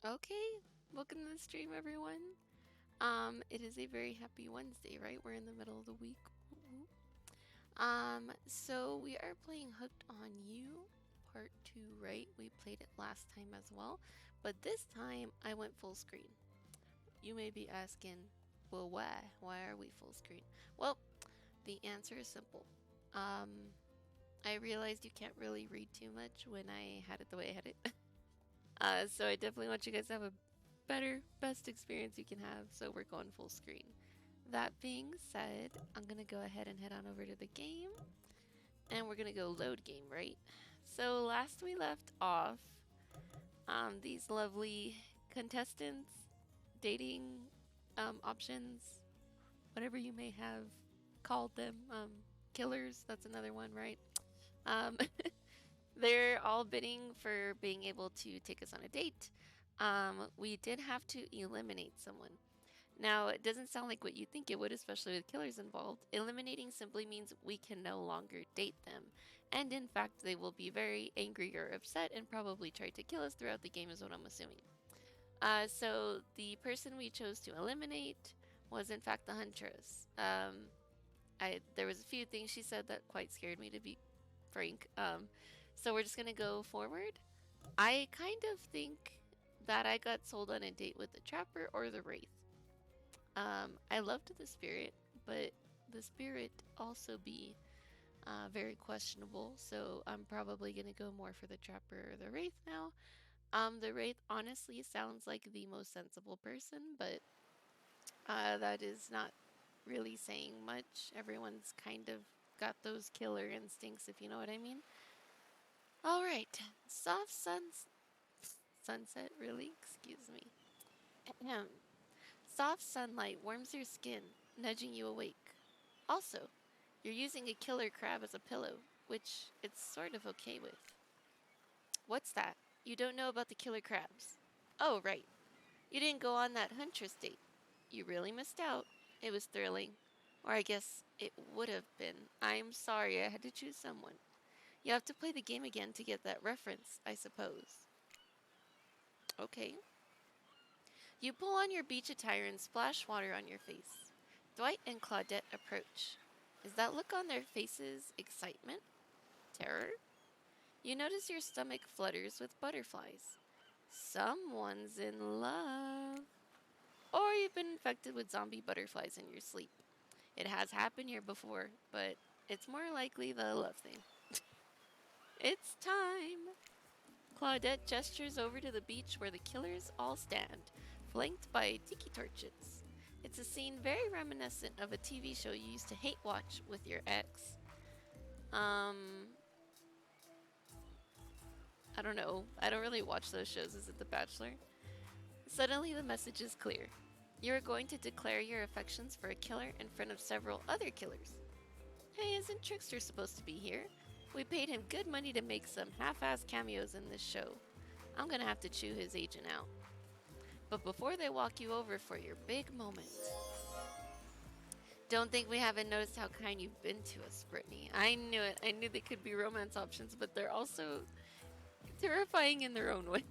Okay, welcome to the stream, everyone. It is a very happy Wednesday, right? We're in the middle of the week. So we are playing Hooked on You, part 2, right? We played it last time as well, but this time I went full screen. You may be asking, well, why? Why are we full screen? Well, the answer is simple. Um, I realized you can't really read too much when I had it the way I had it. So I definitely want you guys to have a best experience you can have. So we're going full screen. That being said, I'm gonna go ahead and head on over to the game, and we're gonna go load game, right? So last we left off, these lovely contestants, dating options, whatever you may have called them, killers. That's another one, right? Um, They're all bidding for being able to take us on a date. We did have to eliminate someone. Now, it doesn't sound like what you think it would, especially with killers involved. Eliminating simply means we can no longer date them. And in fact, they will be very angry or upset and probably try to kill us throughout the game, is what I'm assuming. So, the person we chose to eliminate was, in fact, the Huntress. There was a few things she said that quite scared me, to be frank. So we're just gonna go forward. I kind of think that I got sold on a date with the Trapper or the Wraith. I loved the Spirit, but the Spirit also be very questionable. So I'm probably gonna go more for the Trapper or the Wraith now. The Wraith honestly sounds like the most sensible person, but that is not really saying much. Everyone's kind of got those killer instincts, if you know what I mean. All right, sunset, really? Excuse me. Ahem. Soft sunlight warms your skin, nudging you awake. Also, you're using a killer crab as a pillow, which it's sort of okay with. What's that? You don't know about the killer crabs? Oh, right. You didn't go on that Huntress date. You really missed out. It was thrilling. Or I guess it would have been. I'm sorry I had to choose someone. You have to play the game again to get that reference, I suppose. Okay. You pull on your beach attire and splash water on your face. Dwight and Claudette approach. Is that look on their faces excitement? Terror? You notice your stomach flutters with butterflies. Someone's in love. Or you've been infected with zombie butterflies in your sleep. It has happened here before, but it's more likely the love thing. It's time! Claudette gestures over to the beach where the killers all stand, flanked by tiki torches. It's a scene very reminiscent of a TV show you used to hate watch with your ex. Um, I don't know. I don't really watch those shows. Is it The Bachelor? Suddenly, the message is clear. You are going to declare your affections for a killer in front of several other killers. Hey, isn't Trickster supposed to be here? We paid him good money to make some half-assed cameos in this show. I'm gonna have to chew his agent out. But before they walk you over for your big moment, don't think we haven't noticed how kind you've been to us, Brittany. I knew it. I knew they could be romance options, but they're also terrifying in their own way.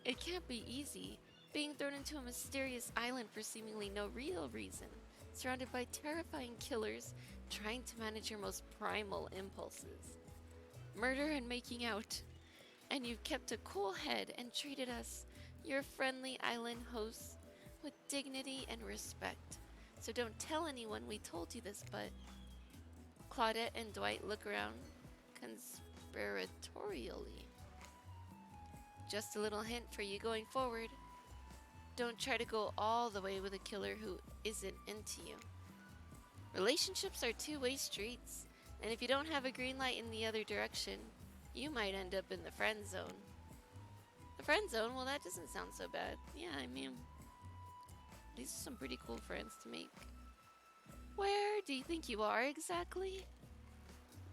It can't be easy, being thrown into a mysterious island for seemingly no real reason, surrounded by terrifying killers trying to manage your most primal impulses. Murder and making out. And you've kept a cool head and treated us, your friendly island hosts, with dignity and respect. So don't tell anyone we told you this, but Claudette and Dwight look around conspiratorially. Just a little hint for you going forward. Don't try to go all the way with a killer who isn't into you. Relationships are two-way streets, and if you don't have a green light in the other direction, you might end up in the friend zone. The friend zone? Well, that doesn't sound so bad. Yeah, I mean, these are some pretty cool friends to make. Where do you think you are exactly?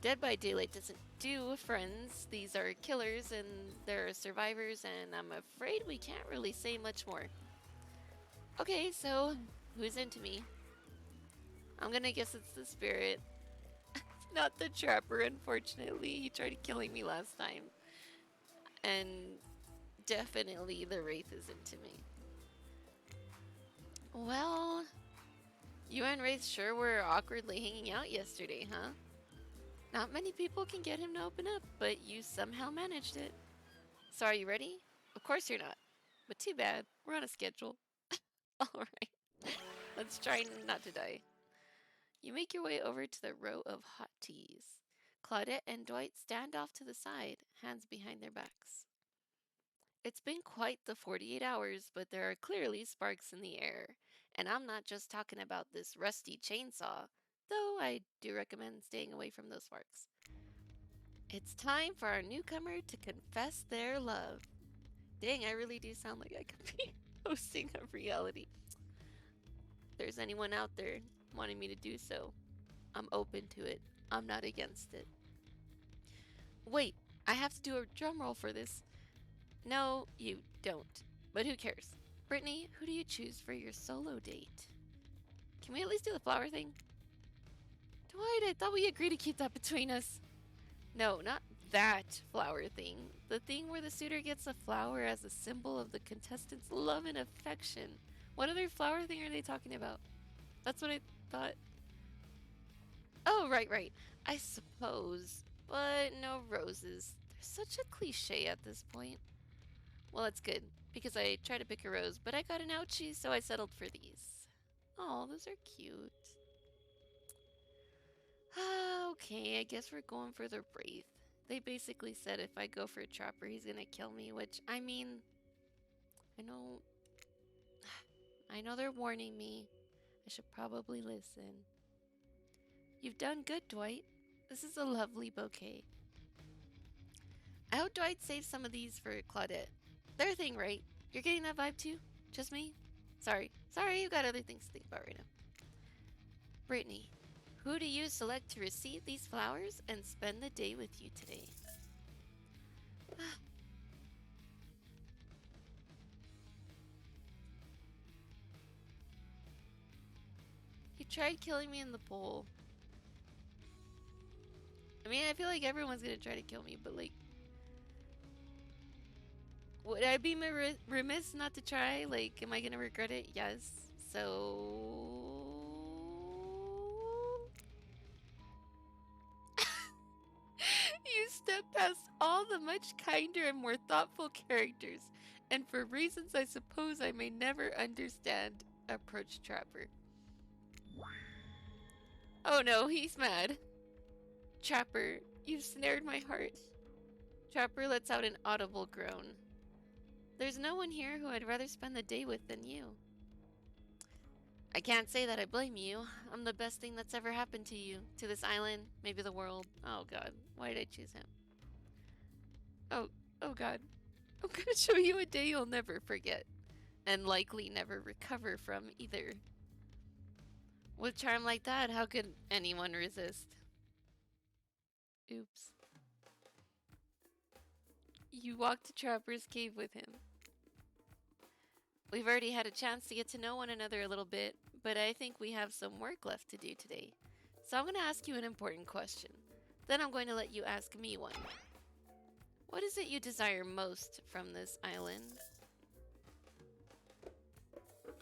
Dead by Daylight doesn't do friends. These are killers and they're survivors, and I'm afraid we can't really say much more. Okay, so who's into me? I'm gonna guess it's the spirit. Not the trapper, unfortunately. He tried killing me last time. And Definitely the Wraith is into me. Well, you and Wraith sure were awkwardly hanging out yesterday, huh? Not many people can get him to open up, but you somehow managed it. So are you ready? Of course you're not. But too bad. We're on a schedule. Alright. Let's try not to die. You make your way over to the row of hot teas. Claudette and Dwight stand off to the side, hands behind their backs. It's been quite the 48 hours, but there are clearly sparks in the air. And I'm not just talking about this rusty chainsaw, though I do recommend staying away from those sparks. It's time for our newcomer to confess their love. Dang, I really do sound like I could be hosting a reality. If there's anyone out there wanting me to do so, I'm open to it. I'm not against it. Wait, I have to do a drum roll for this. No, you don't. But who cares? Brittany, who do you choose for your solo date? Can we at least do the flower thing? Dwight, I thought we agreed to keep that between us. No, not that flower thing. The thing where the suitor gets a flower as a symbol of the contestant's love and affection. What other flower thing are they talking about? That's what I thought. Oh, right. I suppose. But no roses. They're such a cliche at this point. Well, that's good, because I tried to pick a rose, but I got an ouchie, so I settled for these. Oh, those are cute. Okay, I guess we're going for the Wraith. They basically said if I go for a Trapper, he's gonna kill me, which, I mean, I know they're warning me. I should probably listen. You've done good, Dwight. This is a lovely bouquet. I hope Dwight saves some of these for Claudette. Their thing, right? You're getting that vibe too? Just me? Sorry, you've got other things to think about right now. Brittany, who do you select to receive these flowers and spend the day with you today? He tried killing me in the pool. I mean, I feel like everyone's gonna try to kill me, but like, would I be remiss not to try? Like, am I gonna regret it? Yes. So... You step past all the much kinder and more thoughtful characters, and for reasons I suppose I may never understand, approach Trapper. Oh no, he's mad. Trapper, you've snared my heart. Trapper lets out an audible groan. There's no one here who I'd rather spend the day with than you. I can't say that I blame you. I'm the best thing that's ever happened to you, to this island, maybe the world. Oh god, why did I choose him? Oh god. I'm gonna show you a day you'll never forget, and likely never recover from either. With charm like that, how could anyone resist? Oops. You walk to Trapper's cave with him. We've already had a chance to get to know one another a little bit, but I think we have some work left to do today. So I'm going to ask you an important question. Then I'm going to let you ask me one. What is it you desire most from this island?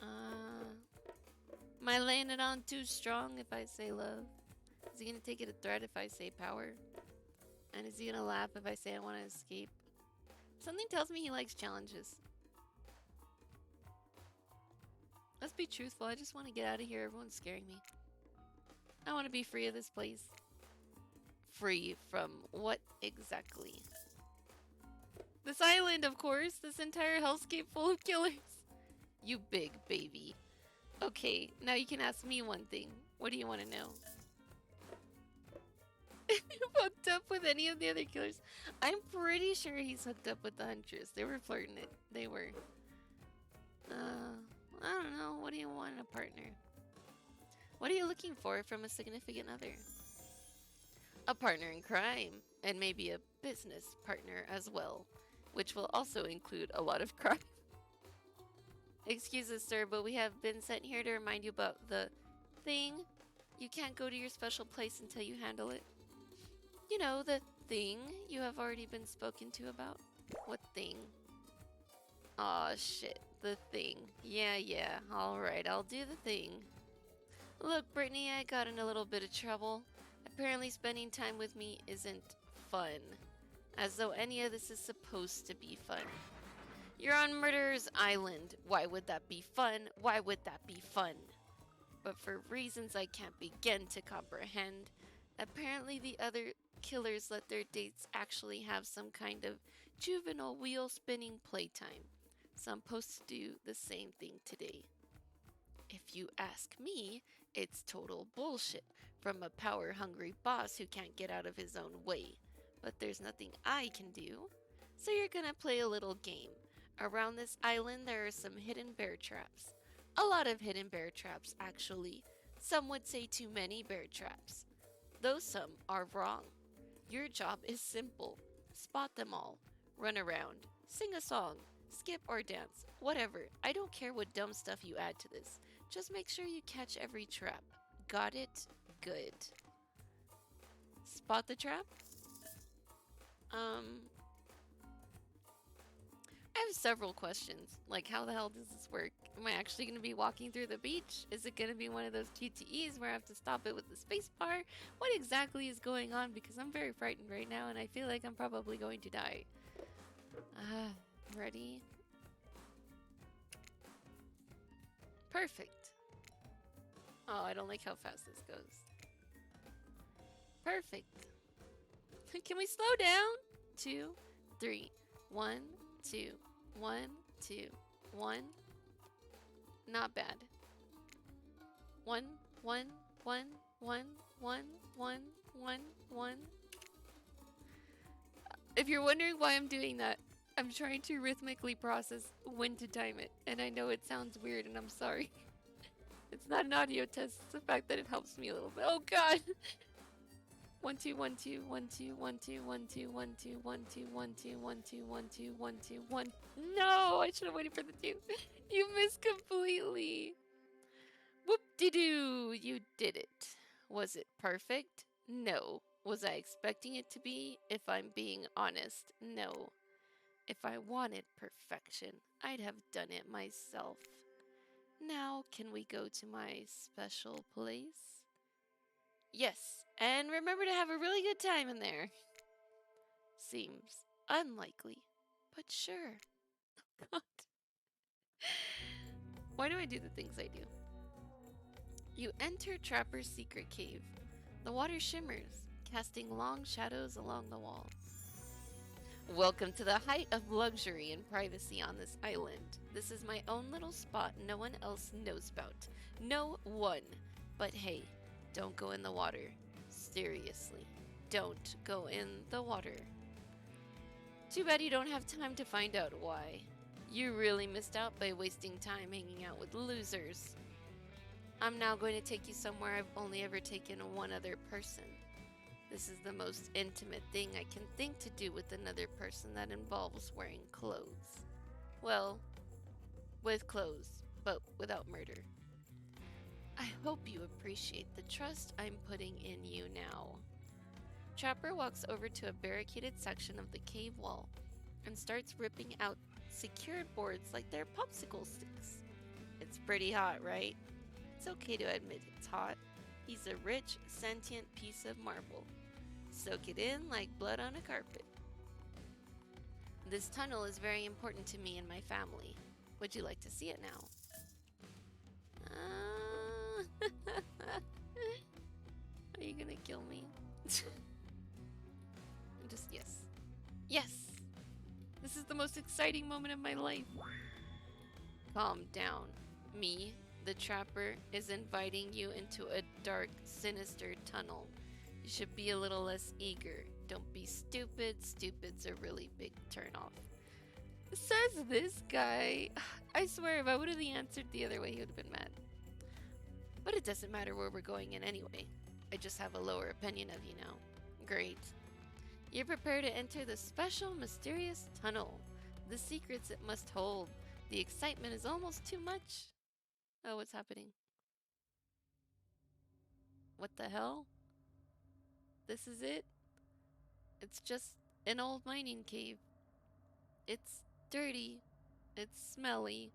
Am I laying it on too strong if I say love? Is he going to take it a threat if I say power? And is he going to laugh if I say I want to escape? Something tells me he likes challenges. Let's be truthful, I just want to get out of here. Everyone's scaring me. I want to be free of this place. Free from what exactly? This island, of course. This entire hellscape full of killers. You big baby. Okay, now you can ask me one thing. What do you want to know? Hooked up with any of the other killers? I'm pretty sure he's hooked up with the Huntress. They were flirting it. They were. I don't know. What do you want in a partner? What are you looking for from a significant other? A partner in crime, and maybe a business partner as well, which will also include a lot of crime. Excuse us, sir, but we have been sent here to remind you about the thing. You can't go to your special place until you handle it. You know, the thing you have already been spoken to about. What thing? Aw, shit. The thing. Yeah. Alright, I'll do the thing. Look, Brittany, I got in a little bit of trouble. Apparently spending time with me isn't fun. As though any of this is supposed to be fun. You're on Murderer's Island. Why would that be fun? Why would that be fun? But for reasons I can't begin to comprehend, apparently the other killers let their dates actually have some kind of juvenile wheel-spinning playtime. So I'm supposed to do the same thing today. If you ask me, it's total bullshit from a power-hungry boss who can't get out of his own way. But there's nothing I can do. So you're gonna play a little game. Around this island there are some hidden bear traps. A lot of hidden bear traps, actually. Some would say too many bear traps. Though some are wrong. Your job is simple. Spot them all. Run around. Sing a song. Skip or dance. Whatever. I don't care what dumb stuff you add to this. Just make sure you catch every trap. Got it? Good. Spot the trap? I have several questions. Like, how the hell does this work? Am I actually going to be walking through the beach? Is it going to be one of those QTEs where I have to stop it with the space bar? What exactly is going on? Because I'm very frightened right now and I feel like I'm probably going to die. Ready? Perfect. Oh, I don't like how fast this goes. Perfect. Can we slow down? 2, 3, 1, 2, 1, 2, 1. Not bad. 1, 1, 1, 1, 1, 1, 1, 1. If you're wondering why I'm doing that, I'm trying to rhythmically process when to time it. And I know it sounds weird and I'm sorry. It's not an audio test, it's the fact that it helps me a little bit. Oh god! 1 2 1 2 1 2 1 2 1 2 1 2 1 2 1 2 1 2 1 2 1 2 1. No, I should have waited for the 2. You missed completely. Whoop-de-doo, you did it. Was it perfect? No. Was I expecting it to be? If I'm being honest, no. If I wanted perfection, I'd have done it myself. Now, can we go to my special place? Yes, and remember to have a really good time in there. Seems unlikely, but sure. God. Why do I do the things I do? You enter Trapper's secret cave. The water shimmers, casting long shadows along the walls. Welcome to the height of luxury and privacy on this island. This is my own little spot no one else knows about. No one. But hey, don't go in the water. Seriously, don't go in the water. Too bad you don't have time to find out why. You really missed out by wasting time hanging out with losers. I'm now going to take you somewhere I've only ever taken one other person. This is the most intimate thing I can think to do with another person that involves wearing clothes. Well, with clothes, but without murder. I hope you appreciate the trust I'm putting in you now. Trapper walks over to a barricaded section of the cave wall and starts ripping out secured boards like they're popsicle sticks. It's pretty hot, right? It's okay to admit it's hot. He's a rich, sentient piece of marble. Soak it in like blood on a carpet. This tunnel is very important to me and my family. Would you like to see it now? Are you gonna kill me? Just yes. Yes! This is the most exciting moment of my life. Calm down. Me, the Trapper, is inviting you into a dark, sinister tunnel. You should be a little less eager. Don't be stupid. Stupid's a really big turnoff. Says this guy. I swear, if I would have answered the other way, he would have been mad. But it doesn't matter where we're going in anyway. I just have a lower opinion of you now. Great. You're prepared to enter the special, mysterious tunnel. The secrets it must hold. The excitement is almost too much. Oh, what's happening? What the hell? This is it? It's just an old mining cave. It's dirty. It's smelly.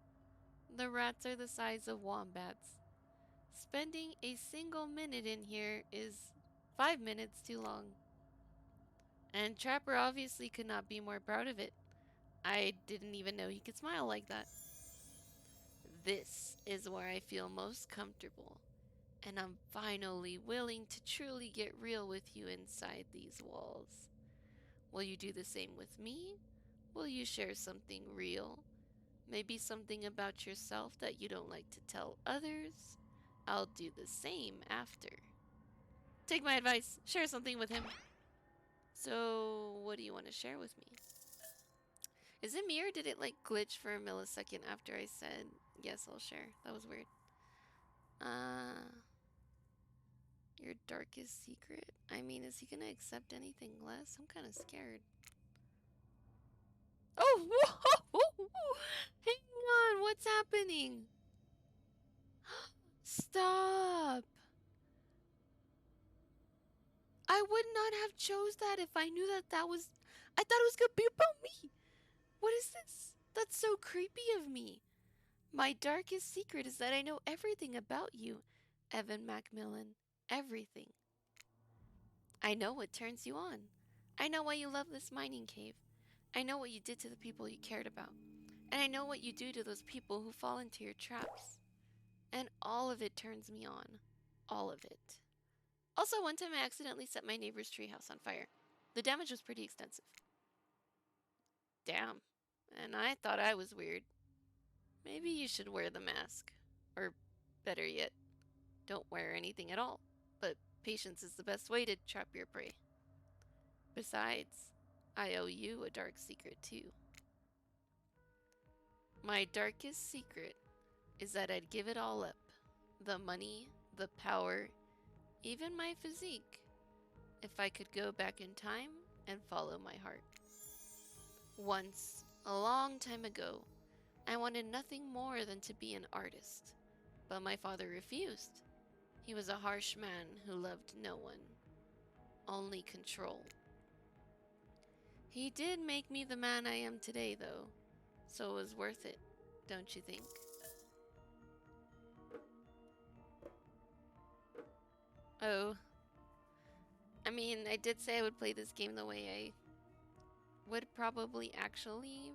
The rats are the size of wombats. Spending a single minute in here is 5 minutes too long. And Trapper obviously could not be more proud of it. I didn't even know he could smile like that. This is where I feel most comfortable, and I'm finally willing to truly get real with you inside these walls. Will you do the same with me? Will you share something real? Maybe something about yourself that you don't like to tell others? I'll do the same after. Take my advice, share something with him. So, what do you want to share with me? Is it me or did it like glitch for a millisecond after I said, yes, I'll share? That was weird. Your darkest secret? I mean, is he gonna accept anything less? I'm kind of scared. Oh, whoa! Hang on, what's happening? Stop! I would not have chose that if I knew that that was... I thought it was gonna be about me! What is this? That's so creepy of me. My darkest secret is that I know everything about you, Evan Macmillan. Everything. I know what turns you on. I know why you love this mining cave. I know what you did to the people you cared about. And I know what you do to those people who fall into your traps. And all of it turns me on. All of it. Also, one time I accidentally set my neighbor's treehouse on fire. The damage was pretty extensive. Damn. And I thought I was weird. Maybe you should wear the mask. Or better yet, don't wear anything at all. But patience is the best way to trap your prey. Besides, I owe you a dark secret too. My darkest secret is that I'd give it all up. The money, the power, even my physique, if I could go back in time and follow my heart. Once, a long time ago, I wanted nothing more than to be an artist, but my father refused. He was a harsh man who loved no one, only control. He did make me the man I am today, though, so it was worth it, don't you think? Oh, I mean, I did say I would play this game the way I would probably actually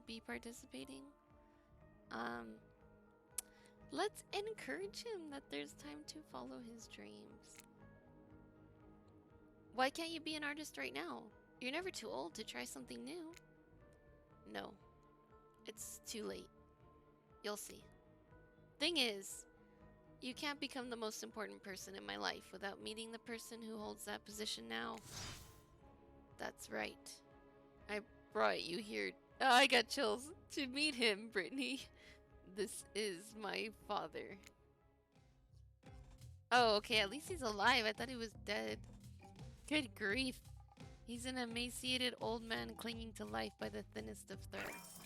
be participating. Let's encourage him that there's time to follow his dreams. Why can't you be an artist right now? You're never too old to try something new. No, it's too late. You'll see. Thing is, you can't become the most important person in my life without meeting the person who holds that position now. That's right. I brought you here. Oh, I got chills. To meet him, Brittany. This is my father. Oh, okay, at least he's alive. I thought he was dead. Good grief. He's an emaciated old man clinging to life by the thinnest of threads.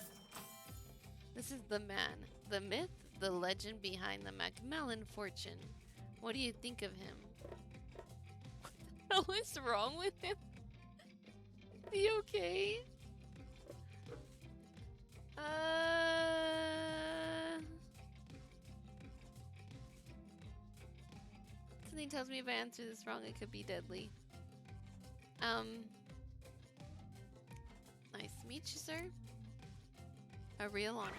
This is the man, the myth, the legend behind the Macmillan fortune. What do you think of him? What the hell is wrong with him? Is he okay? Something tells me if I answer this wrong, it could be deadly. Nice to meet you, sir. A real honor.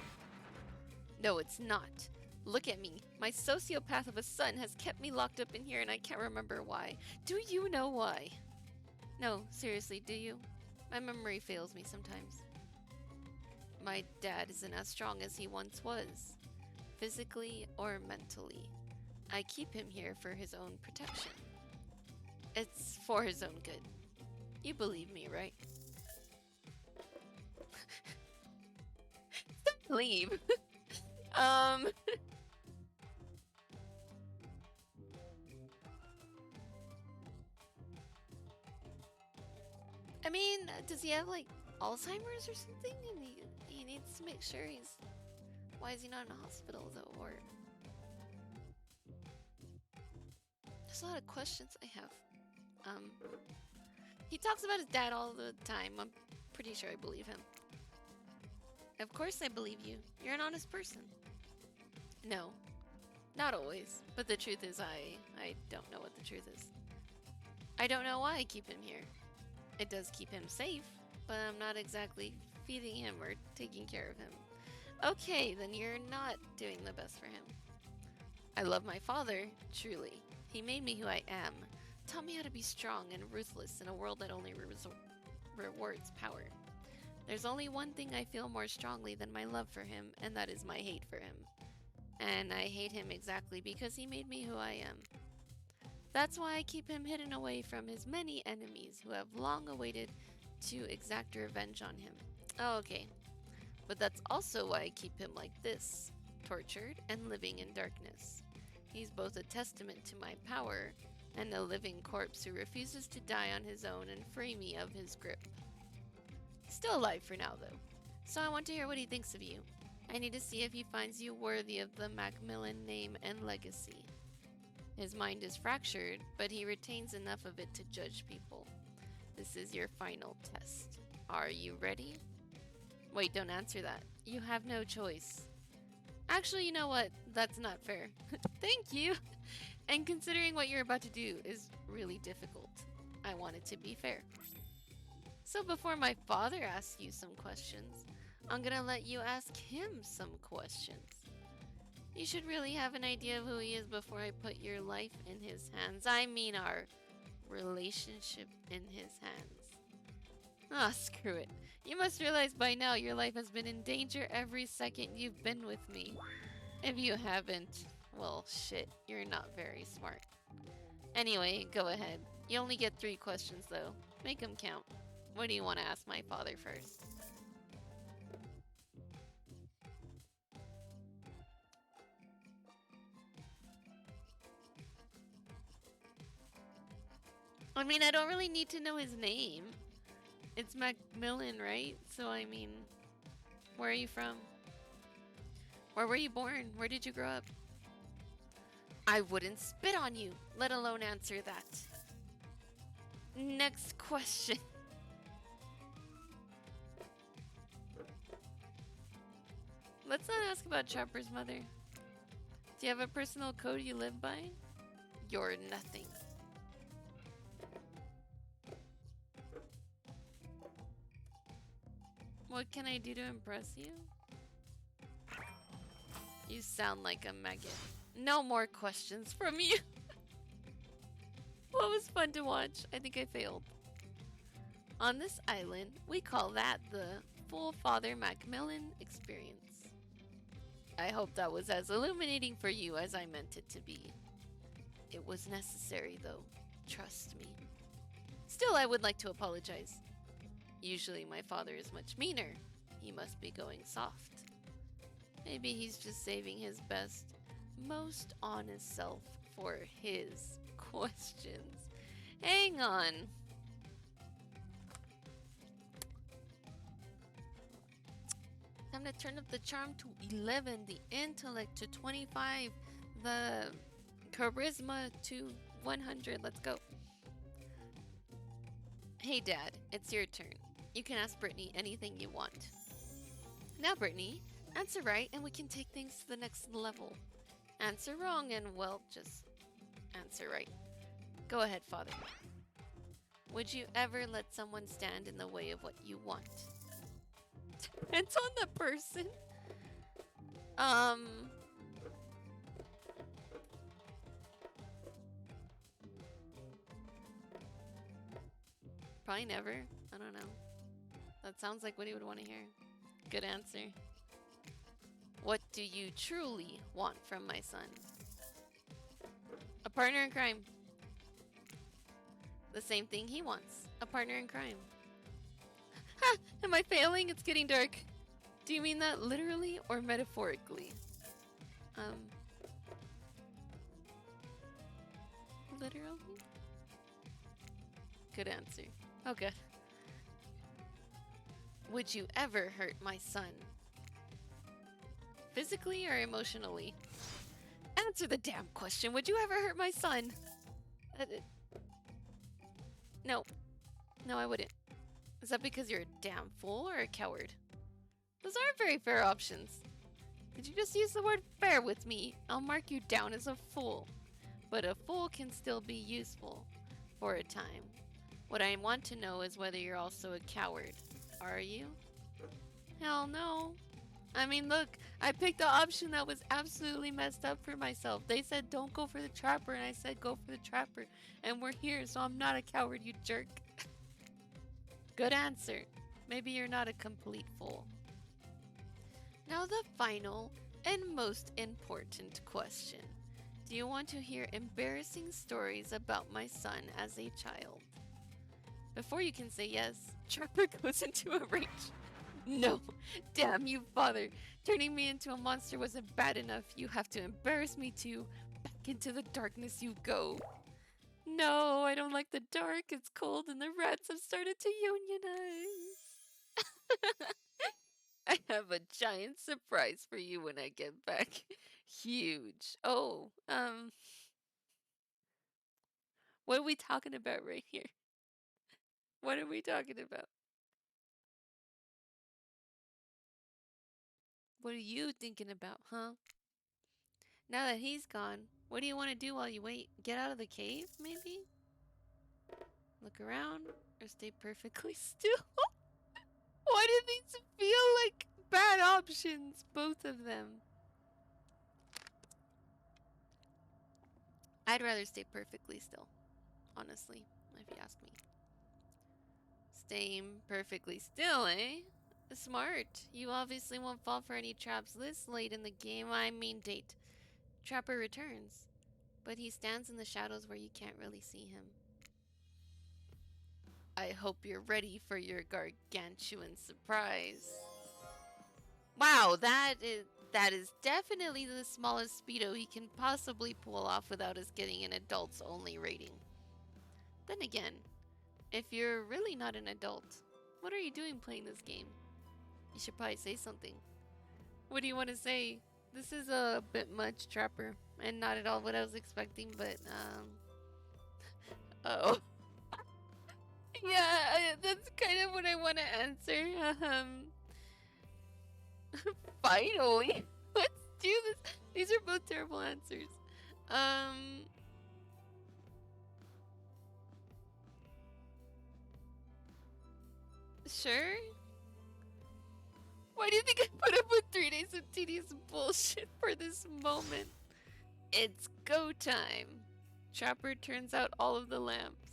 No, it's not. Look at me. My sociopath of a son has kept me locked up in here and I can't remember why. Do you know why? No, seriously, do you? My memory fails me sometimes. My dad isn't as strong as he once was, physically or mentally. I keep him here for his own protection. It's for his own good. You believe me, right? Leave. I mean, does he have like Alzheimer's or something? And he needs to make sure he's... Why is he not in a hospital though? Or... There's a lot of questions I have. He talks about his dad all the time. I'm pretty sure I believe him. Of course I believe you. You're an honest person. No, not always. But the truth is I don't know what the truth is. I don't know why I keep him here. It does keep him safe, but I'm not exactly feeding him or taking care of him. Okay, then you're not doing the best for him. I love my father, truly. He made me who I am. Taught me how to be strong and ruthless in a world that only rewards power. There's only one thing I feel more strongly than my love for him, and that is my hate for him. And I hate him exactly because he made me who I am. That's why I keep him hidden away from his many enemies who have long awaited to exact revenge on him. Oh, okay. But that's also why I keep him like this, tortured and living in darkness. He's both a testament to my power and a living corpse who refuses to die on his own and free me of his grip. Still alive for now, though. So I want to hear what he thinks of you. I need to see if he finds you worthy of the Macmillan name and legacy. His mind is fractured, but he retains enough of it to judge people. This is your final test. Are you ready? Wait, don't answer that. You have no choice. Actually, you know what? That's not fair. Thank you. And considering what you're about to do is really difficult, I want it to be fair. So before my father asks you some questions, I'm gonna let you ask him some questions. You should really have an idea of who he is before I put your life in his hands. I mean our relationship in his hands. Ah, screw it. You must realize by now your life has been in danger every second you've been with me. If you haven't, well, shit, you're not very smart. Anyway, go ahead. You only get 3 questions though. Make them count. What do you want to ask my father first? I mean, I don't really need to know his name. It's Macmillan, right? So, I mean, where are you from? Where were you born? Where did you grow up? I wouldn't spit on you, let alone answer that. Next question. Let's not ask about Chopper's mother. Do you have a personal code you live by? You're nothing. What can I do to impress you? You sound like a maggot. No more questions from you. What was fun to watch? I think I failed. On this island, we call that the Full Father Macmillan experience. I hope that was as illuminating for you as I meant it to be. It was necessary, though. Trust me. Still, I would like to apologize. Usually my father is much meaner. He must be going soft. Maybe he's just saving his best, most honest self for his questions. Hang on. Time to turn up the charm to 11, the intellect to 25, the charisma to 100. Let's go. Hey Dad, it's your turn. You can ask Brittany anything you want. Now Brittany, answer right and we can take things to the next level. Answer wrong and, well, just answer right. Go ahead, Father. Would you ever let someone stand in the way of what you want? Depends on the person. Probably never. I don't know. That sounds like what he would want to hear. Good answer. What do you truly want from my son? A partner in crime. The same thing he wants. A partner in crime. Ha! Am I failing? It's getting dark. Do you mean that literally or metaphorically? Literally? Good answer. Oh, good. Would you ever hurt my son? Physically or emotionally? Answer the damn question. Would you ever hurt my son? No. No, I wouldn't. Is that because you're a damn fool or a coward? Those aren't very fair options. Could you just use the word fair with me? I'll mark you down as a fool. But a fool can still be useful for a time. What I want to know is whether you're also a coward. Are you? Hell no. I mean, look, I picked the option that was absolutely messed up for myself. They said don't go for the trapper, and I said go for the trapper. And we're here, so I'm not a coward, you jerk. Good answer. Maybe you're not a complete fool. Now the final and most important question. Do you want to hear embarrassing stories about my son as a child? Before you can say yes, Trapper goes into a rage. No, damn you, father. Turning me into a monster wasn't bad enough. You have to embarrass me too. Back into the darkness you go. No, I don't like the dark. It's cold and the rats have started to unionize. I have a giant surprise for you when I get back. Huge. Oh, what are we talking about right here? What are we talking about? What are you thinking about, huh? Now that he's gone, what do you want to do while you wait? Get out of the cave, maybe? Look around, or stay perfectly still? Why do these feel like bad options? Both of them. I'd rather stay perfectly still, honestly, if you ask me. Staying perfectly still, eh? Smart. You obviously won't fall for any traps this late in the game. I mean date. Trapper returns, but he stands in the shadows where you can't really see him. I hope you're ready for your gargantuan surprise. Wow, that is definitely the smallest speedo he can possibly pull off without us getting an adults only rating. Then again, if you're really not an adult, what are you doing playing this game? You should probably say something. What do you want to say? This is a bit much, Trapper, and not at all what I was expecting, but, oh. Yeah, that's kind of what I want to answer. Finally. Let's do this. These are both terrible answers. Sure. Why do you think I put up with 3 days of tedious bullshit for this moment? It's go time. Trapper turns out all of the lamps.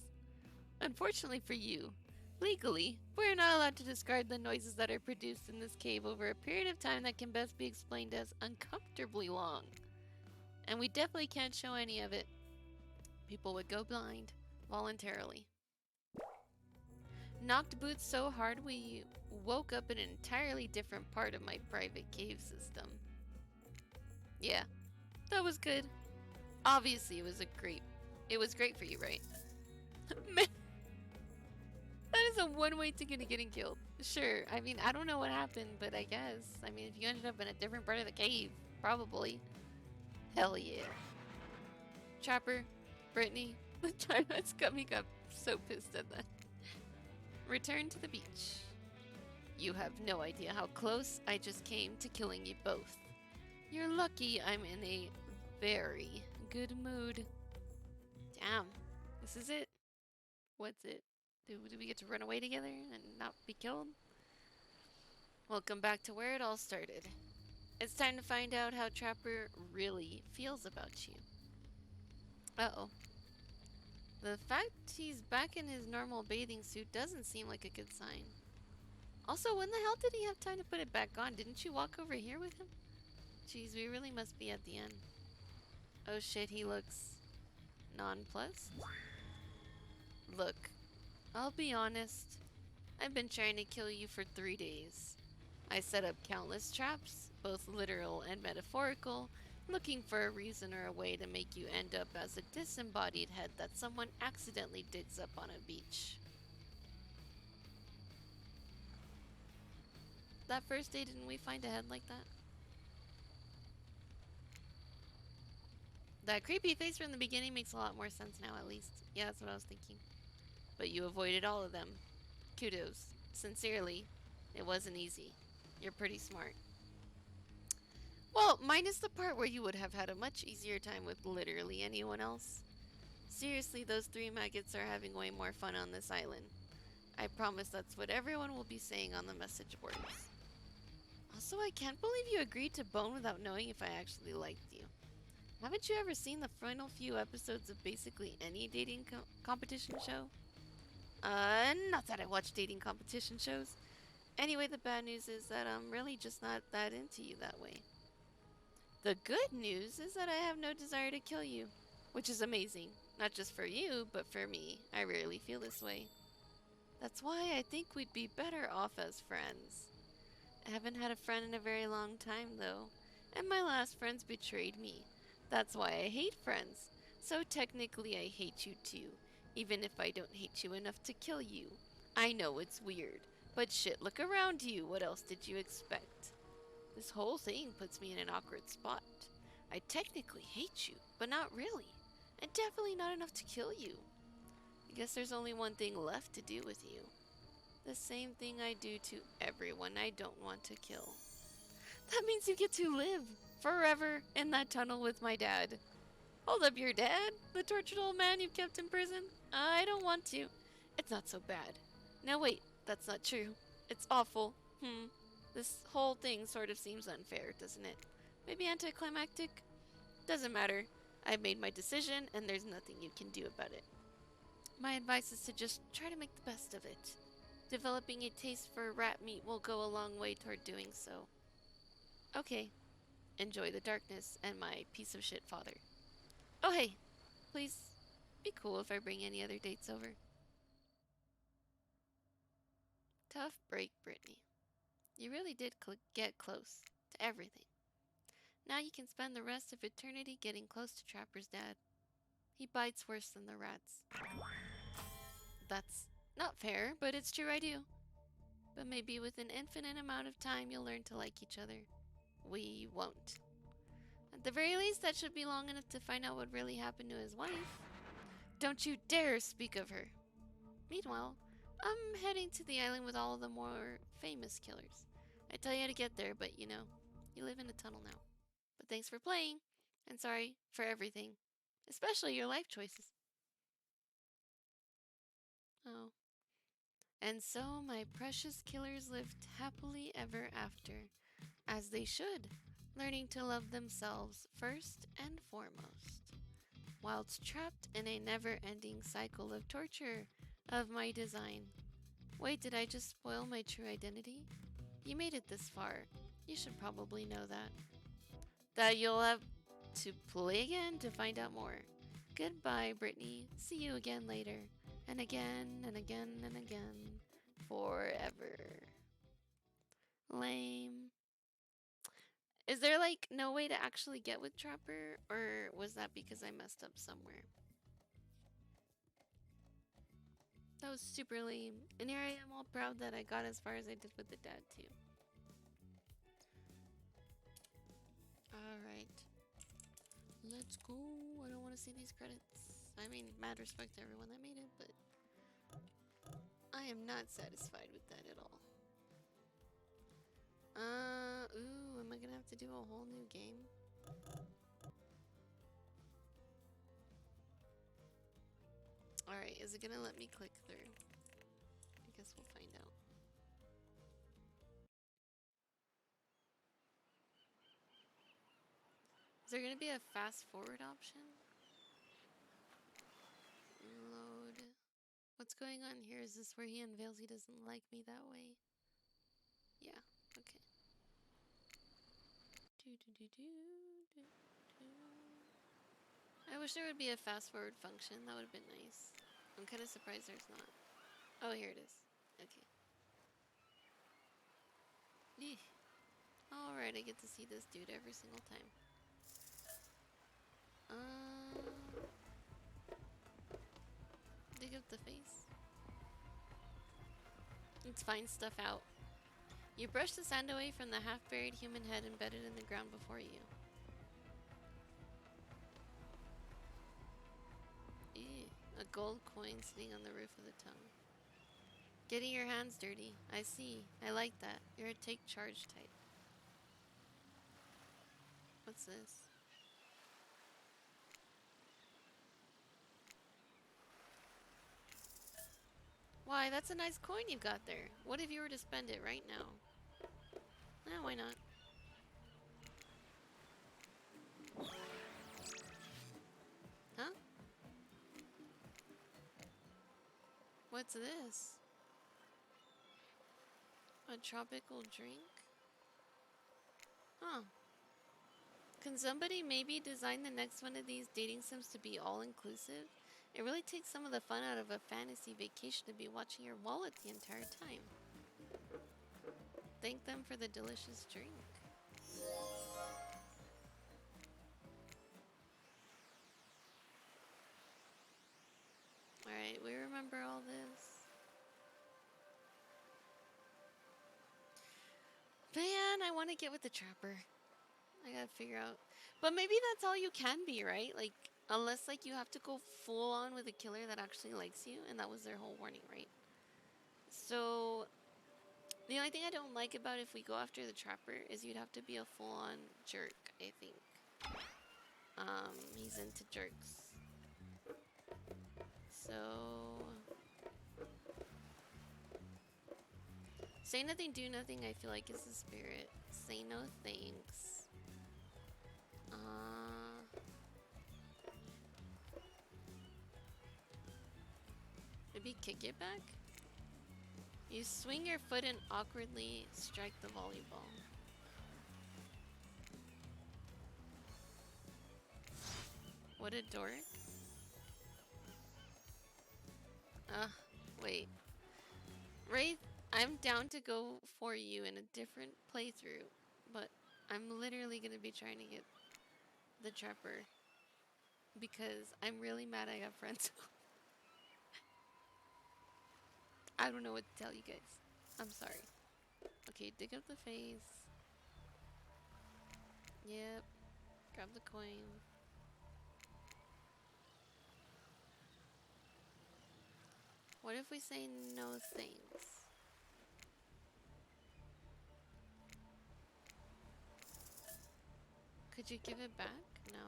Unfortunately for you, legally, we're not allowed to describe the noises that are produced in this cave over a period of time that can best be explained as uncomfortably long. And we definitely can't show any of it. People would go blind, voluntarily. Knocked boots so hard we woke up in an entirely different part of my private cave system. Yeah, that was good. Obviously, it was great for you, right? Man, that is a one-way ticket to getting killed. Sure, I mean, I don't know what happened, but I guess. I mean, if you ended up in a different part of the cave, probably. Hell yeah. Trapper, Brittany, the China Scummy got so pissed at that. Return to the beach. You have no idea how close I just came to killing you both. You're lucky I'm in a very good mood. Damn, this is it. What's it? Do we get to run away together and not be killed? Welcome back to where it all started. It's time to find out how Trapper really feels about you. Uh-oh. The fact he's back in his normal bathing suit doesn't seem like a good sign. Also, when the hell did he have time to put it back on? Didn't you walk over here with him? Jeez, we really must be at the end. Oh shit, he looks nonplussed. Look, I'll be honest. I've been trying to kill you for 3 days. I set up countless traps, both literal and metaphorical, looking for a reason or a way to make you end up as a disembodied head that someone accidentally digs up on a beach. That first day, didn't we find a head like that? That creepy face from the beginning makes a lot more sense now, at least. Yeah, that's what I was thinking. But you avoided all of them. Kudos. Sincerely, it wasn't easy. You're pretty smart. Well, minus the part where you would have had a much easier time with literally anyone else. Seriously, those three maggots are having way more fun on this island. I promise that's what everyone will be saying on the message boards. Also, I can't believe you agreed to bone without knowing if I actually liked you. Haven't you ever seen the final few episodes of basically any dating competition show? Not that I watch dating competition shows. Anyway, the bad news is that I'm really just not that into you that way. The good news is that I have no desire to kill you, which is amazing. Not just for you, but for me. I rarely feel this way. That's why I think we'd be better off as friends. I haven't had a friend in a very long time, though, and my last friends betrayed me. That's why I hate friends. So technically, I hate you too, even if I don't hate you enough to kill you. I know it's weird, but shit, look around you. What else did you expect? This whole thing puts me in an awkward spot. I technically hate you, but not really. And definitely not enough to kill you. I guess there's only one thing left to do with you. The same thing I do to everyone I don't want to kill. That means you get to live forever in that tunnel with my dad. Hold up, your dad? The tortured old man you've kept in prison? I don't want to. It's not so bad. No, wait, that's not true. It's awful. This whole thing sort of seems unfair, doesn't it? Maybe anticlimactic? Doesn't matter. I've made my decision, and there's nothing you can do about it. My advice is to just try to make the best of it. Developing a taste for rat meat will go a long way toward doing so. Okay, enjoy the darkness and my piece of shit father. Oh hey, please be cool if I bring any other dates over. Tough break, Brittany. You really did get close to everything. Now you can spend the rest of eternity getting close to Trapper's dad. He bites worse than the rats. That's not fair, but it's true I do. But maybe with an infinite amount of time you'll learn to like each other. We won't. At the very least, that should be long enough to find out what really happened to his wife. Don't you dare speak of her. Meanwhile, I'm heading to the island with all of the more famous killers. I tell you how to get there, but you know, you live in a tunnel now. But thanks for playing, and sorry for everything, especially your life choices. Oh. And so my precious killers lived happily ever after, as they should, learning to love themselves first and foremost, whilst trapped in a never-ending cycle of torture of my design. Wait, did I just spoil my true identity? You made it this far. You should probably know that. That you'll have to play again to find out more. Goodbye, Brittany. See you again later. And again, and again, and again. Forever. Lame. Is there like no way to actually get with Trapper? Or was that because I messed up somewhere? That was super lame. And here I am all proud that I got as far as I did with the dad too. Alright. Let's go. I don't want to see these credits. I mean, mad respect to everyone that made it, but I am not satisfied with that at all. Ooh, am I gonna have to do a whole new game? Alright, is it gonna let me click through? I guess we'll find out. Is there gonna be a fast forward option? Load. What's going on here? Is this where he unveils he doesn't like me that way? Yeah, okay. I wish there would be a fast forward function. That would have been nice. I'm kind of surprised there's not. Oh, here it is. Okay. Eeh. Alright, I get to see this dude every single time. Dig up the face. Let's find stuff out. You brush the sand away from the half-buried human head embedded in the ground before you. Ew. A gold coin sitting on the roof of the tongue. Getting your hands dirty. I see. I like that. You're a take charge type. What's this? Why, that's a nice coin you've got there. What if you were to spend it right now? Eh, why not? Huh? What's this? A tropical drink? Huh. Can somebody maybe design the next one of these dating sims to be all-inclusive? It really takes some of the fun out of a fantasy vacation to be watching your wallet the entire time. Thank them for the delicious drink. Alright, we remember all this. Man, I want to get with the trapper. I gotta figure out. But maybe that's all you can be, right? Like, unless like you have to go full on with a killer that actually likes you, and that was their whole warning, right? So the only thing I don't like about if we go after the trapper is you'd have to be a full on jerk, I think. He's into jerks. So say nothing, do nothing, I feel like is the spirit. Say no thanks. Maybe kick it back? You swing your foot and awkwardly strike the volleyball. What a dork. Wait. Wraith, I'm down to go for you in a different playthrough, but I'm literally gonna be trying to get the trapper because I'm really mad I got friends. I don't know what to tell you guys. I'm sorry. Okay, dig up the face. Yep. Grab the coin. What if we say no thanks? Could you give it back? No.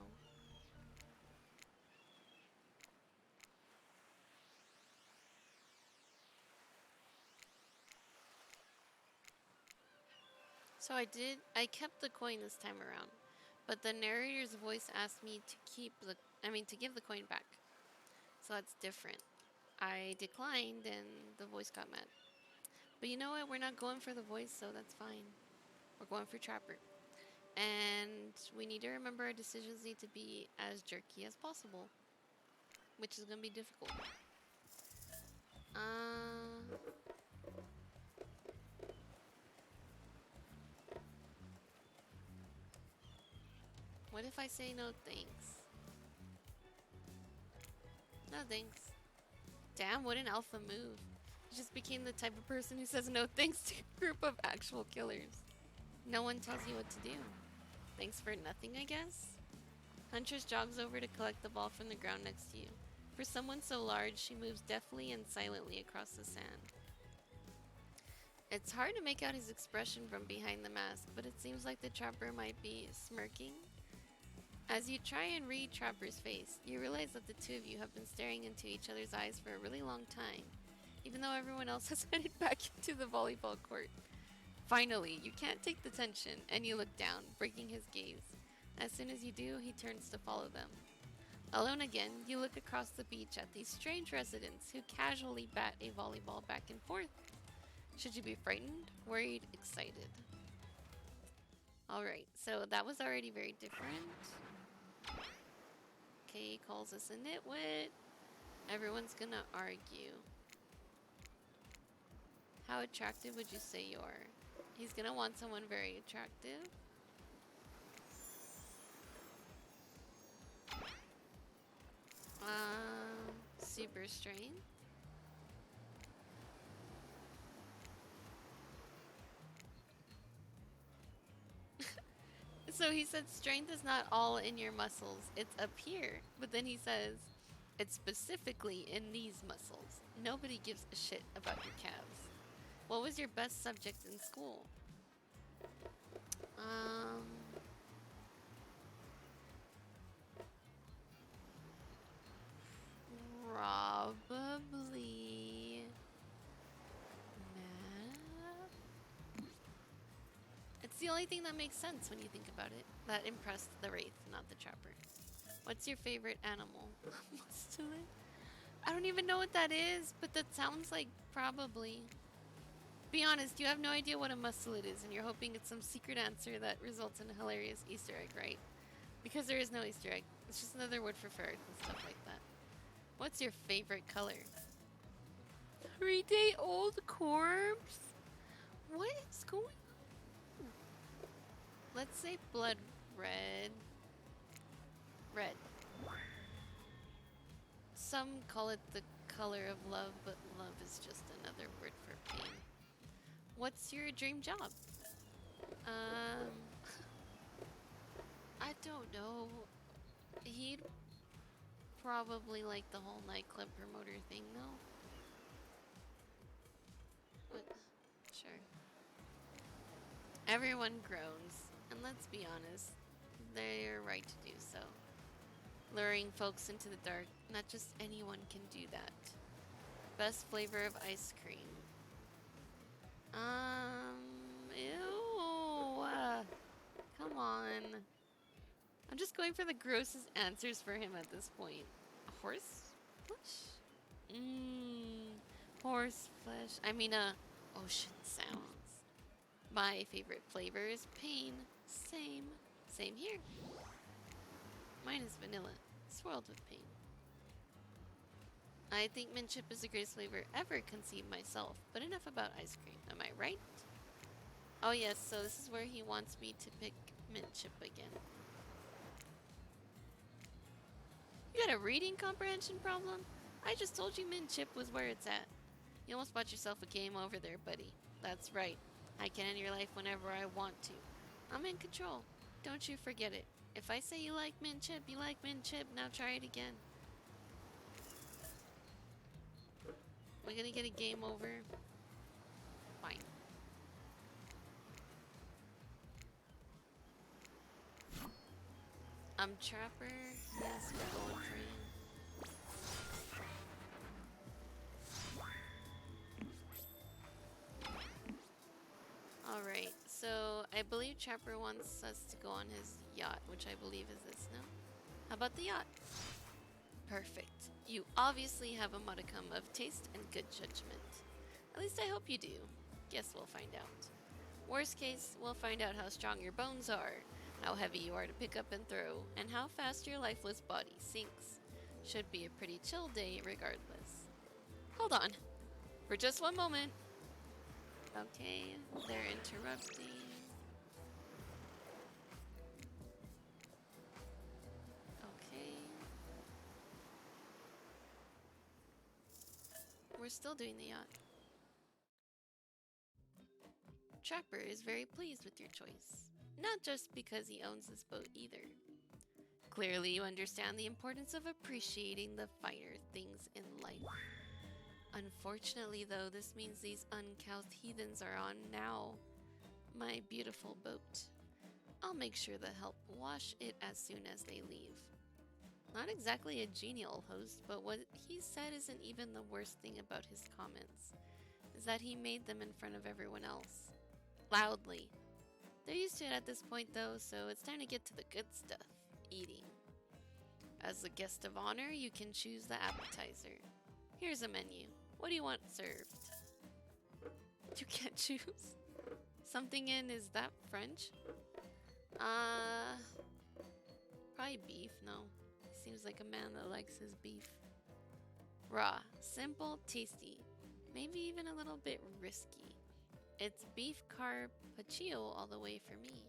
So I kept the coin this time around, but the narrator's voice asked me to give the coin back. So that's different. I declined and the voice got mad. But you know what? We're not going for the voice, so that's fine. We're going for Trapper. And we need to remember our decisions need to be as jerky as possible, which is going to be difficult. What if I say no thanks? No thanks. Damn, what an alpha move. You just became the type of person who says no thanks to a group of actual killers. No one tells you what to do. Thanks for nothing, I guess? Huntress jogs over to collect the ball from the ground next to you. For someone so large, she moves deftly and silently across the sand. It's hard to make out his expression from behind the mask, but it seems like the trapper might be smirking. As you try and read Trapper's face, you realize that the two of you have been staring into each other's eyes for a really long time, even though everyone else has headed back into the volleyball court. Finally, you can't take the tension, and you look down, breaking his gaze. As soon as you do, he turns to follow them. Alone again, you look across the beach at these strange residents who casually bat a volleyball back and forth. Should you be frightened, worried, excited? Alright, so that was already very different. Okay, calls us a nitwit. Everyone's gonna argue. How attractive would you say you are? He's gonna want someone very attractive. Super strength. So he said strength is not all in your muscles, it's up here. But then he says, It's specifically in these muscles. Nobody gives a shit about your calves. What was your best subject in school? Um, Probably math. It's the only thing that makes sense when you think about it. That impressed the Wraith, not the Trapper. What's your favorite animal? Mustulid? I don't even know what that is, but that sounds like probably. Be honest, you have no idea what a mustulid is, and you're hoping it's some secret answer that results in a hilarious Easter egg, right? Because there is no Easter egg. It's just another word for ferret and stuff like that. What's your favorite color? 3-day-old corpse? What is going on? Let's say blood red. Red. Some call it the color of love, but love is just another word for pain. What's your dream job? I don't know. He'd probably like the whole nightclub promoter thing, though. What? Sure. Everyone groans, and let's be honest, they're right to do so. Luring folks into the dark, not just anyone can do that. Best flavor of ice cream. Ew. Come on. I'm just going for the grossest answers for him at this point. Horse flesh? Horse flesh. I mean, ocean sounds. My favorite flavor is pain. Same. Same here. Mine is vanilla, swirled with pain. I think mint chip is the greatest flavor ever conceived myself, but enough about ice cream, am I right? Oh yes, so this is where he wants me to pick mint chip again. You got a reading comprehension problem? I just told you mint chip was where it's at. You almost bought yourself a game over there, buddy. That's right. I can end your life whenever I want to. I'm in control. Don't you forget it. If I say you like mint chip, you like mint chip. Now try it again. We're gonna get a game over. Fine. Trapper. Yes, we're going for you. Alright, so I believe Trapper wants us to go on his yacht, which I believe is this now. How about the yacht? Perfect. You obviously have a modicum of taste and good judgment. At least I hope you do. Guess we'll find out. Worst case, we'll find out how strong your bones are, how heavy you are to pick up and throw, and how fast your lifeless body sinks. Should be a pretty chill day regardless. Hold on. For just one moment. Okay, they're interrupting. Okay. We're still doing the yacht. Trapper is very pleased with your choice. Not just because he owns this boat either. Clearly you understand the importance of appreciating the finer things in life. Unfortunately though, this means these uncouth heathens are on now my beautiful boat. I'll make sure the help wash it as soon as they leave. Not exactly a genial host, but what he said isn't even the worst thing about his comments, is that he made them in front of everyone else. Loudly. They're used to it at this point though, so it's time to get to the good stuff, eating. As the guest of honor, you can choose the appetizer. Here's a menu. What do you want served? You can't choose? Something in, is that French? Probably beef, no. He seems like a man that likes his beef. Raw, simple, tasty. Maybe even a little bit risky. It's beef carpaccio all the way for me.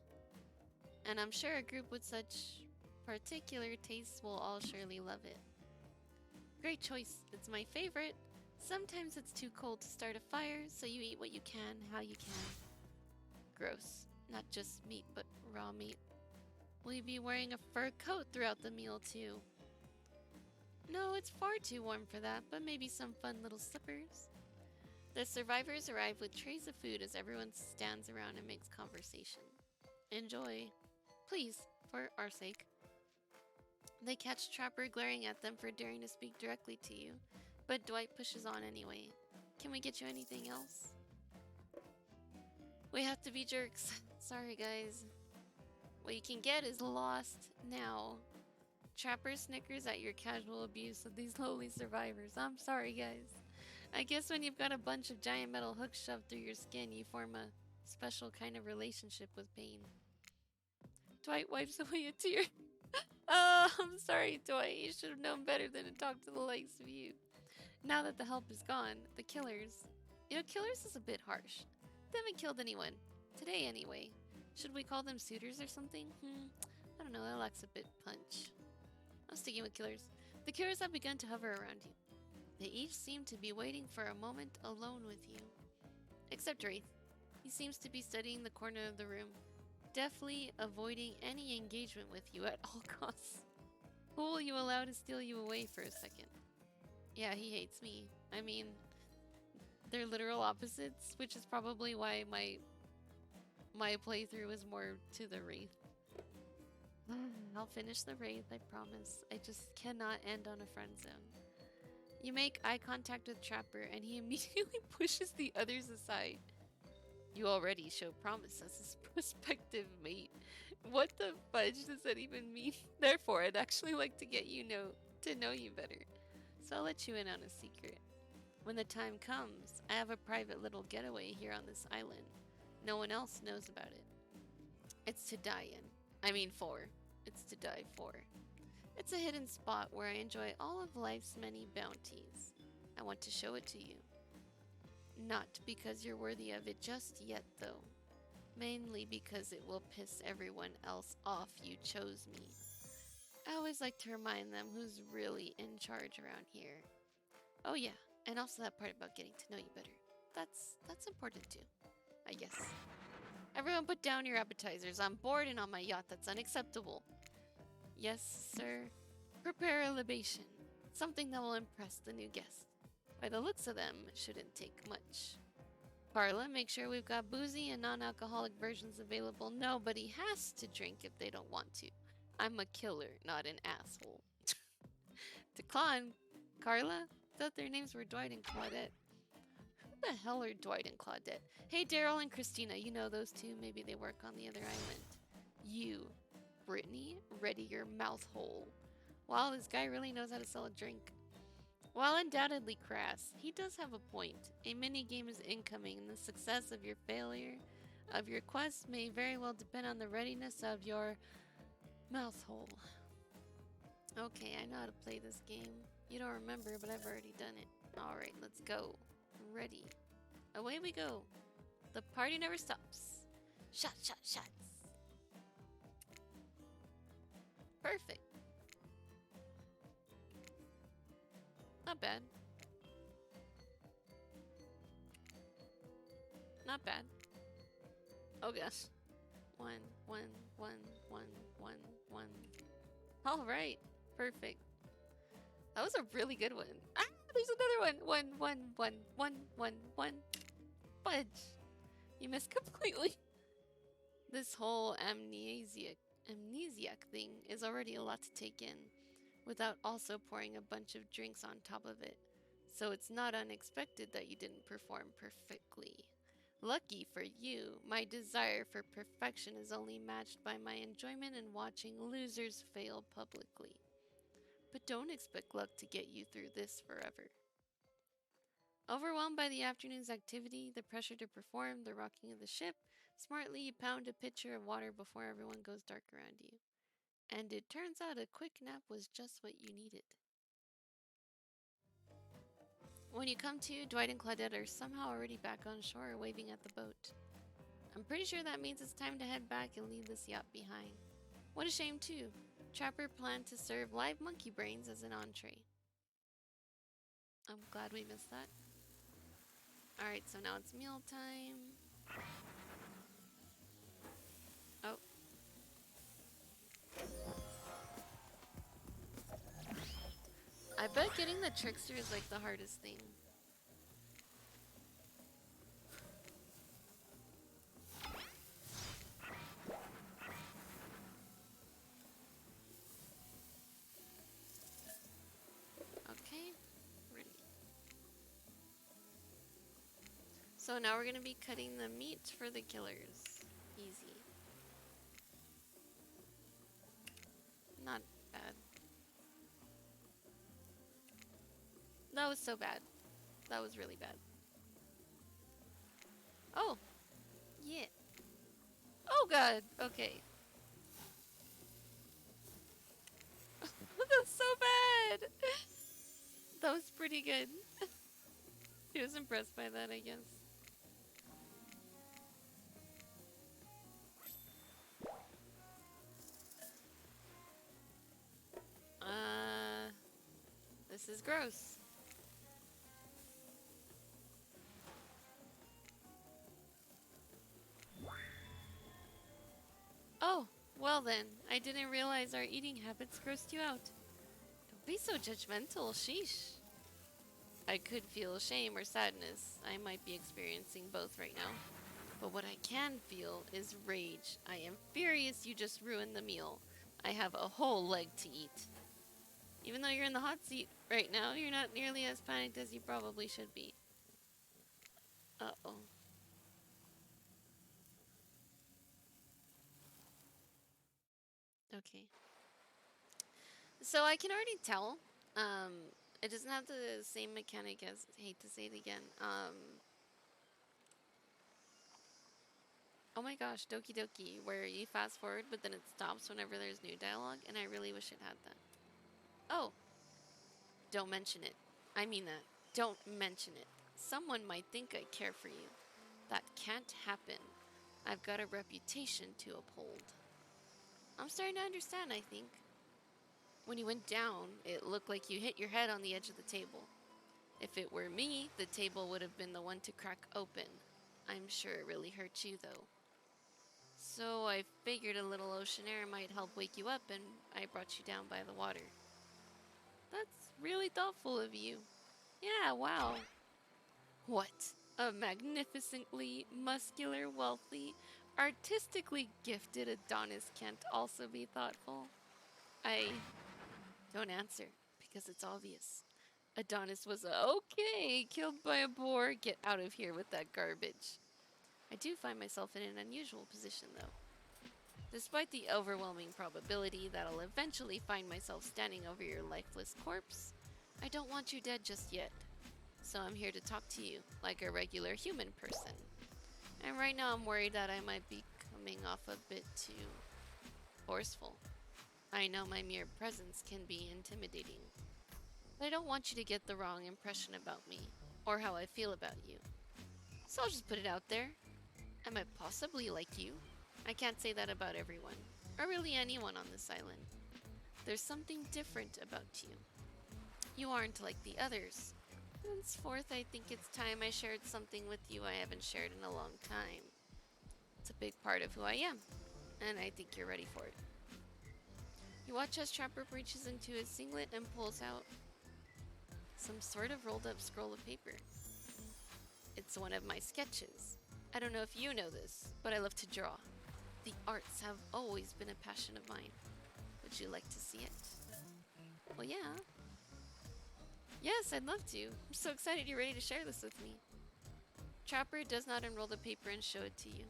And I'm sure a group with such particular tastes will all surely love it. Great choice, it's my favorite. Sometimes it's too cold to start a fire, so you eat what you can, how you can. Gross. Not just meat, but raw meat. Will you be wearing a fur coat throughout the meal too? No, it's far too warm for that, but maybe some fun little slippers. The survivors arrive with trays of food as everyone stands around and makes conversation. Enjoy. Please, for our sake. They catch Trapper glaring at them for daring to speak directly to you, but Dwight pushes on anyway. Can we get you anything else? We have to be jerks. Sorry, guys. What you can get is lost now. Trapper snickers at your casual abuse of these lowly survivors. I'm sorry, guys. I guess when you've got a bunch of giant metal hooks shoved through your skin, you form a special kind of relationship with pain. Dwight wipes away a tear. Oh, I'm sorry, Dwight. You should have known better than to talk to the likes of you. Now that the help is gone, the killers... You know, killers is a bit harsh. They haven't killed anyone. Today, anyway. Should we call them suitors or something? I don't know, that lacks a bit punch. I'm sticking with killers. The killers have begun to hover around you. They each seem to be waiting for a moment alone with you. Except Wraith. He seems to be studying the corner of the room, deftly avoiding any engagement with you at all costs. Who will you allow to steal you away for a second? Yeah, he hates me. I mean, they're literal opposites, which is probably why my playthrough was more to the Wraith. I'll finish the Wraith, I promise. I just cannot end on a friend zone. You make eye contact with Trapper, and he immediately pushes the others aside. You already show promise as his prospective mate. What the fudge does that even mean? Therefore, I'd actually like to get to know you better. So I'll let you in on a secret. When the time comes, I have a private little getaway here on this island. No one else knows about it. It's to die in. I mean for. It's to die for. It's a hidden spot where I enjoy all of life's many bounties. I want to show it to you. Not because you're worthy of it just yet, though. Mainly because it will piss everyone else off you chose me. I always like to remind them who's really in charge around here. Oh yeah, and also that part about getting to know you better. That's important too, I guess. Everyone put down your appetizers. I'm bored and on my yacht. That's unacceptable. Yes, sir. Prepare a libation. Something that will impress the new guest. By the looks of them, it shouldn't take much. Carla, make sure we've got boozy and non-alcoholic versions available. Nobody has to drink if they don't want to. I'm a killer, not an asshole. Declan, Carla, thought their names were Dwight and Claudette. Who the hell are Dwight and Claudette? Hey, Daryl and Christina, you know those two. Maybe they work on the other island. You, Brittany, ready your mouth hole. Wow, this guy really knows how to sell a drink. While undoubtedly crass, he does have a point. A minigame is incoming, and the success of your failure of your quest may very well depend on the readiness of your mouth hole. Okay, I know how to play this game. You don't remember, but I've already done it. Alright, let's go. Ready. Away we go. The party never stops. Shot, shot, shots. Perfect. Not bad. Not bad. Oh gosh. One. All right. Perfect. That was a really good one. Ah, there's another one. One. Fudge. You missed completely. This whole amnesiac thing is already a lot to take in, without also pouring a bunch of drinks on top of it. So it's not unexpected that you didn't perform perfectly. Lucky for you, my desire for perfection is only matched by my enjoyment in watching losers fail publicly. But don't expect luck to get you through this forever. Overwhelmed by the afternoon's activity, the pressure to perform, the rocking of the ship, smartly you pound a pitcher of water before everyone goes dark around you. And it turns out a quick nap was just what you needed. When you come to, Dwight and Claudette are somehow already back on shore waving at the boat. I'm pretty sure that means it's time to head back and leave this yacht behind. What a shame too. Trapper planned to serve live monkey brains as an entree. I'm glad we missed that. Alright, so now it's meal time. Oh. I bet getting the trickster is like the hardest thing. Okay, ready. So now we're gonna be cutting the meat for the killers. Easy. Not bad. That was so bad. That was really bad. Oh, yeah. Oh god, okay. That's so bad. That was pretty good. He was impressed by that, I guess. This is gross. Oh, well then. I didn't realize our eating habits grossed you out. Don't be so judgmental, sheesh. I could feel shame or sadness. I might be experiencing both right now. But what I can feel is rage. I am furious you just ruined the meal. I have a whole leg to eat. Even though you're in the hot seat right now, you're not nearly as panicked as you probably should be. Uh-oh. Okay. So I can already tell. It doesn't have the same mechanic as, I hate to say it again. Oh my gosh, Doki Doki, where you fast forward, but then it stops whenever there's new dialogue, and I really wish it had that. Oh, don't mention it. I mean that. Don't mention it. Someone might think I care for you. That can't happen. I've got a reputation to uphold. I'm starting to understand, I think. When you went down, it looked like you hit your head on the edge of the table. If it were me, the table would have been the one to crack open. I'm sure it really hurt you, though. So I figured a little ocean air might help wake you up, and I brought you down by the water. That's really thoughtful of you. Yeah, wow. What? A magnificently muscular, wealthy, artistically gifted Adonis can't also be thoughtful? I don't answer, because it's obvious. Adonis was okay, killed by a boar. Get out of here with that garbage. I do find myself in an unusual position, though. Despite the overwhelming probability that I'll eventually find myself standing over your lifeless corpse, I don't want you dead just yet. So I'm here to talk to you like a regular human person. And right now I'm worried that I might be coming off a bit too forceful. I know my mere presence can be intimidating, but I don't want you to get the wrong impression about me or how I feel about you. So I'll just put it out there. I might possibly like you. I can't say that about everyone, or really anyone on this island. There's something different about you. You aren't like the others. Henceforth, I think it's time I shared something with you I haven't shared in a long time. It's a big part of who I am, and I think you're ready for it. You watch as Trapper reaches into his singlet and pulls out some sort of rolled up scroll of paper. It's one of my sketches. I don't know if you know this, but I love to draw. The arts have always been a passion of mine. Would you like to see it? Well, yeah. Yes, I'd love to. I'm so excited you're ready to share this with me. Trapper does not unroll the paper and show it to you.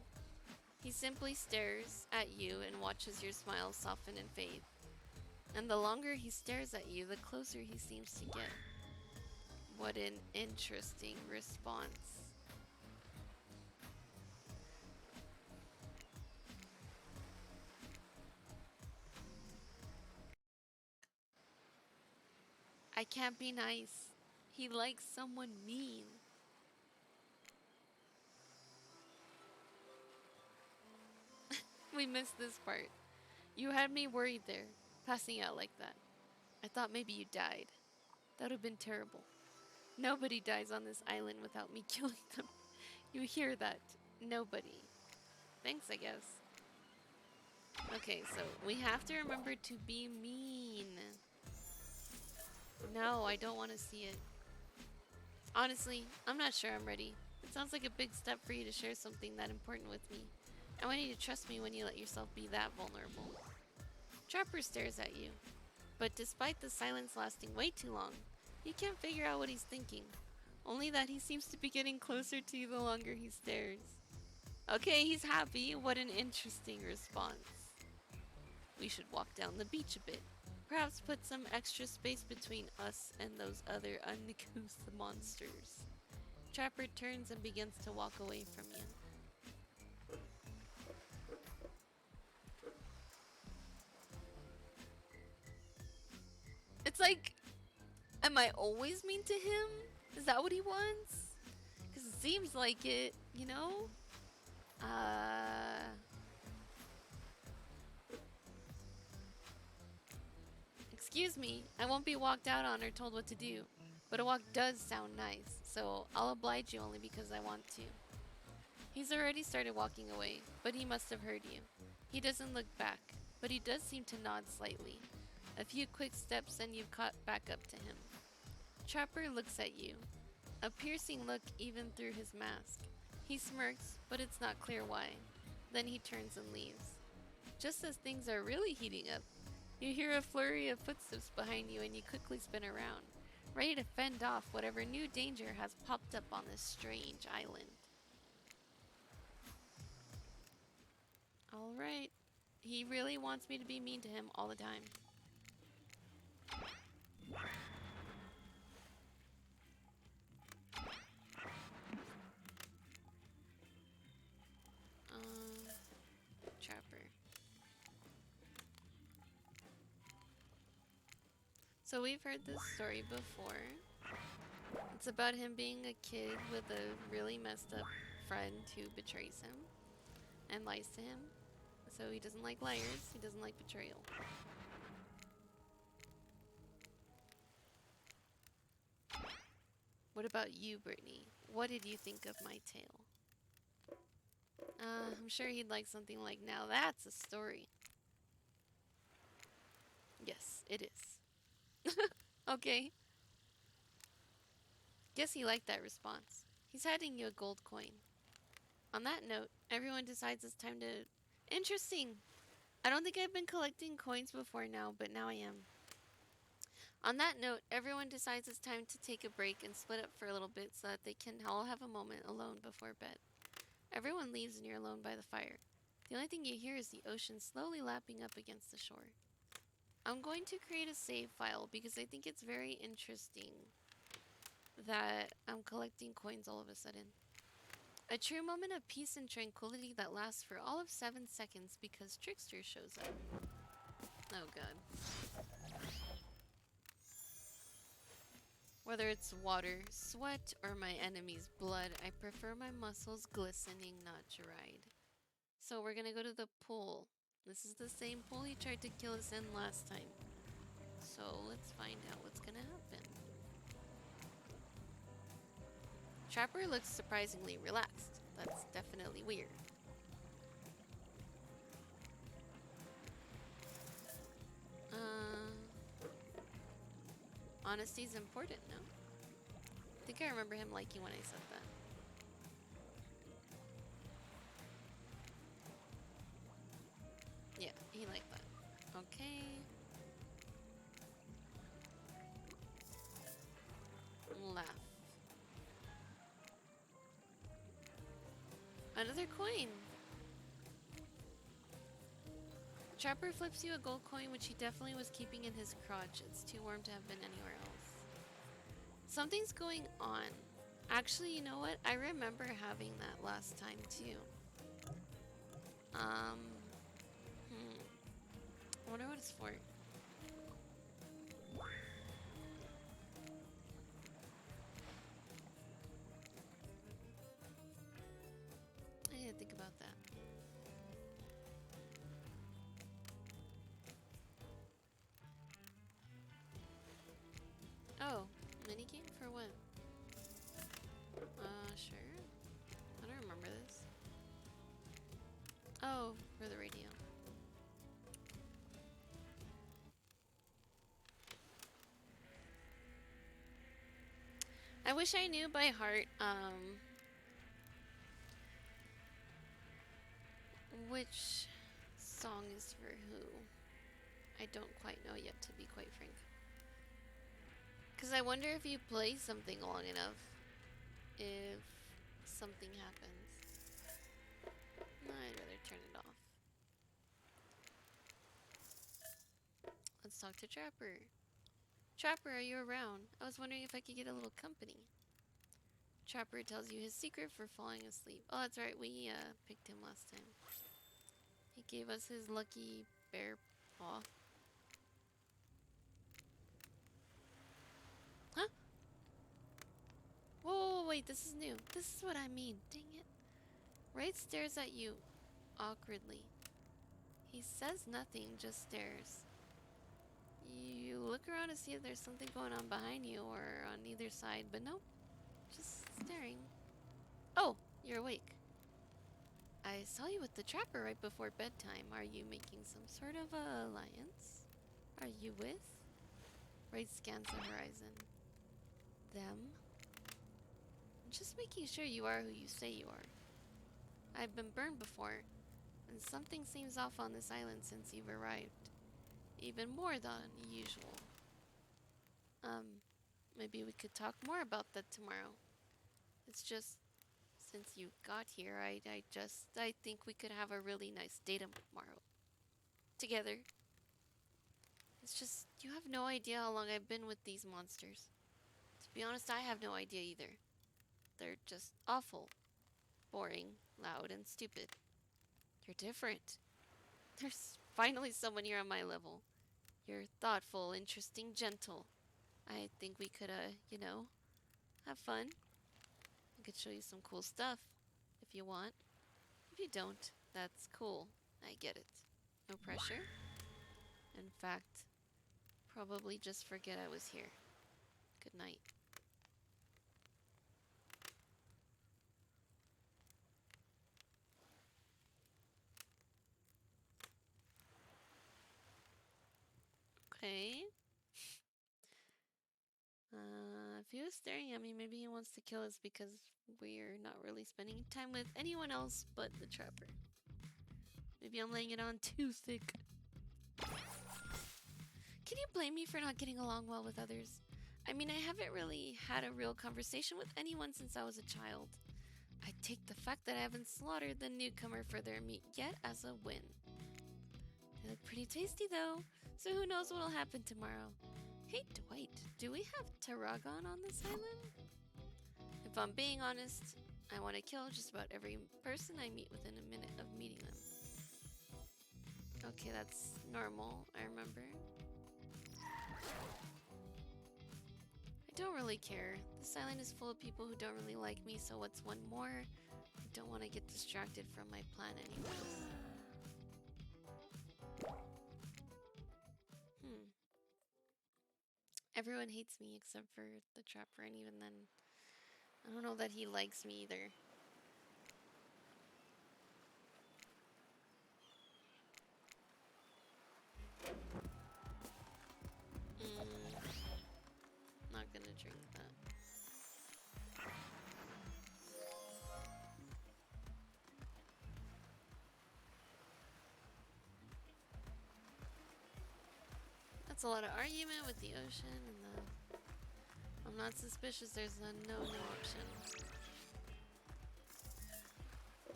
He simply stares at you and watches your smile soften and fade. And the longer he stares at you, the closer he seems to get. What an interesting response. I can't be nice. He likes someone mean. We missed this part. You had me worried there, passing out like that. I thought maybe you died. That would have been terrible. Nobody dies on this island without me killing them. You hear that? Nobody. Thanks, I guess. Okay, so we have to remember to be mean. No, I don't want to see it. Honestly, I'm not sure I'm ready. It sounds like a big step for you to share something that important with me. I want you to trust me when you let yourself be that vulnerable. Trapper stares at you, but despite the silence lasting way too long, you can't figure out what he's thinking. Only that he seems to be getting closer to you the longer he stares. Okay, he's happy. What an interesting response. We should walk down the beach a bit. Perhaps put some extra space between us and those other uncouth monsters. Trapper turns and begins to walk away from you. It's like, am I always mean to him? Is that what he wants? Because it seems like it, you know? Excuse me, I won't be walked out on or told what to do. But a walk does sound nice, so I'll oblige you only because I want to. He's already started walking away, but he must have heard you. He doesn't look back, but he does seem to nod slightly. A few quick steps and you've caught back up to him. Trapper looks at you, a piercing look even through his mask. He smirks, but it's not clear why. Then he turns and leaves. Just as things are really heating up, you hear a flurry of footsteps behind you and you quickly spin around, ready to fend off whatever new danger has popped up on this strange island. Alright. He really wants me to be mean to him all the time. Trapper. So we've heard this story before. It's about him being a kid with a really messed up friend who betrays him and lies to him. So he doesn't like liars, he doesn't like betrayal. What about you, Brittany? What did you think of my tale? I'm sure he'd like something like, now that's a story. Yes, it is. Okay. Guess he liked that response. He's handing you a gold coin. On that note, everyone decides it's time to... Interesting! I don't think I've been collecting coins before now, but now I am. On that note, everyone decides it's time to take a break and split up for a little bit so that they can all have a moment alone before bed. Everyone leaves and you're alone by the fire. The only thing you hear is the ocean slowly lapping up against the shore. I'm going to create a save file because I think it's very interesting that I'm collecting coins all of a sudden. A true moment of peace and tranquility that lasts for all of 7 seconds because Trickster shows up. Oh god. Whether it's water, sweat, or my enemy's blood, I prefer my muscles glistening, not dried. So we're gonna go to the pool. This is the same pool he tried to kill us in last time. So let's find out what's gonna happen. Trapper looks surprisingly relaxed. That's definitely weird. Honesty's important, no? I think I remember him liking when I said that. Yeah, he liked that. Okay. Laugh. Another coin! Trapper flips you a gold coin, which he definitely was keeping in his crotch. It's too warm to have been anywhere else. Something's going on. Actually, you know what? I remember having that last time too. I wonder what it's for. I need to think about that. Oh, minigame for what? Sure. I don't remember this. Oh, for the radio. I wish I knew by heart which song is for who. I don't quite know yet, to be quite frank. Because I wonder if you play something long enough, if something happens. No, I'd rather turn it off. Let's talk to Trapper. Trapper, are you around? I was wondering if I could get a little company. Trapper tells you his secret for falling asleep. Oh, that's right, we picked him last time. He gave us his lucky bear paw. Huh? Whoa, wait, this is new. This is what I mean. Dang it. Wraith stares at you awkwardly. He says nothing, just stares. You look around to see if there's something going on behind you or on either side, but nope. Just staring. Oh, you're awake. I saw you with the Trapper right before bedtime. Are you making some sort of a alliance? Are you with? Wraith scans the horizon. Them? I'm just making sure you are who you say you are. I've been burned before, and something seems off on this island since you've arrived. Even more than usual. Maybe we could talk more about that tomorrow. It's just, since you got here, I think we could have a really nice day tomorrow. Together. It's just, you have no idea how long I've been with these monsters. To be honest, I have no idea either. They're just awful. Boring, loud, and stupid. You're different. There's finally someone here on my level. You're thoughtful, interesting, gentle. I think we could, have fun. I could show you some cool stuff, if you want. If you don't, that's cool. I get it. No pressure. In fact, probably just forget I was here. Good night. Okay. If he was staring at me, maybe he wants to kill us because we're not really spending time with anyone else but the Trapper. Maybe I'm laying it on too thick. Can you blame me for not getting along well with others? I mean, I haven't really had a real conversation with anyone since I was a child. I take the fact that I haven't slaughtered the newcomer for their meat yet as a win. They look pretty tasty though, so who knows what'll happen tomorrow. Hey Dwight, do we have Tarragon on this island? If I'm being honest, I want to kill just about every person I meet within a minute of meeting them. Okay, that's normal, I remember. I don't really care. This island is full of people who don't really like me, so what's one more? I don't want to get distracted from my plan anyways. Everyone hates me except for the Trapper, and even then, I don't know that he likes me either. Not gonna drink that. That's a lot of argument with the ocean and the... I'm not suspicious there's a no option.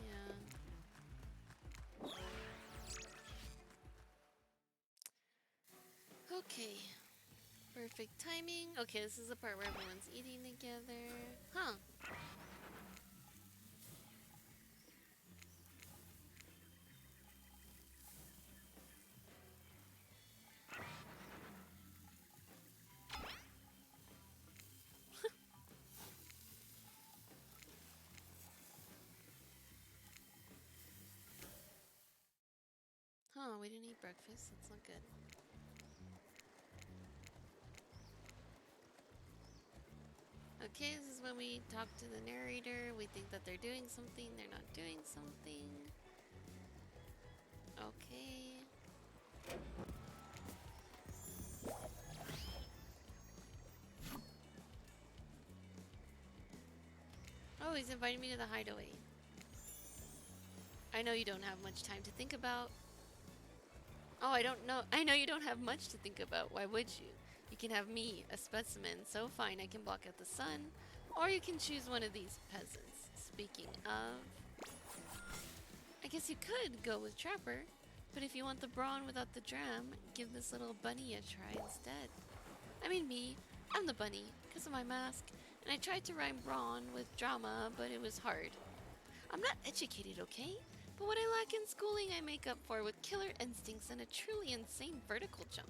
Yeah. Okay. Perfect timing. Okay, this is the part where everyone's eating together. Huh. Huh, we didn't eat breakfast. That's not good. Okay, this is when we talk to the narrator. We think that they're doing something. They're not doing something. Okay. he's inviting me to the hideaway. I know you don't have much time to think about. Oh, I don't know. I know you don't have much to think about. Why would you? You can have me, a specimen so fine I can block out the sun, or you can choose one of these peasants. Speaking of, I guess you could go with Trapper, but if you want the brawn without the dram, give this little bunny a try instead. I mean me, I'm the bunny, because of my mask, and I tried to rhyme brawn with drama, but it was hard. I'm not educated, okay? But what I lack in schooling I make up for with killer instincts and a truly insane vertical jump.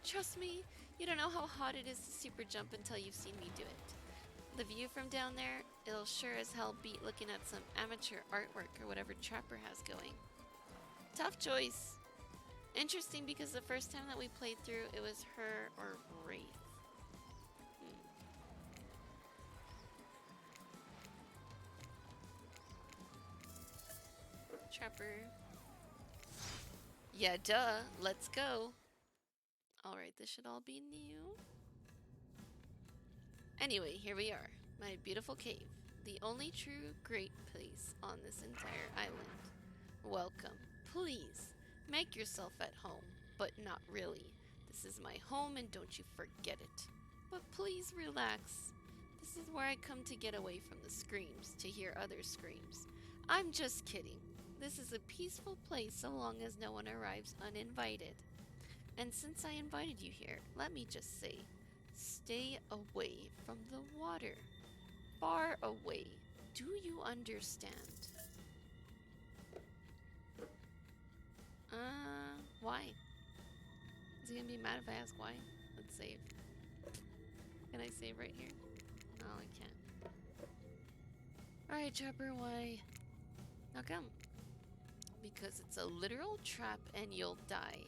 Trust me, you don't know how hot it is to super jump until you've seen me do it. The view from down there, it'll sure as hell beat looking at some amateur artwork or whatever Trapper has going. Tough choice. Interesting because the first time that we played through, it was her or Wraith. Trapper. Yeah, duh. Let's go. Alright, this should all be new. Anyway, here we are. My beautiful cave. The only true great place on this entire island. Welcome. Please, make yourself at home. But not really. This is my home and don't you forget it. But please relax. This is where I come to get away from the screams, to hear other screams. I'm just kidding. This is a peaceful place so long as no one arrives uninvited. And since I invited you here, let me just say, stay away from the water. Far away. Do you understand? Why? Is he gonna be mad if I ask why? Let's save. Can I save right here? No, I can't. Alright, Trapper, why? How come? Because it's a literal trap and you'll die.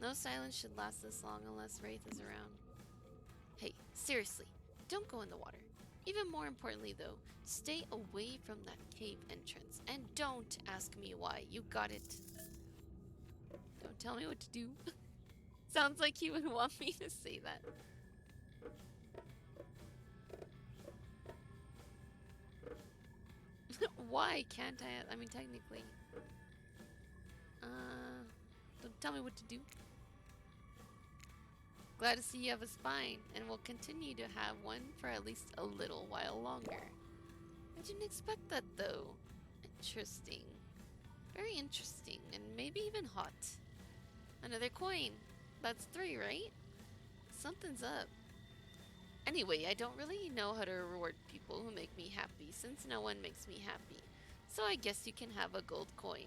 No silence should last this long unless Wraith is around. Hey, seriously, don't go in the water. Even more importantly though, stay away from that cave entrance. And don't ask me why, you got it. Don't tell me what to do. Sounds like you would want me to say that. Why can't I? I mean, technically. Don't tell me what to do. Glad to see you have a spine, and will continue to have one for at least a little while longer. I didn't expect that, though. Interesting. Very interesting, and maybe even hot. Another coin. That's 3, right? Something's up. Anyway, I don't really know how to reward people who make me happy, since no one makes me happy. So I guess you can have a gold coin.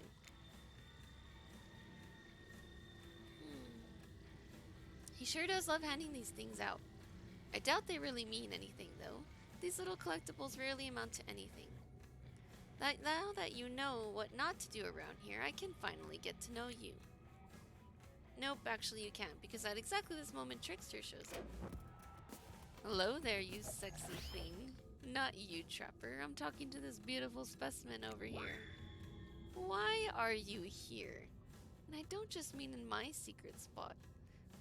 He sure does love handing these things out. I doubt they really mean anything, though. These little collectibles rarely amount to anything. Now that you know what not to do around here, I can finally get to know you. Nope, actually you can't, because at exactly this moment Trickster shows up. Hello there, you sexy thing. Not you, Trapper. I'm talking to this beautiful specimen over here. Why are you here? And I don't just mean in my secret spot.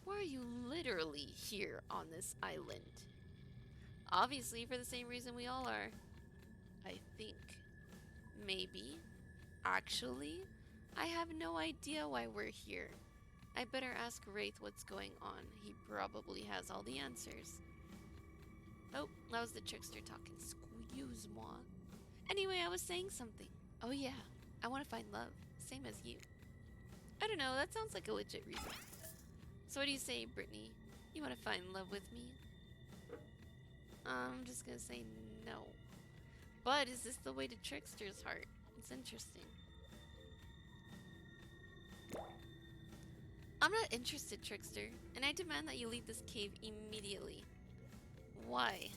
Why are you literally here on this island? Obviously for the same reason we all are. I think. Maybe. Actually, I have no idea why we're here. I better ask Wraith what's going on. He probably has all the answers. Oh, that was the Trickster talking. Excuse moi. Anyway, I was saying something. Oh yeah, I want to find love. Same as you. I don't know, that sounds like a legit reason. So what do you say, Brittany? You want to find love with me? I'm just gonna say no. But is this the way to Trickster's heart? It's interesting. I'm not interested, Trickster, and I demand that you leave this cave immediately. Why?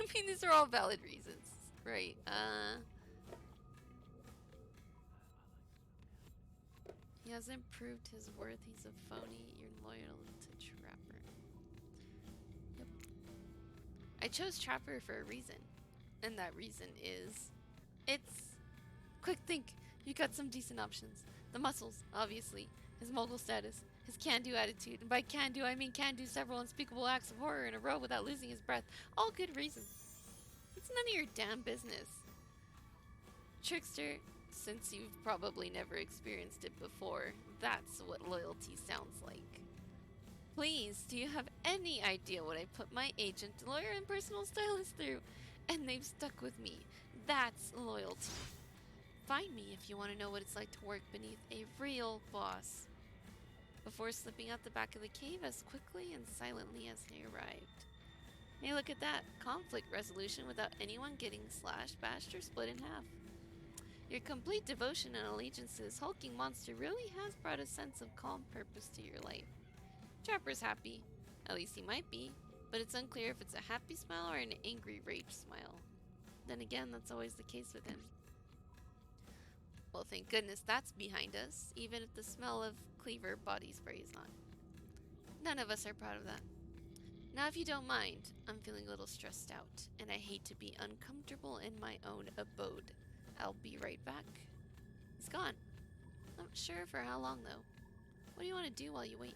I mean, these are all valid reasons, right? He hasn't proved his worth. He's a phony. You're loyal to Trapper. Yep. I chose Trapper for a reason, and that reason is, it's. Quick, think. You got some decent options. The muscles, obviously. his mogul status, his can-do attitude, and by can-do I mean can-do several unspeakable acts of horror in a row without losing his breath. All good reasons. It's none of your damn business. Trickster, since you've probably never experienced it before, that's what loyalty sounds like. Please, do you have any idea what I put my agent, lawyer, and personal stylist through? And they've stuck with me. That's loyalty. Find me if you want to know what it's like to work beneath a real boss. Before slipping out the back of the cave as quickly and silently as he arrived. Hey, look at that. Conflict resolution without anyone getting slashed, bashed, or split in half. Your complete devotion and allegiance to this hulking monster really has brought a sense of calm purpose to your life. Trapper's happy. At least he might be. But it's unclear if it's a happy smile or an angry rage smile. Then again, that's always the case with him. Well, thank goodness that's behind us, even if the smell of Cleaver body spray is not. None of us are proud of that. Now, if you don't mind, I'm feeling a little stressed out, and I hate to be uncomfortable in my own abode. I'll be right back. He's gone. Not sure for how long, though. What do you want to do while you wait?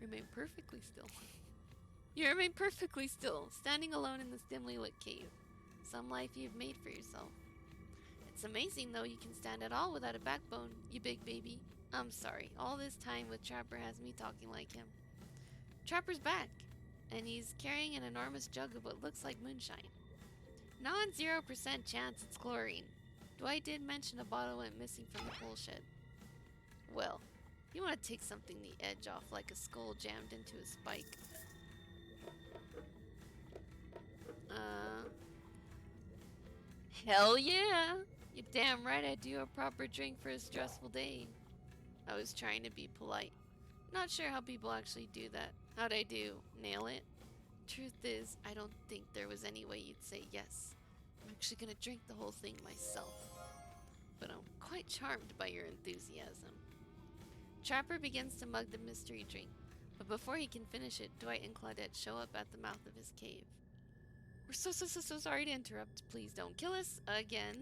Remain perfectly still. You remain perfectly still, standing alone in this dimly lit cave. Some life you've made for yourself. It's amazing, though, you can stand at all without a backbone, you big baby. I'm sorry, all this time with Trapper has me talking like him. Trapper's back, and he's carrying an enormous jug of what looks like moonshine. Non-0% chance it's chlorine. Dwight did mention a bottle went missing from the coal shed. Well, you want to take something the edge off like a skull jammed into a spike. Hell yeah! You're damn right I do a proper drink for a stressful day. I was trying to be polite. Not sure how people actually do that. How'd I do? Nail it? Truth is, I don't think there was any way you'd say yes. I'm actually gonna drink the whole thing myself. But I'm quite charmed by your enthusiasm. Trapper begins to mug the mystery drink, but before he can finish it, Dwight and Claudette show up at the mouth of his cave. We're so sorry to interrupt. Please don't kill us again.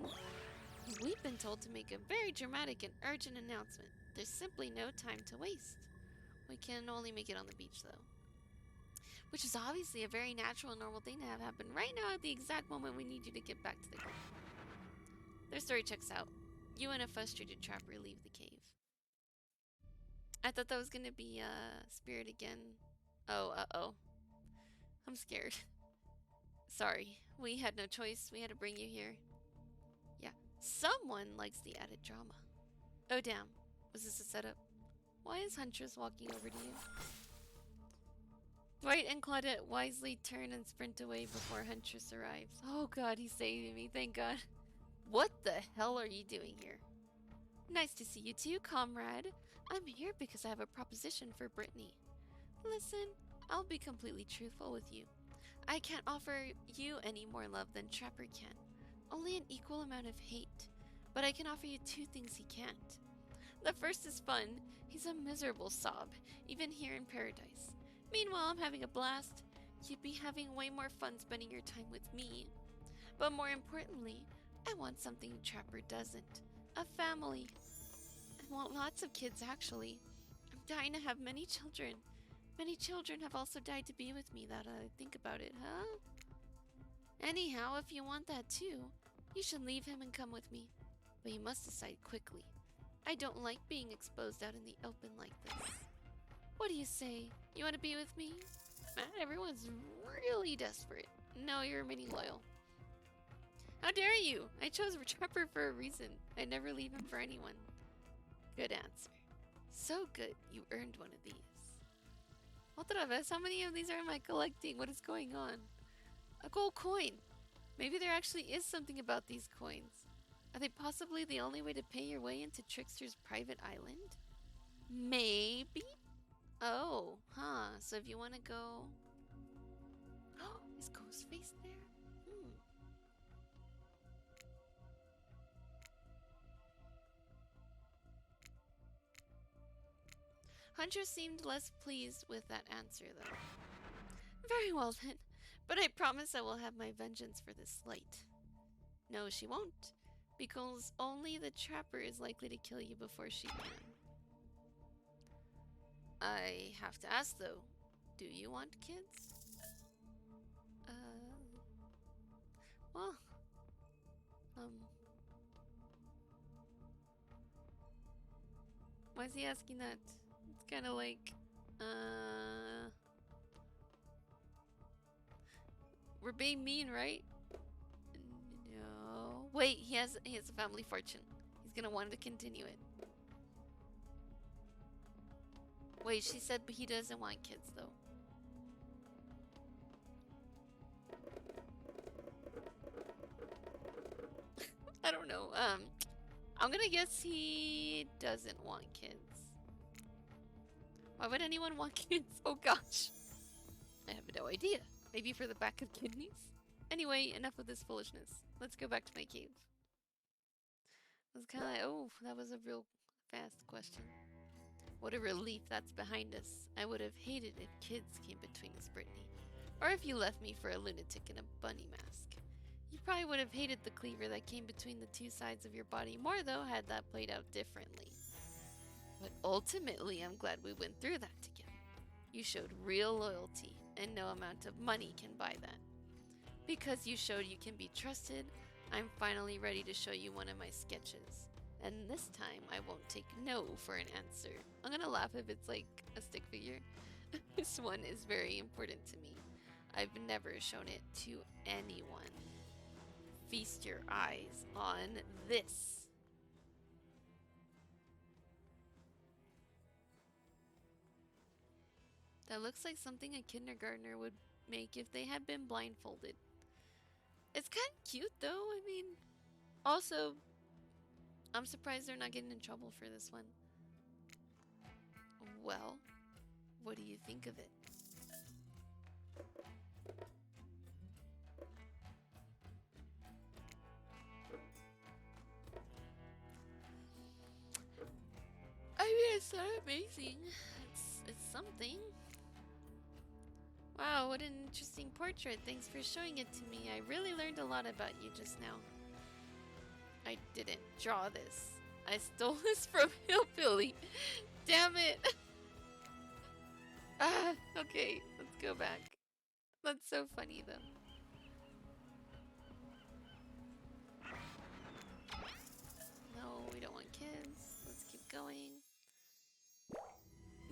We've been told to make a very dramatic and urgent announcement. There's simply no time to waste. We can only make it on the beach, though. Which is obviously a very natural and normal thing to have happen right now at the exact moment we need you to get back to the group. Their story checks out. You and a frustrated Trapper leave the cave. I thought that was gonna be Spirit again. Oh, uh-oh. I'm scared. Sorry, we had no choice. We had to bring you here. Yeah, someone likes the added drama. Oh damn, was this a setup? Why is Huntress walking over to you? Dwight and Claudette wisely turn and sprint away before Huntress arrives. Oh god, he's saving me, thank god. What the hell are you doing here? Nice to see you too, comrade. I'm here because I have a proposition for Brittany. Listen, I'll be completely truthful with you. I can't offer you any more love than Trapper can. Only an equal amount of hate. But I can offer you two things he can't. The first is fun. He's a miserable sob, even here in paradise. Meanwhile, I'm having a blast. You'd be having way more fun spending your time with me. But more importantly, I want something Trapper doesn't. A family. I want lots of kids, actually. I'm dying to have many children. Many children have also died to be with me, that I think about it, huh? Anyhow, if you want that too, you should leave him and come with me. But you must decide quickly. I don't like being exposed out in the open like this. What do you say? You want to be with me? Man, everyone's really desperate. No, you're remaining loyal. How dare you? I chose Trapper for a reason. I'd never leave him for anyone. Good answer. So good, you earned one of these. Otra vez, how many of these am I collecting? What is going on? A gold coin. Maybe there actually is something about these coins. Are they possibly the only way to pay your way into Trickster's private island? Maybe? Oh, huh. So if you want to go... Oh, is Ghostface there? Huntress seemed less pleased with that answer, though. Very well, then. But I promise I will have my vengeance for this slight. No, she won't. Because only the trapper is likely to kill you before she can. I have to ask though, do you want kids? Well, why is he asking that? It's kind of like, we're being mean, right? No. Wait, he has a family fortune. He's gonna want to continue it. Wait, she said but he doesn't want kids though. I don't know. I'm gonna guess he doesn't want kids. Why would anyone want kids? Oh gosh. I have no idea. Maybe for the back of kidneys? Anyway, enough of this foolishness. Let's go back to my cave. I was kinda like, oh, that was a real fast question. What a relief that's behind us. I would have hated if kids came between us, Brittany. Or if you left me for a lunatic in a bunny mask. You probably would have hated the cleaver that came between the two sides of your body more, though, had that played out differently. But ultimately, I'm glad we went through that together. You showed real loyalty, and no amount of money can buy that. Because you showed you can be trusted, I'm finally ready to show you one of my sketches. And this time, I won't take no for an answer. I'm gonna laugh if it's like a stick figure. This one is very important to me. I've never shown it to anyone. Feast your eyes on this. That looks like something a kindergartner would make if they had been blindfolded. It's kind of cute though, I mean. Also, I'm surprised they're not getting in trouble for this one. Well, what do you think of it? I mean, it's not amazing. It's something. Wow, what an interesting portrait. Thanks for showing it to me. I really learned a lot about you just now. I didn't draw this. I stole this from Hillbilly. Damn it. Okay, let's go back. That's so funny though. No, we don't want kids. Let's keep going.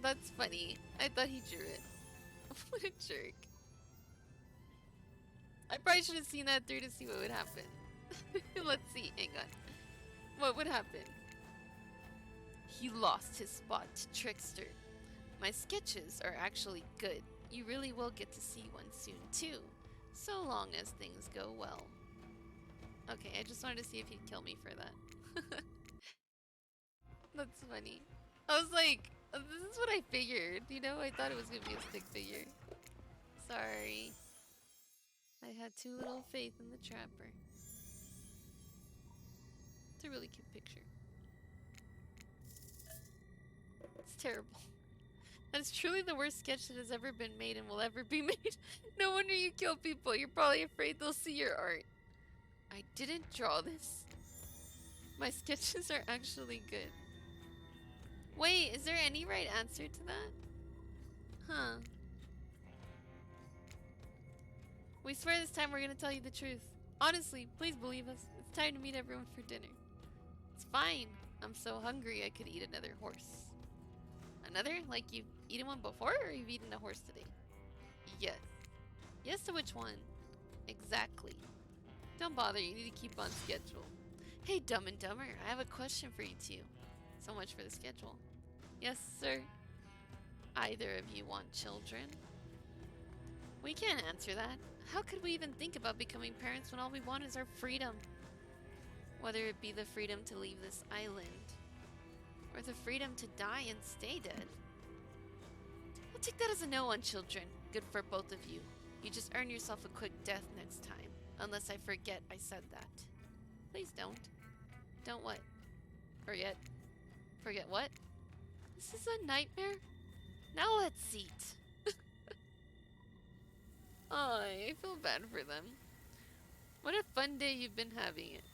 That's funny. I thought he drew it. What a jerk. I probably should have seen that through to see what would happen. Let's see. Hang on. What would happen? He lost his spot to Trickster. My sketches are actually good. You really will get to see one soon too. So long as things go well. Okay, I just wanted to see if he'd kill me for that. That's funny. I was like, this is what I figured, you know? I thought it was gonna be a stick figure. Sorry. I had too little faith in the trapper. It's a really cute picture. It's terrible. That's truly the worst sketch that has ever been made and will ever be made. No wonder you kill people. You're probably afraid they'll see your art. I didn't draw this. My sketches are actually good. Wait, is there any right answer to that? Huh. We swear this time we're gonna tell you the truth. Honestly, please believe us. It's time to meet everyone for dinner. It's fine. I'm so hungry I could eat another horse. Another? Like you've eaten one before or you've eaten a horse today? Yes. Yes to which one? Exactly. Don't bother, you need to keep on schedule. Hey, Dumb and Dumber, I have a question for you two. So much for the schedule. Yes, sir. Either of you want children? We can't answer that. How could we even think about becoming parents when all we want is our freedom? Whether it be the freedom to leave this island, or the freedom to die and stay dead. I'll take that as a no on children. Good for both of you. You just earn yourself a quick death next time. Unless I forget I said that. Please don't. Don't what? Forget? Forget what? This is a nightmare? Now let's eat. Oh, I feel bad for them. What a fun day you've been having it.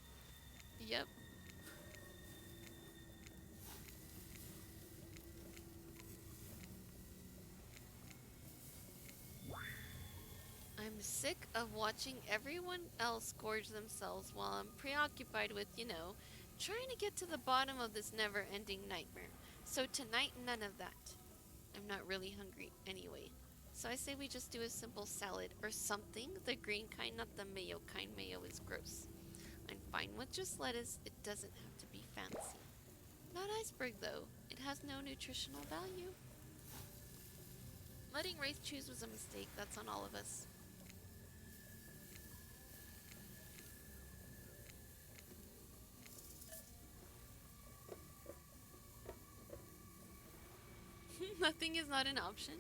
Yep. I'm sick of watching everyone else gorge themselves while I'm preoccupied with, trying to get to the bottom of this never ending nightmare. So tonight, none of that. I'm not really hungry anyway. So I say we just do a simple salad or something. The green kind, not the mayo kind. Mayo is gross. I'm fine with just lettuce. It doesn't have to be fancy. Not iceberg though. It has no nutritional value. Letting Wraith choose was a mistake. That's on all of us. Nothing is not an option.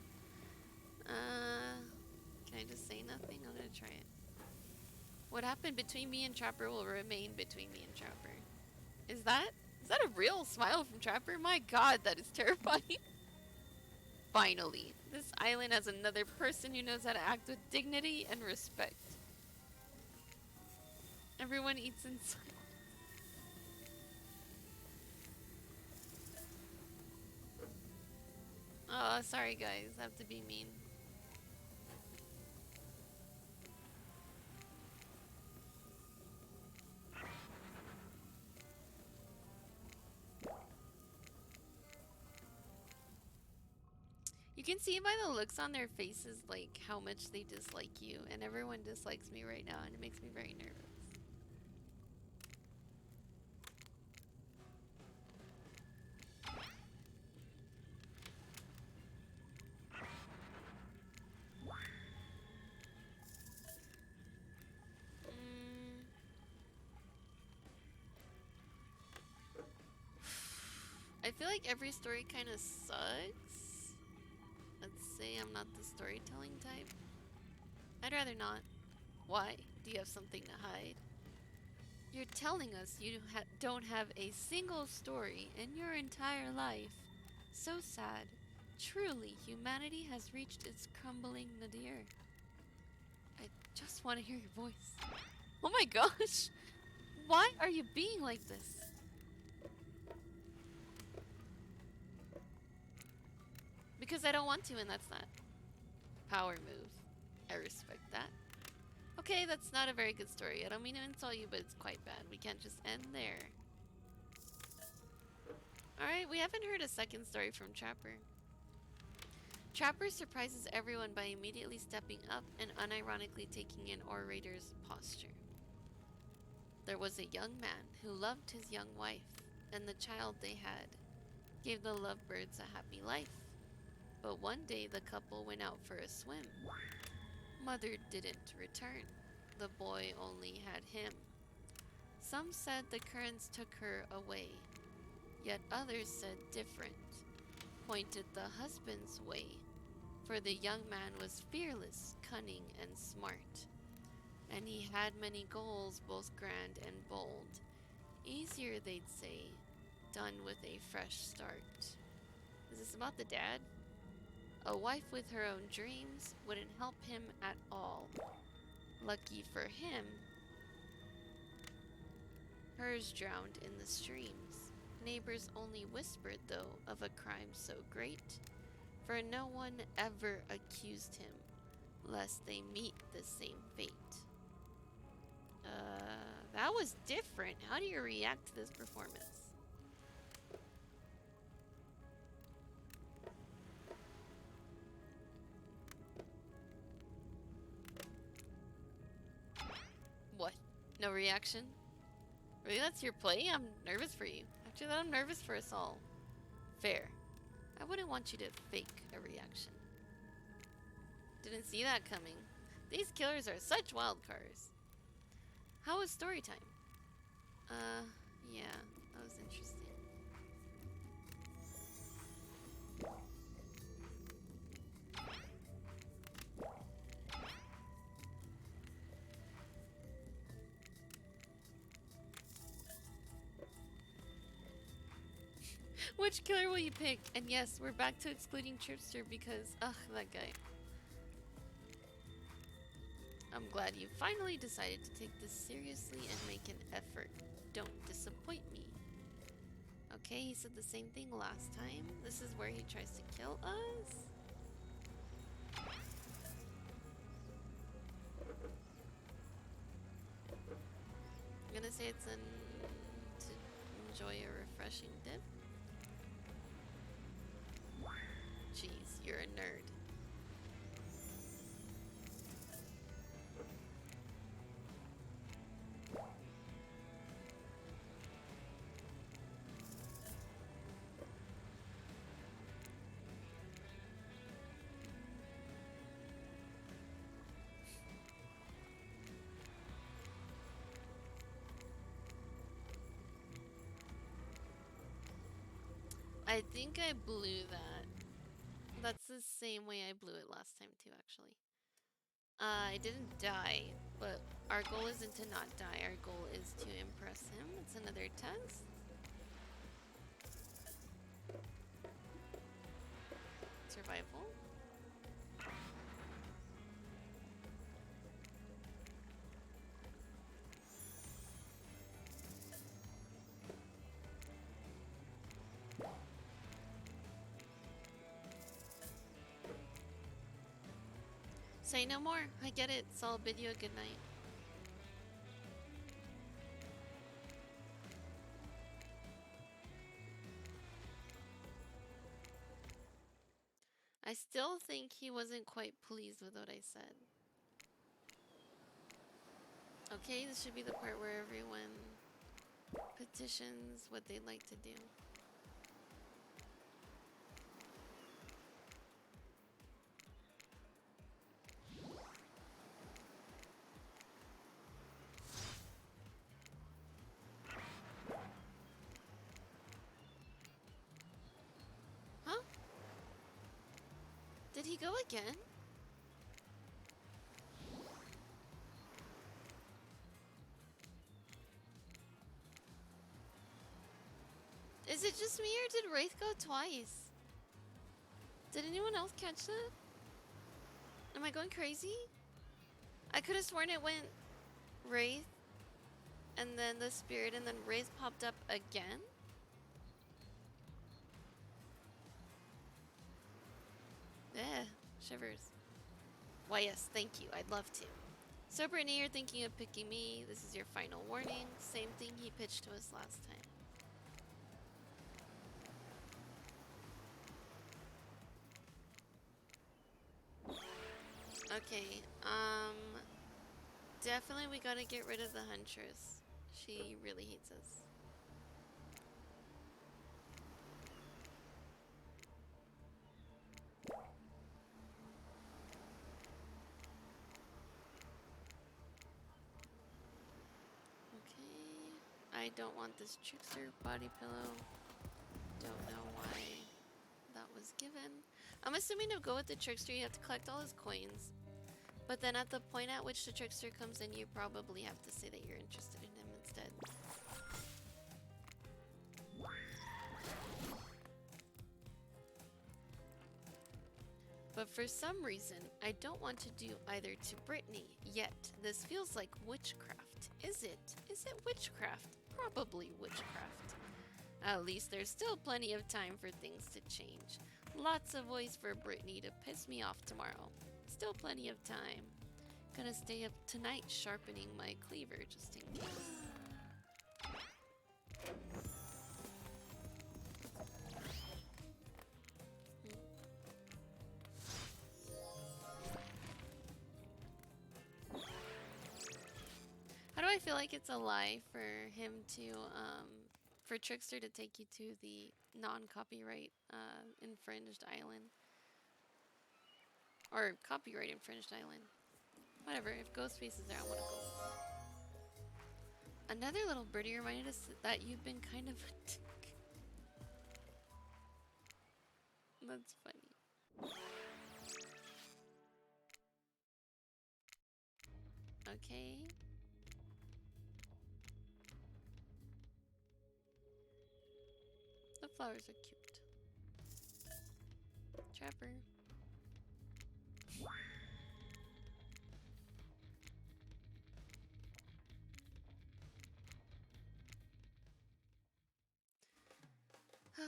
Can I just say nothing? I'm gonna try it. What happened between me and Trapper will remain between me and Trapper. Is that a real smile from Trapper? My god, that is terrifying. Finally, this island has another person who knows how to act with dignity and respect. Everyone eats in silence. Oh, sorry guys, I have to be mean. You can see by the looks on their faces, like, how much they dislike you, and everyone dislikes me right now, and it makes me very nervous. I feel like every story kind of sucks. Let's say I'm not the storytelling type. I'd rather not. Why? Do you have something to hide? You're telling us you don't have a single story in your entire life. So sad. Truly, humanity has reached its crumbling nadir. I just want to hear your voice. Oh my gosh! Why are you being like this? Because I don't want to, and that's not. Power move. I respect that. Okay, that's not a very good story. I don't mean to insult you, but it's quite bad. We can't just end there. Alright, we haven't heard a second story from Trapper. Trapper surprises everyone by immediately stepping up and unironically taking an orator's posture. There was a young man who loved his young wife, and the child they had gave the lovebirds a happy life. But one day the couple went out for a swim. Mother didn't return. The boy only had him. Some said the currents took her away, yet others said different, pointed the husband's way, for the young man was fearless, cunning, and smart, and he had many goals, both grand and bold. Easier, they'd say, done with a fresh start. Is this about the dad? A wife with her own dreams wouldn't help him at all. Lucky for him, hers drowned in the streams. Neighbors only whispered, though, of a crime so great, for no one ever accused him, lest they meet the same fate. That was different. How do you react to this performance? What? No reaction? Really, that's your play? I'm nervous for you. After that, I'm nervous for us all. Fair. I wouldn't want you to fake a reaction. Didn't see that coming. These killers are such wild cards. How was story time? Yeah, that was interesting. Which killer will you pick? And yes, we're back to excluding Chipster because, ugh, that guy. I'm glad you finally decided to take this seriously and make an effort. don't disappoint me. Okay, he said the same thing last time. This is where he tries to kill us. I'm gonna say it's to enjoy a refreshing dip. Jeez, you're a nerd. I think I blew that. That's the same way I blew it last time too, actually. I didn't die, but our goal isn't to not die. Our goal is to impress him. It's another test. Survival. Say no more. I get it. So I'll bid you a good night. I still think he wasn't quite pleased with what I said. Okay, this should be the part where everyone petitions what they'd like to do. Huh? Did he go again? Is it just me or did Wraith go twice? Did anyone else catch that? Am I going crazy? I could have sworn it went Wraith and then the spirit and then Wraith popped up again? Eh, shivers. Why yes, thank you, I'd love to. So Brittany, you're thinking of picking me. This is your final warning. Same thing he pitched to us last time. Okay, definitely we gotta get rid of the Huntress. She really hates us. Okay, I don't want this Trickster body pillow. Don't know why that was given. I'm assuming to go with the Trickster you have to collect all his coins. But then at the point at which the Trickster comes in, you probably have to say that you're interested in him instead. But for some reason, I don't want to do either to Brittany yet. This feels like witchcraft. Is it? Is it witchcraft? Probably witchcraft. At least there's still plenty of time for things to change. Lots of ways for Brittany to piss me off tomorrow. Still plenty of time. Gonna stay up tonight sharpening my cleaver just in case. How do I feel like it's a lie for him to, for Trickster to take you to the non-copyright infringed island? Or copyright infringed island. Whatever, if Ghostface is there, I want to go. Another little birdie reminded us that you've been kind of a dick. That's funny. Okay. The flowers are cute. Trapper.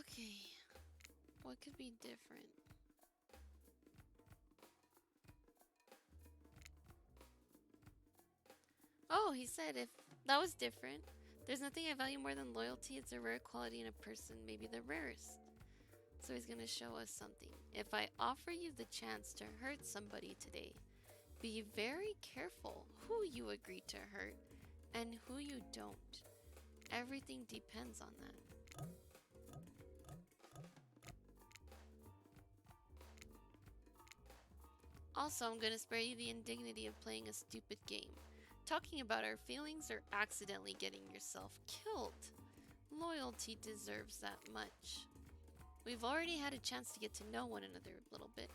Okay. What could be different? Oh, he said if that was different. There's nothing I value more than loyalty. It's a rare quality in a person, maybe the rarest. So he's gonna show us something. If I offer you the chance to hurt somebody today, be very careful who you agree to hurt and who you don't. Everything depends on that. Also, I'm gonna spare you the indignity of playing a stupid game. Talking about our feelings or accidentally getting yourself killed. Loyalty deserves that much. We've already had a chance to get to know one another a little bit,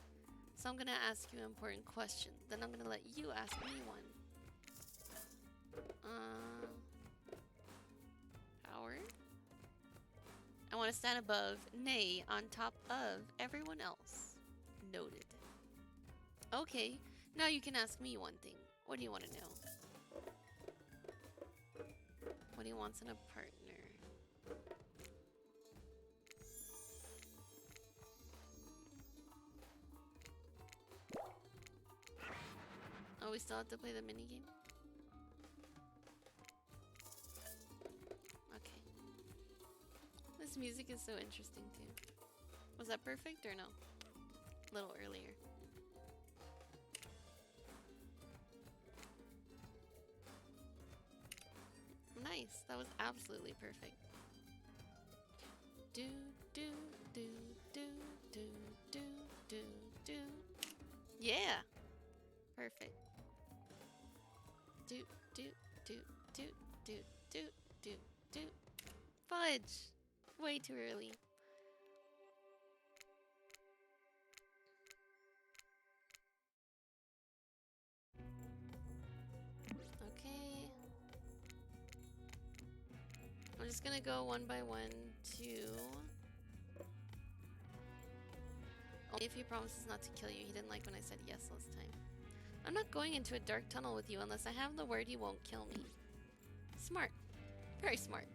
so I'm gonna ask you an important question. Then I'm gonna let you ask me one. Power? I want to stand above, nay, on top of everyone else. Noted. Okay, now you can ask me one thing. What do you want to know? What he wants in a partner. Oh, we still have to play the minigame? Okay. This music is so interesting too. Was that perfect or no? A little earlier. Nice. That was absolutely perfect. Do do do do do do do do. Yeah. Perfect. Do do do do do do do do. Fudge. Way too early. Okay. I'm just gonna go one by one to... Only if he promises not to kill you. He didn't like when I said yes last time. I'm not going into a dark tunnel with you unless I have the word he won't kill me. Smart. Very smart.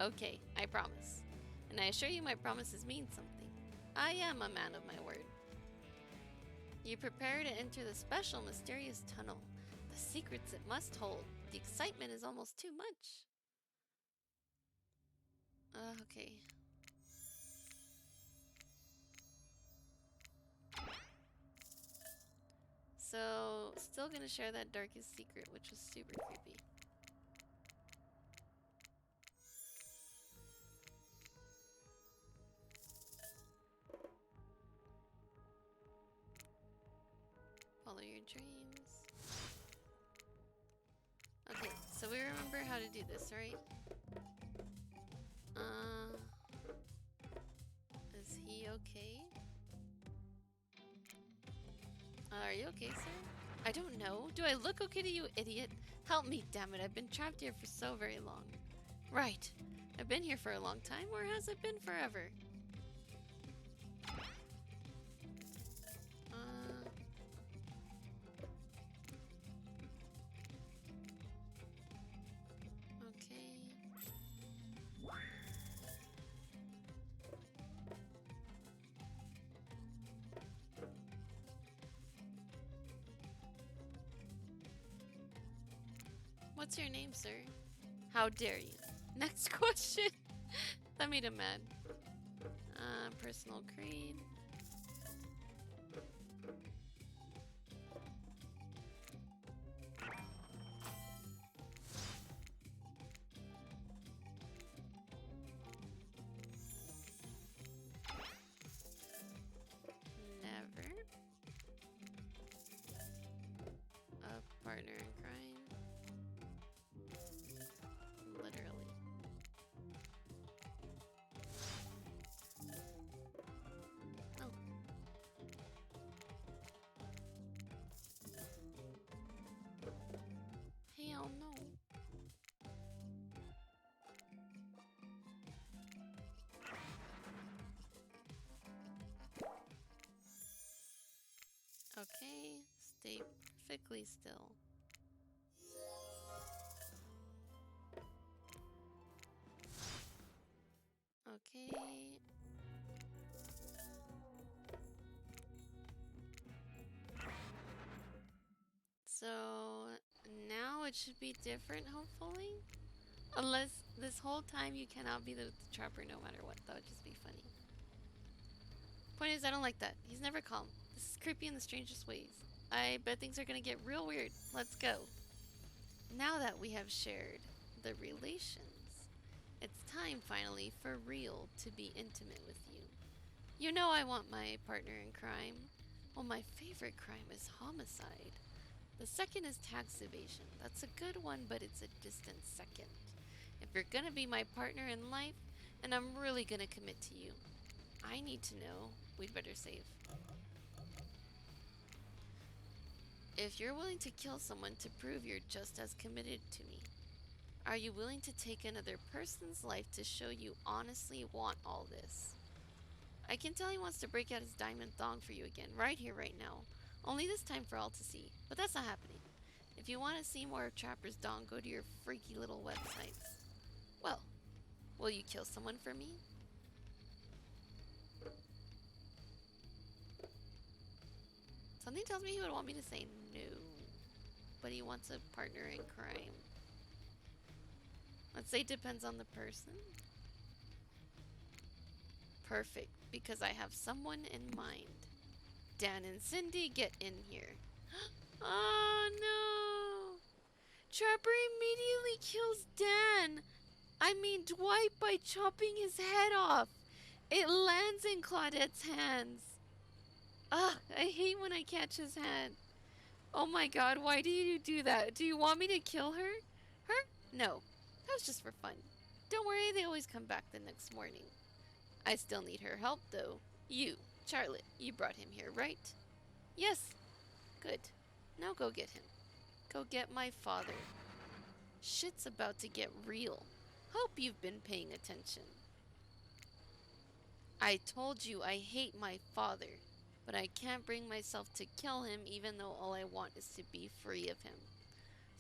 Okay, I promise. And I assure you my promises mean something. I am a man of my word. You prepare to enter the special mysterious tunnel. The secrets it must hold. The excitement is almost too much. Okay. So, still gonna share that darkest secret, which was super creepy. Follow your dreams. Okay, so we remember how to do this, right? Is he okay? Are you okay, sir? I don't know. Do I look okay to you, idiot? Help me, damn it. I've been trapped here for so very long. Right. I've been here for a long time, or has it been forever? Okay. What's your name, sir? How dare you? Next question. That made him mad. Personal creed. Never. A partner in crime. Literally. Oh. Hell no. Okay, stay perfectly still. Okay. So now it should be different, hopefully. Unless this whole time you cannot be the trapper no matter what. That would just be funny. Point is, I don't like that. He's never calm. This is creepy in the strangest ways. I bet things are gonna get real weird. Let's go. Now that we have shared the relations, it's time finally for real to be intimate with you. You know I want my partner in crime. Well, my favorite crime is homicide. The second is tax evasion. That's a good one, but it's a distant second. If you're gonna be my partner in life, and I'm really gonna commit to you, I need to know. We'd better save. If you're willing to kill someone to prove you're just as committed to me, are you willing to take another person's life to show you honestly want all this? I can tell he wants to break out his diamond thong for you again, right here, right now. Only this time for all to see, but that's not happening. If you want to see more of Trapper's Dong, go to your freaky little websites. Well, will you kill someone for me? Something tells me he would want me to say no, but he wants a partner in crime. Let's say depends on the person. Perfect, because I have someone in mind. Dan and Cindy, get in here. Oh no! Trapper immediately kills Dan! I mean Dwight by chopping his head off! It lands in Claudette's hands! Ugh, I hate when I catch his hand. Oh my god, why do you do that? Do you want me to kill her? Her? No, that was just for fun. Don't worry, they always come back the next morning. I still need her help though. You, Charlotte, you brought him here, right? Yes. Good. Now go get him. Go get my father. Shit's about to get real. Hope you've been paying attention. I told you I hate my father, but I can't bring myself to kill him even though all I want is to be free of him.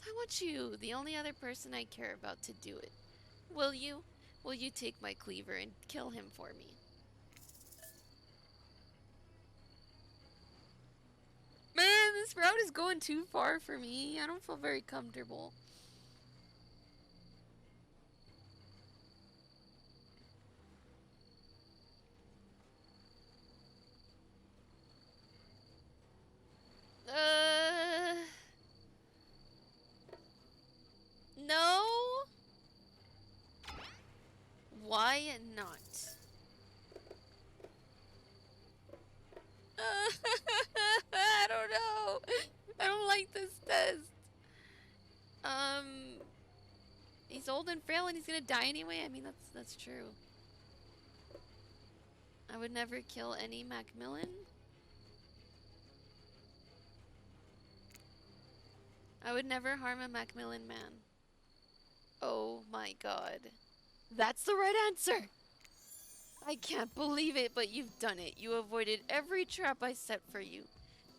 So I want you, the only other person I care about, to do it. Will you? Will you take my cleaver and kill him for me? Man, this route is going too far for me. I don't feel very comfortable. No? Why not? I don't know. I don't like this test. He's old and frail and he's gonna die anyway. I mean, that's true. I would never kill any Macmillan. I would never harm a Macmillan man. Oh my god. That's the right answer! I can't believe it, but you've done it. You avoided every trap I set for you.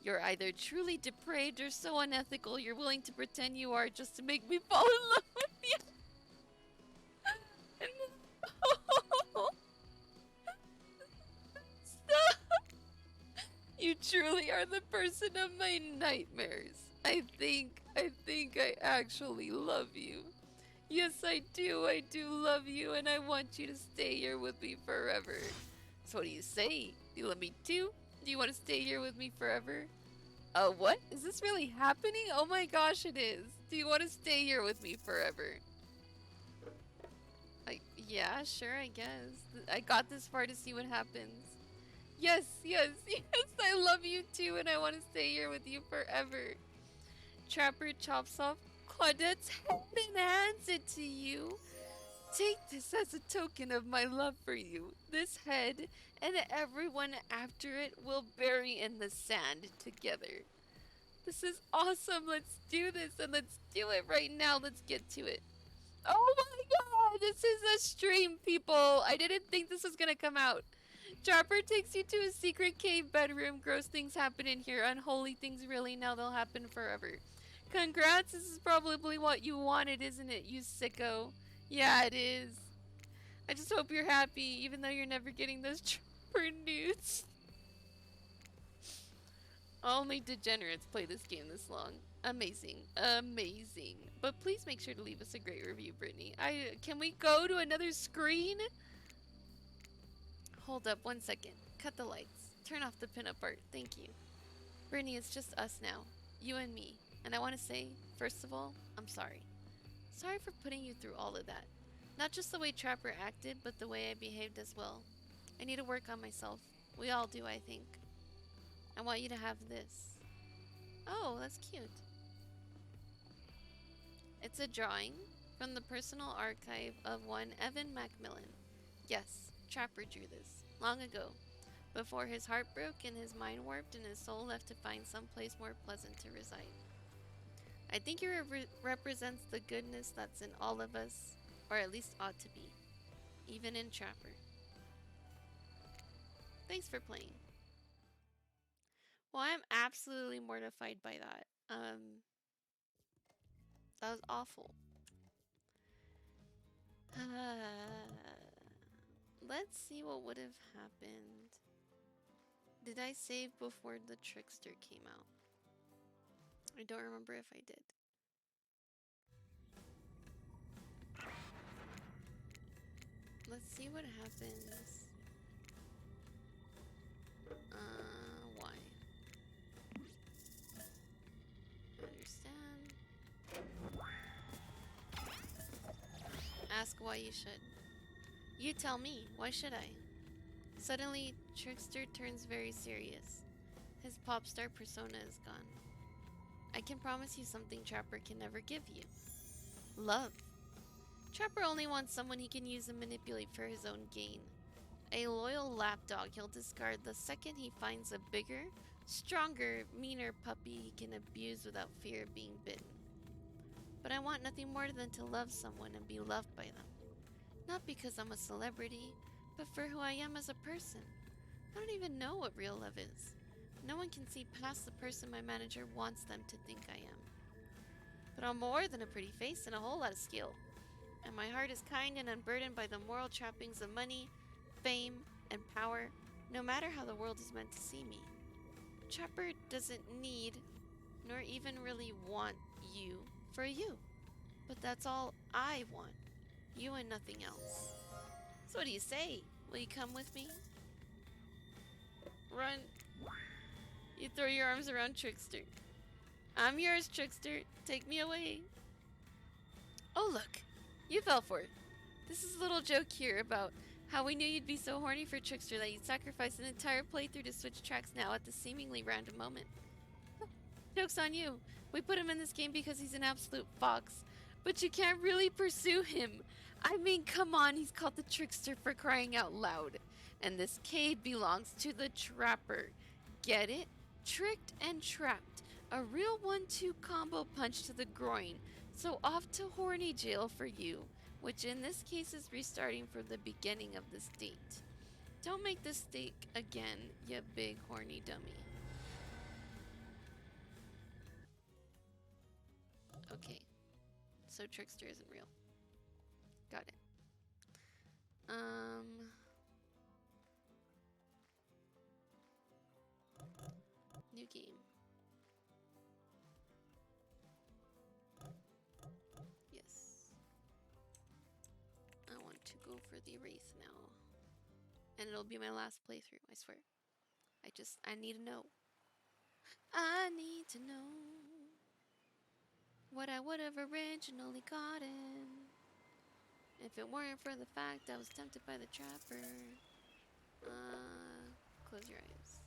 You're either truly depraved or so unethical you're willing to pretend you are just to make me fall in love with you. Stop! You truly are the person of my nightmares. I think I actually love you. Yes, I do love you, and I want you to stay here with me forever. So what do you say? Do you love me too? Do you want to stay here with me forever? What? Is this really happening? Oh my gosh, it is. Do you want to stay here with me forever? Yeah, sure, I guess. I got this far to see what happens. Yes, yes, yes, I love you too, and I want to stay here with you forever. Trapper chops off Claudette's head and hands it to you. Take this as a token of my love for you. This head and everyone after it will bury in the sand together. This is awesome. Let's do this, and let's do it right now. Let's get to it. Oh my god, this is a stream, people. I didn't think this was gonna come out. Trapper takes you to a secret cave bedroom. Gross things happen in here. Unholy things really, now they'll happen forever. Congrats, this is probably what you wanted, isn't it, you sicko? Yeah, it is. I just hope you're happy, even though you're never getting those trapper nudes. Only degenerates play this game this long. Amazing. Amazing. But please make sure to leave us a great review, Brittany. Can we go to another screen? Hold up 1 second. Cut the lights. Turn off the pinup art. Thank you. Brittany, it's just us now. You and me. And I want to say, first of all, I'm sorry. Sorry for putting you through all of that. Not just the way Trapper acted, but the way I behaved as well. I need to work on myself. We all do, I think. I want you to have this. Oh, that's cute. It's a drawing from the personal archive of one Evan Macmillan. Yes, Trapper drew this, long ago, before his heart broke and his mind warped and his soul left to find some place more pleasant to reside. I think it represents the goodness that's in all of us, or at least ought to be, even in Trapper. Thanks for playing. Well, I'm absolutely mortified by that. That was awful. Let's see what would have happened. Did I save before the trickster came out? I don't remember if I did. Let's see what happens. Why? Understand. Ask why you should. You tell me, why should I? Suddenly, Trickster turns very serious. His pop star persona is gone. I can promise you something Trapper can never give you. Love. Trapper only wants someone he can use and manipulate for his own gain. A loyal lapdog he'll discard the second he finds a bigger, stronger, meaner puppy he can abuse without fear of being bitten. But I want nothing more than to love someone and be loved by them. Not because I'm a celebrity, but for who I am as a person. I don't even know what real love is. No one can see past the person my manager wants them to think I am. But I'm more than a pretty face and a whole lot of skill. And my heart is kind and unburdened by the moral trappings of money, fame, and power, no matter how the world is meant to see me. Trapper doesn't need, nor even really want you for you. But that's all I want. You and nothing else. So what do you say? Will you come with me? Run. You throw your arms around Trickster. I'm yours, Trickster. Take me away. Oh, look. You fell for it. This is a little joke here about how we knew you'd be so horny for Trickster that you'd sacrifice an entire playthrough to switch tracks now at the seemingly random moment. Joke's on you. We put him in this game because he's an absolute fox. But you can't really pursue him. I mean, come on, he's called the Trickster for crying out loud. And this cave belongs to the Trapper. Get it? Tricked and trapped. A real 1-2 combo punch to the groin. So off to horny jail for you, which in this case is restarting from the beginning of this date. Don't make this mistake again, you big horny dummy. Okay, so Trickster isn't real. Got it. New game. Yes. I want to go for the Wraith now. And it'll be my last playthrough, I swear. I need to know. I need to know what I would have originally gotten if it weren't for the fact I was tempted by the Trapper. Close your eyes.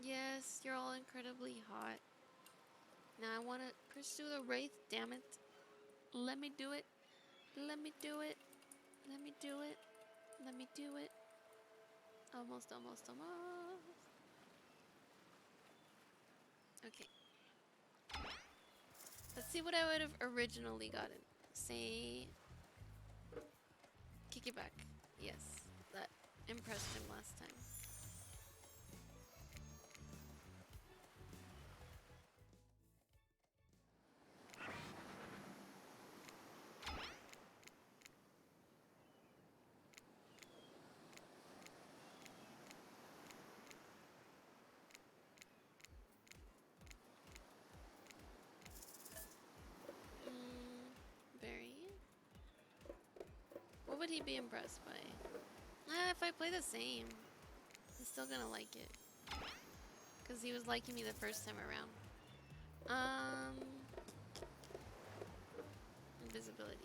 Yes, you're all incredibly hot. Now I want to pursue the Wraith, damn it. Let me do it. Let me do it. Let me do it. Let me do it. Almost, almost, almost. Okay. Let's see what I would have originally gotten. Say, kick it back. Yes, that impressed him last time. Berry. What would he be impressed by? If I play the same, he's still gonna like it. Because he was liking me the first time around. Invisibility.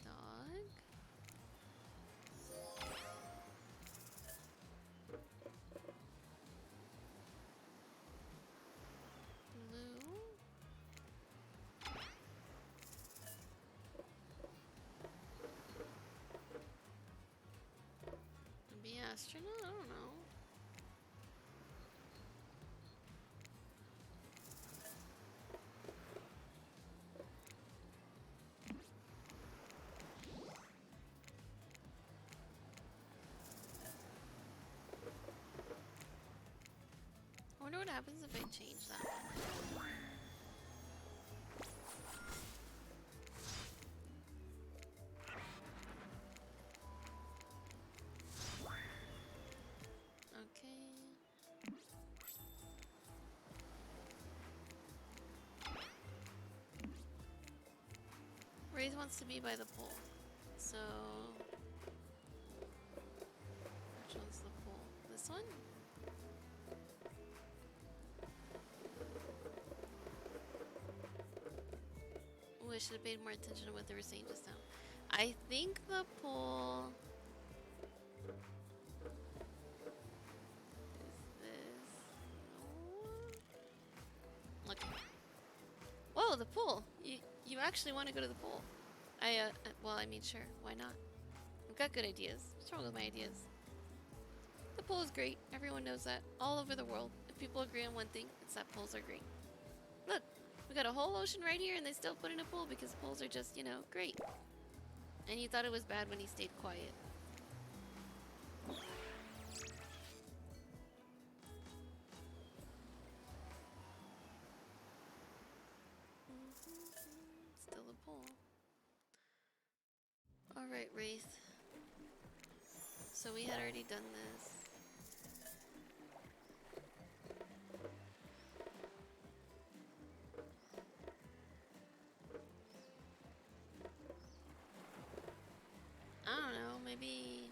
Dog. Blue. Be astronaut? I don't know. I wonder what happens if I change that one. Okay. Wraith wants to be by the pool. So... which one's the pool? This one? Oh, I should have paid more attention to what they were saying just now. I think the pool... is this... no. Look. Whoa, the pool! You actually want to go to the pool. Well, I mean, sure. Why not? I've got good ideas. What's wrong with my ideas? The pool is great. Everyone knows that. All over the world. If people agree on one thing, it's that pools are great. Look, we got a whole ocean right here and they still put in a pool because pools are just, you know, great. And you thought it was bad when he stayed quiet. Still a pool. Alright, Wraith. So we had already done this. I don't know, maybe...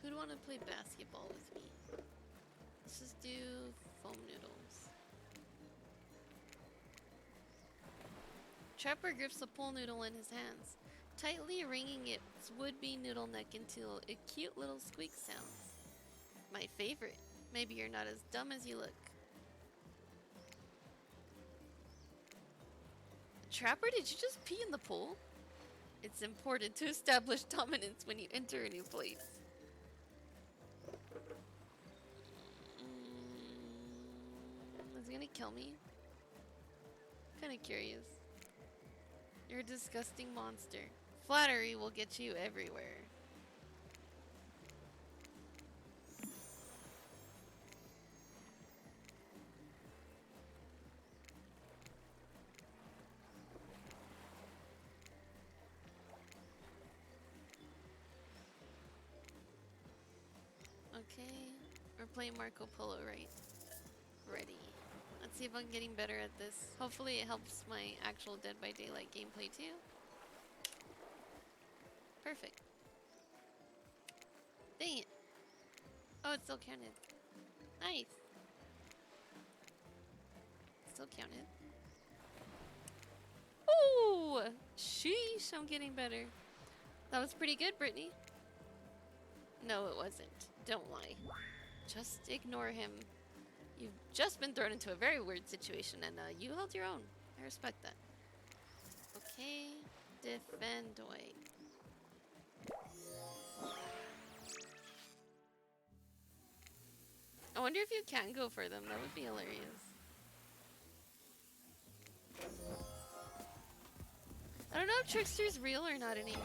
who'd want to play basketball with me? Let's just do foam noodles. Trapper grips the pool noodle in his hands, tightly wringing its would-be noodle neck until a cute little squeak sounds. My favorite. Maybe you're not as dumb as you look. Trapper, did you just pee in the pool? It's important to establish dominance when you enter a new place. Is he gonna kill me? Kinda curious. You're a disgusting monster. Flattery will get you everywhere. Okay, we're playing Marco Polo, right? Ready. Let's see if I'm getting better at this. Hopefully it helps my actual Dead by Daylight gameplay too. Perfect. Dang it. Oh, it still counted. Nice. Still counted. Ooh! Sheesh, I'm getting better. That was pretty good, Brittany. No, it wasn't. Don't lie. Just ignore him. You've just been thrown into a very weird situation and you held your own. I respect that. Okay. Defendoy. I wonder if you can go for them. That would be hilarious. I don't know if Trickster's real or not anymore.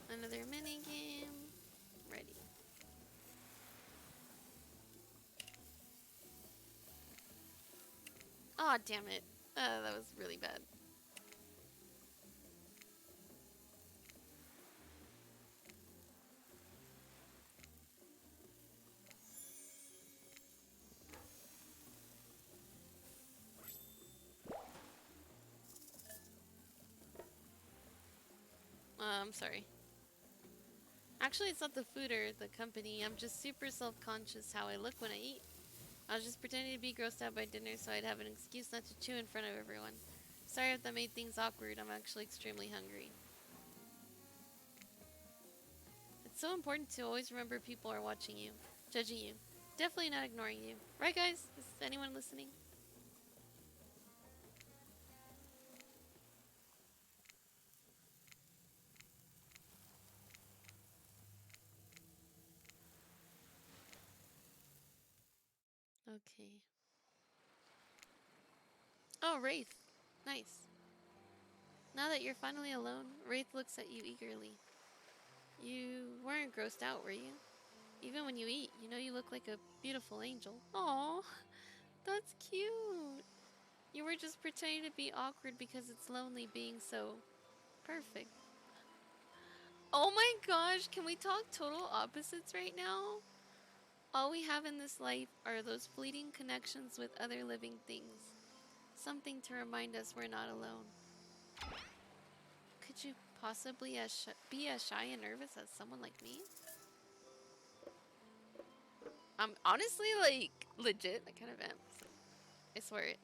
Another minigame. Ready. Aw, oh, damn it. That was really bad. I'm sorry. Actually, it's not the food or the company. I'm just super self-conscious how I look when I eat. I was just pretending to be grossed out by dinner so I'd have an excuse not to chew in front of everyone. Sorry if that made things awkward. I'm actually extremely hungry. It's so important to always remember people are watching you, judging you. Definitely not ignoring you. Right, guys? Is anyone listening? Okay. Oh, Wraith. Nice. Now that you're finally alone, Wraith looks at you eagerly. You weren't grossed out, were you? Even when you eat, you know you look like a beautiful angel. Aww, that's cute. You were just pretending to be awkward because it's lonely being so perfect. Oh my gosh, can we talk total opposites right now? All we have in this life are those fleeting connections with other living things. Something to remind us we're not alone. Could you possibly be as shy and nervous as someone like me? I'm honestly, like, legit. I kind of am. So I swear it.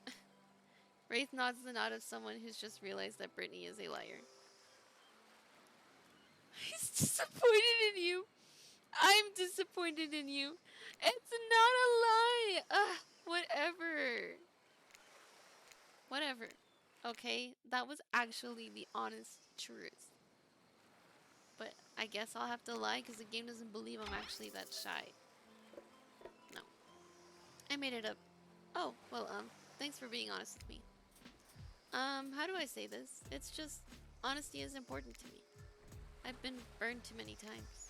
Wraith nods the nod of someone who's just realized that Brittany is a liar. He's disappointed in you. I'm disappointed in you. It's not a lie. Ugh, whatever. Whatever. Okay, that was actually the honest truth. But I guess I'll have to lie because the game doesn't believe I'm actually that shy. No. I made it up. Oh, well, thanks for being honest with me. How do I say this? It's just, honesty is important to me. I've been burned too many times.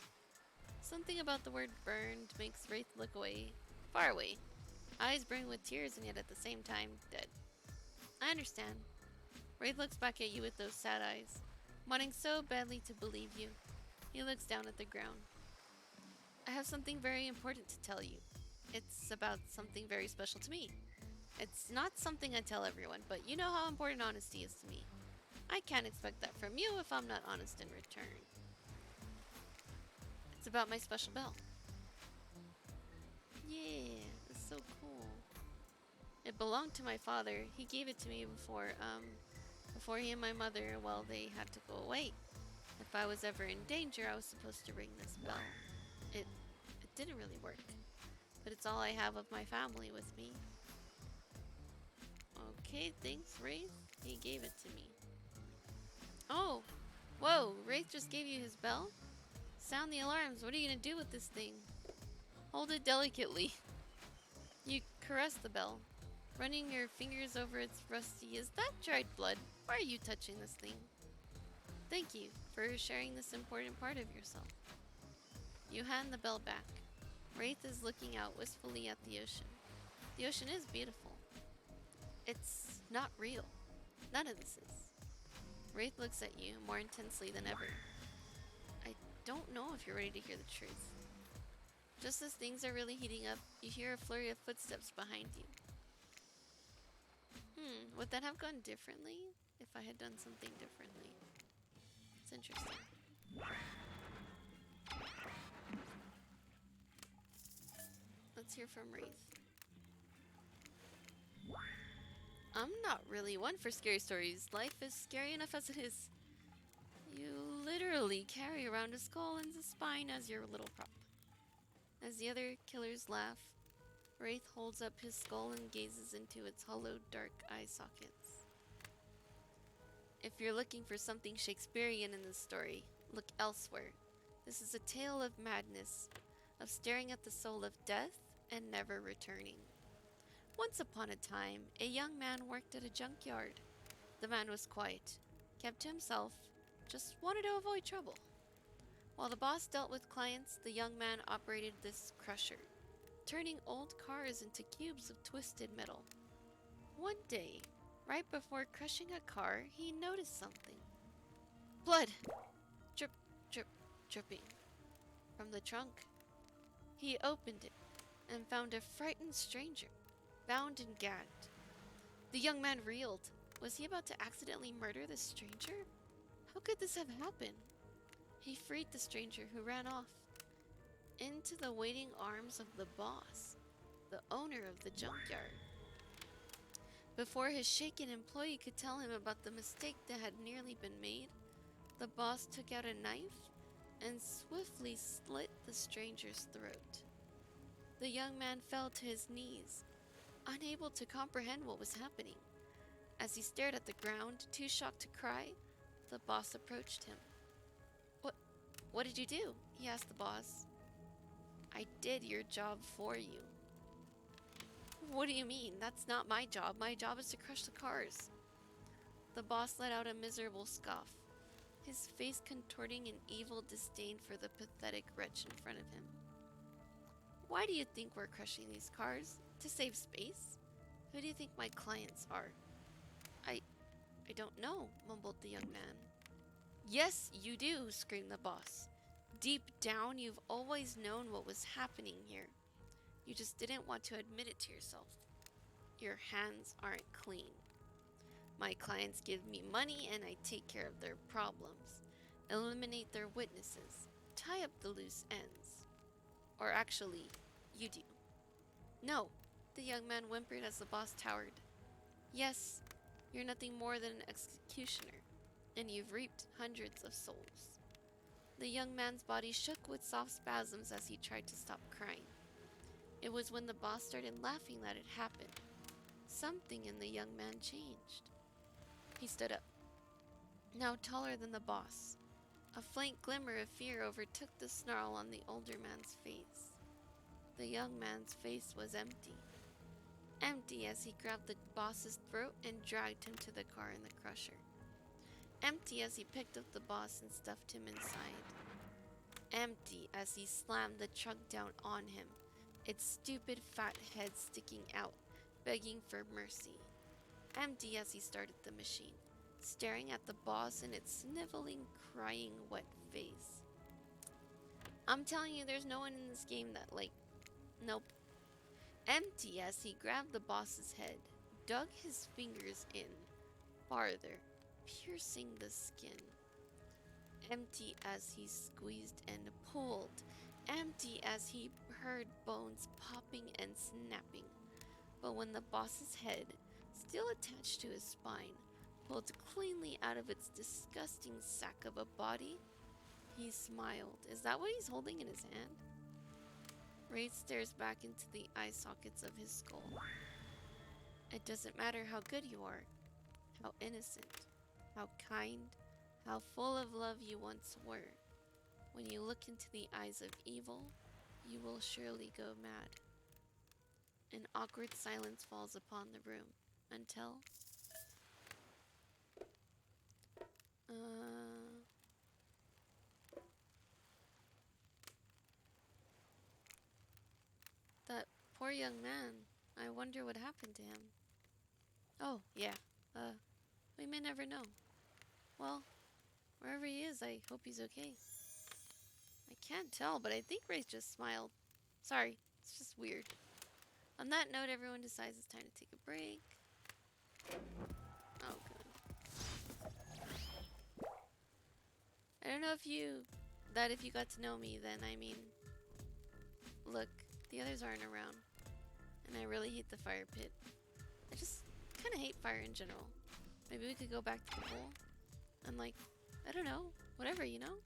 Something about the word burned makes Wraith look away, far away. Eyes brimmed with tears and yet at the same time, dead. I understand. Wraith looks back at you with those sad eyes, wanting so badly to believe you. He looks down at the ground. I have something very important to tell you. It's about something very special to me. It's not something I tell everyone, but you know how important honesty is to me. I can't expect that from you if I'm not honest in return. It's about my special bell. Yeah, it's so cool. It belonged to my father. He gave it to me before he and my mother, well, they had to go away. If I was ever in danger, I was supposed to ring this bell. It didn't really work, but it's all I have of my family with me. Okay, thanks, Wraith. He gave it to me. Oh, whoa, Wraith just gave you his bell? Sound the alarms. What are you gonna do with this thing? Hold it delicately. You caress the bell, running your fingers over its rusty. Is that dried blood? Why are you touching this thing? Thank you for sharing this important part of yourself. You hand the bell back. Wraith is looking out wistfully at the ocean. The ocean is beautiful. It's not real. None of this is. Wraith looks at you more intensely than ever. I don't know if you're ready to hear the truth. Just as things are really heating up, you hear a flurry of footsteps behind you. Would that have gone differently if I had done something differently? It's interesting. Let's hear from Wraith. I'm not really one for scary stories. Life is scary enough as it is. You literally carry around a skull and a spine as your little prop. As the other killers laugh, Wraith holds up his skull and gazes into its hollow, dark eye sockets. If you're looking for something Shakespearean in this story, look elsewhere. This is a tale of madness, of staring at the soul of death and never returning. Once upon a time, a young man worked at a junkyard. The man was quiet, kept to himself, just wanted to avoid trouble. While the boss dealt with clients, the young man operated this crusher, turning old cars into cubes of twisted metal. One day, right before crushing a car, he noticed something. Blood! Drip, drip, dripping from the trunk. He opened it and found a frightened stranger, bound and gagged. The young man reeled. Was he about to accidentally murder the stranger? How could this have happened? He freed the stranger, who ran off into the waiting arms of the boss, the owner of the junkyard. Before his shaken employee could tell him about the mistake that had nearly been made, the boss took out a knife and swiftly slit the stranger's throat. The young man fell to his knees, unable to comprehend what was happening. As he stared at the ground, too shocked to cry, the boss approached him. What did you do? He asked the boss. I did your job for you. What do you mean? That's not my job. My job is to crush the cars. The boss let out a miserable scoff, his face contorting in evil disdain for the pathetic wretch in front of him. Why do you think we're crushing these cars? To save space? Who do you think my clients are? I don't know, mumbled the young man. Yes, you do, screamed the boss. Deep down, you've always known what was happening here. You just didn't want to admit it to yourself. Your hands aren't clean. My clients give me money and I take care of their problems, eliminate their witnesses, tie up the loose ends. Or actually, you do. No, the young man whimpered as the boss towered. Yes, you're nothing more than an executioner, and you've reaped hundreds of souls. The young man's body shook with soft spasms as he tried to stop crying. It was when the boss started laughing that it happened. Something in the young man changed. He stood up, now taller than the boss. A faint glimmer of fear overtook the snarl on the older man's face. The young man's face was empty. Empty as he grabbed the boss's throat and dragged him to the car in the crusher. Empty as he picked up the boss and stuffed him inside. Empty as he slammed the truck down on him, its stupid fat head sticking out, begging for mercy. Empty as he started the machine, staring at the boss in its sniveling, crying, wet face. I'm telling you, there's no one in this game that, nope. Empty as he grabbed the boss's head, dug his fingers in, farther, piercing the skin. Empty as he squeezed and pulled. Empty as he heard bones popping and snapping. But when the boss's head, still attached to his spine, pulled cleanly out of its disgusting sack of a body, he smiled. Is that what he's holding in his hand? Wraith stares back into the eye sockets of his skull. It doesn't matter how good you are, how innocent, how kind, how full of love you once were. When you look into the eyes of evil, you will surely go mad. An awkward silence falls upon the room until... That poor young man. I wonder what happened to him. Oh, yeah. We may never know. Well, wherever he is, I hope he's okay. I can't tell, but I think Wraith just smiled. Sorry, it's just weird. On that note, everyone decides it's time to take a break. Oh, good. I don't know if you got to know me, then, I mean, look, the others aren't around. And I really hate the fire pit. I just kind of hate fire in general. Maybe we could go back to the hole and, I don't know, whatever, you know?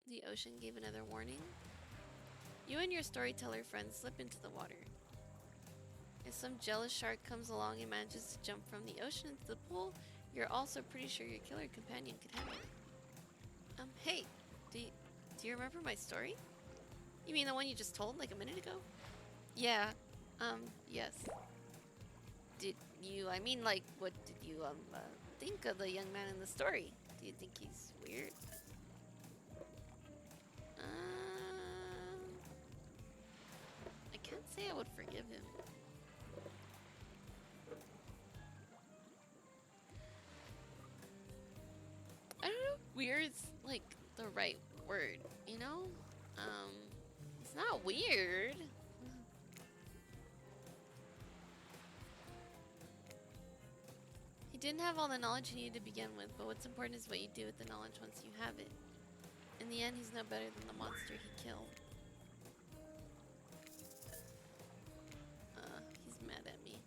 The ocean gave another warning. You and your storyteller friends slip into the water. If some jealous shark comes along and manages to jump from the ocean into the pool, you're also pretty sure your killer companion could handle it. Hey, do you remember my story? You mean the one you just told like a minute ago? Yeah, yes. Did you, I mean, like, what did you, think of the young man in the story? Do you think he's weird? I can't say I would forgive him. I don't know if weird's, like, the right word, you know? It's not weird. He didn't have all the knowledge he needed to begin with, but what's important is what you do with the knowledge once you have it. In the end, he's no better than the monster he killed. He's mad at me.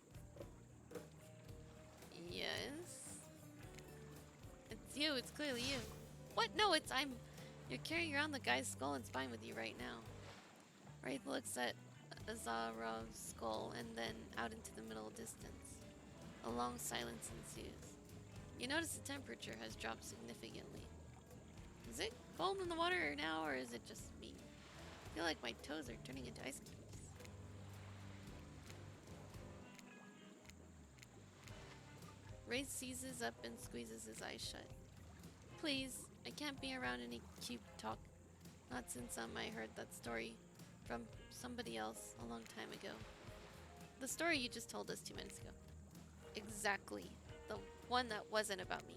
Yes? It's you, it's clearly you. What? No, you're carrying around the guy's skull and spine with you right now. Wraith looks at Azarov's skull and then out into the middle distance. A long silence ensues. You notice the temperature has dropped significantly. Is it cold in the water now, or is it just me? I feel like my toes are turning into ice cubes. Wraith seizes up and squeezes his eyes shut. Please, I can't be around any cute talk. Not since I heard that story from somebody else a long time ago. The story you just told us 2 minutes ago. Exactly. The one that wasn't about me.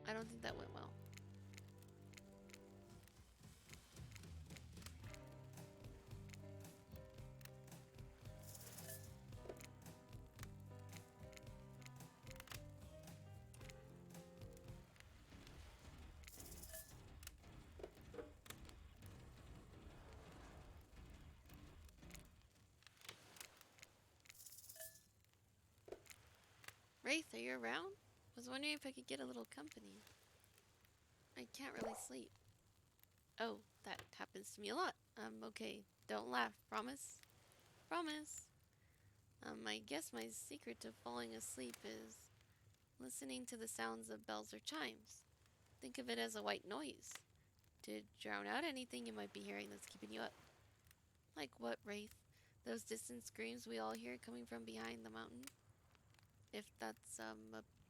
I don't think that went well. Wraith, are you around? Was wondering if I could get a little company. I can't really sleep. Oh, that happens to me a lot. Okay, don't laugh, promise? Promise. I guess my secret to falling asleep is listening to the sounds of bells or chimes. Think of it as a white noise. To drown out anything you might be hearing that's keeping you up. Like what, Wraith? Those distant screams we all hear coming from behind the mountain? If that's, a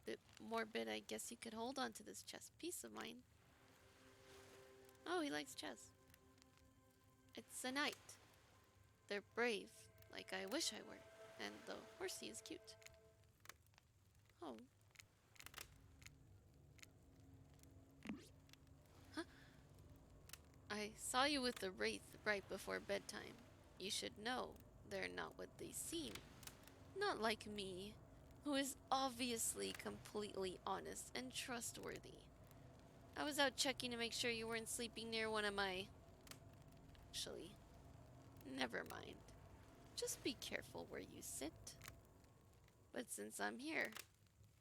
bit morbid, I guess you could hold on to this chess piece of mine. Oh, he likes chess. It's a knight. They're brave, like I wish I were. And the horsey is cute. Oh. Huh? I saw you with the wraith right before bedtime. You should know, they're not what they seem. Not like me, who is obviously completely honest and trustworthy. I was out checking to make sure you weren't sleeping near one of my... Actually, never mind. Just be careful where you sit. But since I'm here,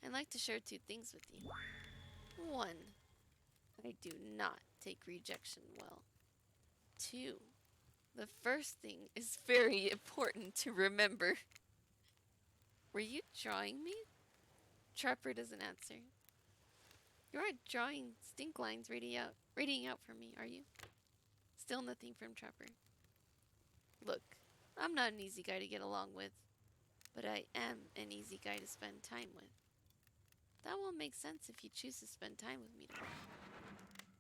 I'd like to share 2 things with you. 1, I do not take rejection well. 2, the first thing is very important to remember. Were you drawing me? Trapper doesn't answer. You aren't drawing stink lines radiating out from me, are you? Still nothing from Trapper. Look, I'm not an easy guy to get along with, but I am an easy guy to spend time with. That won't make sense if you choose to spend time with me tomorrow.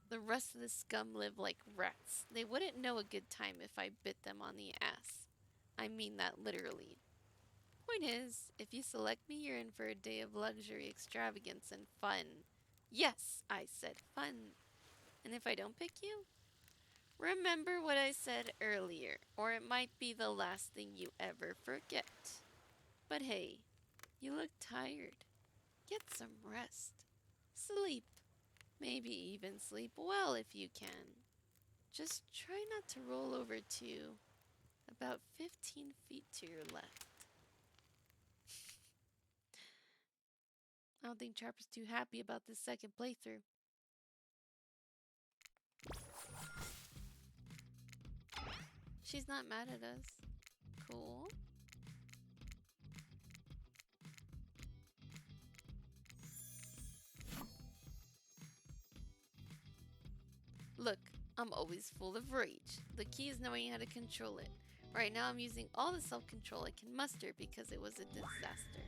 The rest of the scum live like rats. They wouldn't know a good time if I bit them on the ass. I mean that literally. Point is, if you select me, you're in for a day of luxury, extravagance, and fun. Yes, I said fun. And if I don't pick you, remember what I said earlier, or it might be the last thing you ever forget. But hey, you look tired. Get some rest. Sleep. Maybe even sleep well if you can. Just try not to roll over to about 15 feet to your left. don't think Trapper's too happy about this second playthrough. She's not mad at us. Cool. Look, I'm always full of rage. The key is knowing how to control it. Right now I'm using all the self-control I can muster because it was a disaster.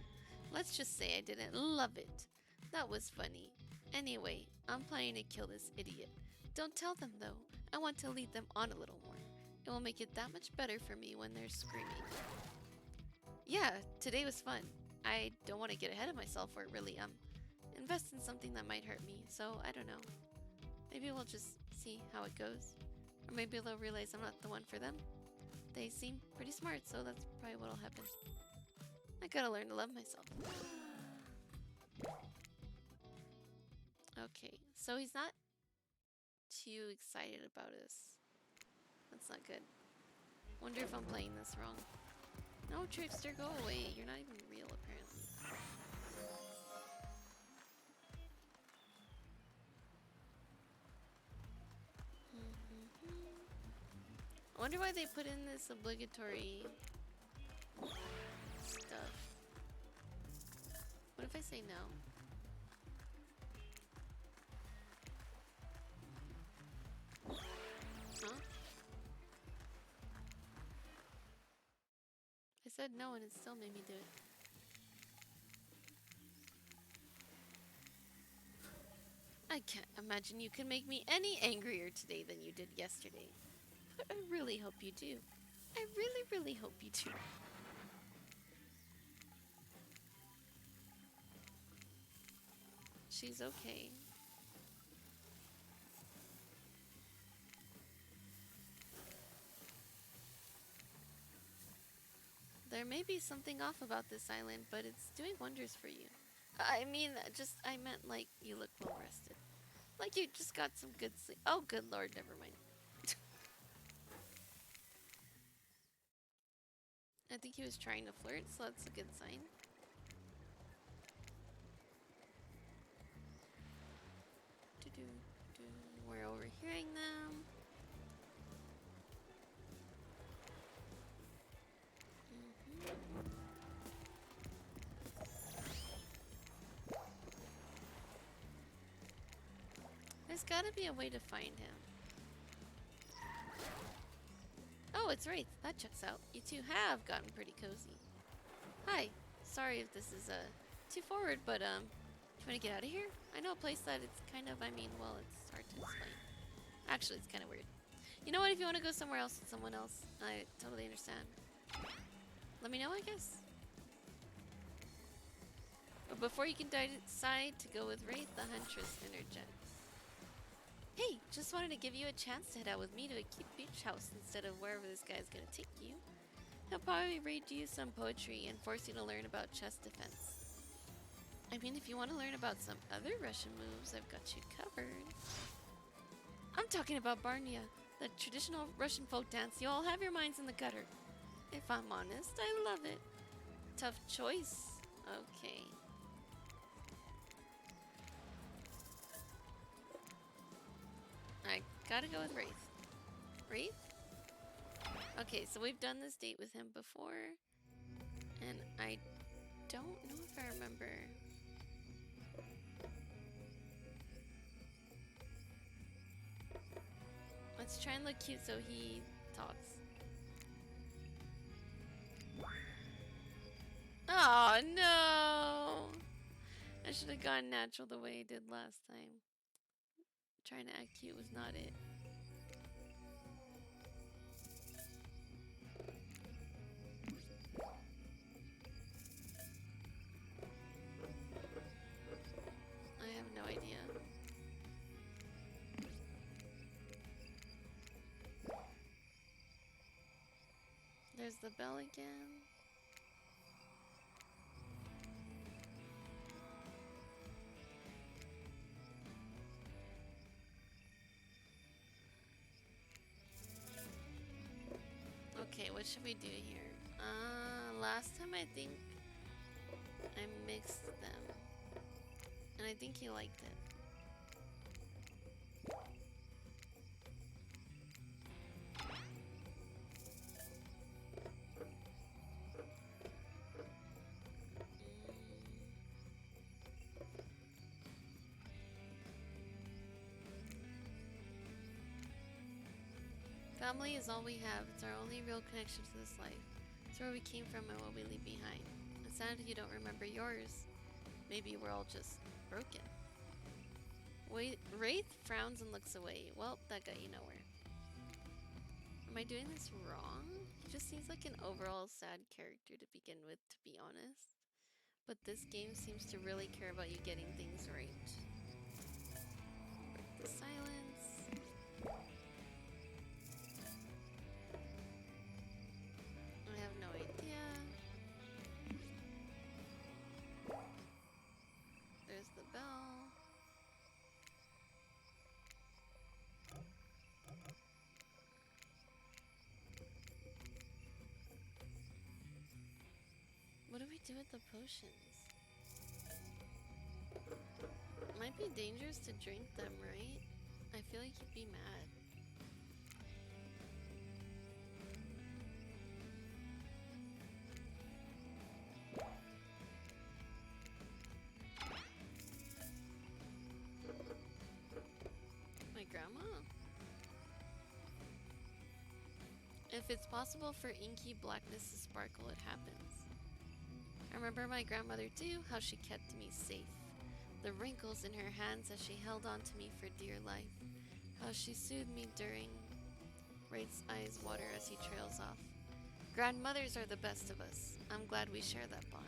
Let's just say I didn't love it. That was funny. Anyway, I'm planning to kill this idiot. Don't tell them though. I want to lead them on a little more. It will make it that much better for me when they're screaming. Yeah, today was fun. I don't want to get ahead of myself or really invest in something that might hurt me, so I don't know. Maybe we'll just see how it goes. Or maybe they'll realize I'm not the one for them. They seem pretty smart, so that's probably what'll happen. I gotta learn to love myself. Okay, so he's not too excited about us. That's not good. Wonder if I'm playing this wrong. No, Trickster, go away. You're not even real, apparently. I wonder why they put in this obligatory stuff. What if I say no? Huh? I said no and it still made me do it. I can't imagine you can make me any angrier today than you did yesterday. But I really hope you do. I really, really hope you do. She's okay. There may be something off about this island, but it's doing wonders for you. I mean, I meant like you look well rested. Like you just got some good sleep. Oh, good lord, never mind. I think he was trying to flirt, so that's a good sign. We're overhearing them. There's gotta be a way to find him. Oh, it's Wraith. That checks out. You two have gotten pretty cozy. Hi. Sorry if this is too forward, but do you want to get out of here? I know a place that it's kind of, well, it's hard to explain. Actually, it's kind of weird. You know what? If you want to go somewhere else with someone else, I totally understand. Let me know, I guess. But before you can decide to go with Wraith, the Huntress interjects. Hey, just wanted to give you a chance to head out with me to a cute beach house instead of wherever this guy's gonna take you. He'll probably read you some poetry and force you to learn about chest defense. I mean, if you want to learn about some other Russian moves, I've got you covered. I'm talking about Barnya, the traditional Russian folk dance. You all have your minds in the gutter. If I'm honest, I love it. Tough choice. Okay. I gotta go with Wraith. Wraith? Okay, so we've done this date with him before. And I don't know if I remember. Let's try and look cute so he talks. Oh no! I should have gone natural the way I did last time. Trying to act cute was not it. I have no idea. There's the bell again. Okay, what should we do here? Last time I think I mixed them. And I think he liked it. Family is all we have. It's our only real connection to this life. It's where we came from and what we leave behind. It's sad you don't remember yours. Maybe we're all just broken. Wait, Wraith frowns and looks away. Well, that got you nowhere. Am I doing this wrong? He just seems like an overall sad character to begin with, to be honest. But this game seems to really care about you getting things right. Break the silence. I have no idea. There's the bell. What do we do with the potions? Might be dangerous to drink them, right? I feel like you'd be mad. My grandma? If it's possible for inky blackness to sparkle, it happens. I remember my grandmother too, how she kept me safe. The wrinkles in her hands as she held on to me for dear life. How she soothed me during Wraith's eyes water as he trails off. Grandmothers are the best of us. I'm glad we share that bond.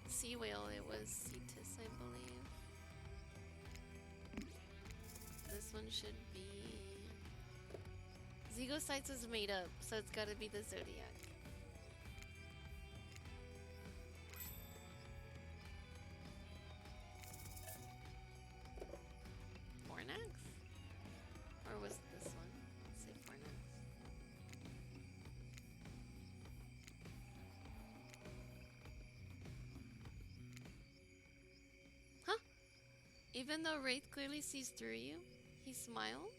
Sea whale, it was Cetus, I believe. This one should be... Zygosites was made up, so it's gotta be the Zodiac. Fornax? Or was it this one? Let's say Fornax. Huh? Even though Wraith clearly sees through you, he smiles?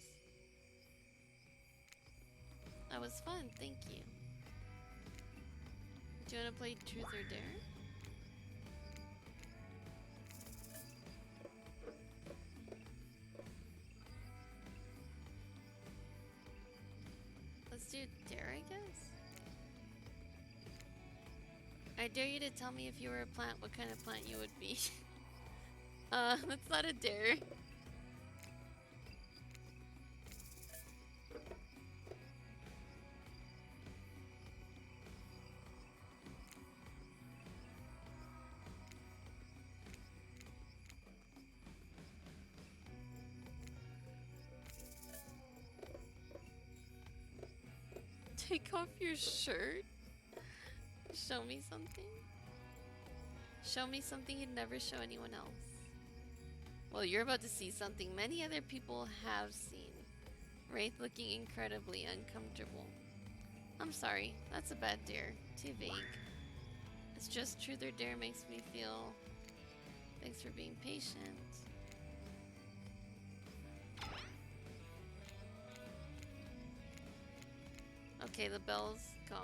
That was fun, thank you. Do you want to play Truth or Dare? Let's do Dare, I guess? I dare you to tell me if you were a plant, what kind of plant you would be. That's not a dare. Take off your shirt? Show me something? Show me something you'd never show anyone else. Well, you're about to see something many other people have seen. Wraith looking incredibly uncomfortable. I'm sorry, that's a bad dare. Too vague. It's just Truth or Dare makes me feel... Thanks for being patient. Okay, the bell's gone.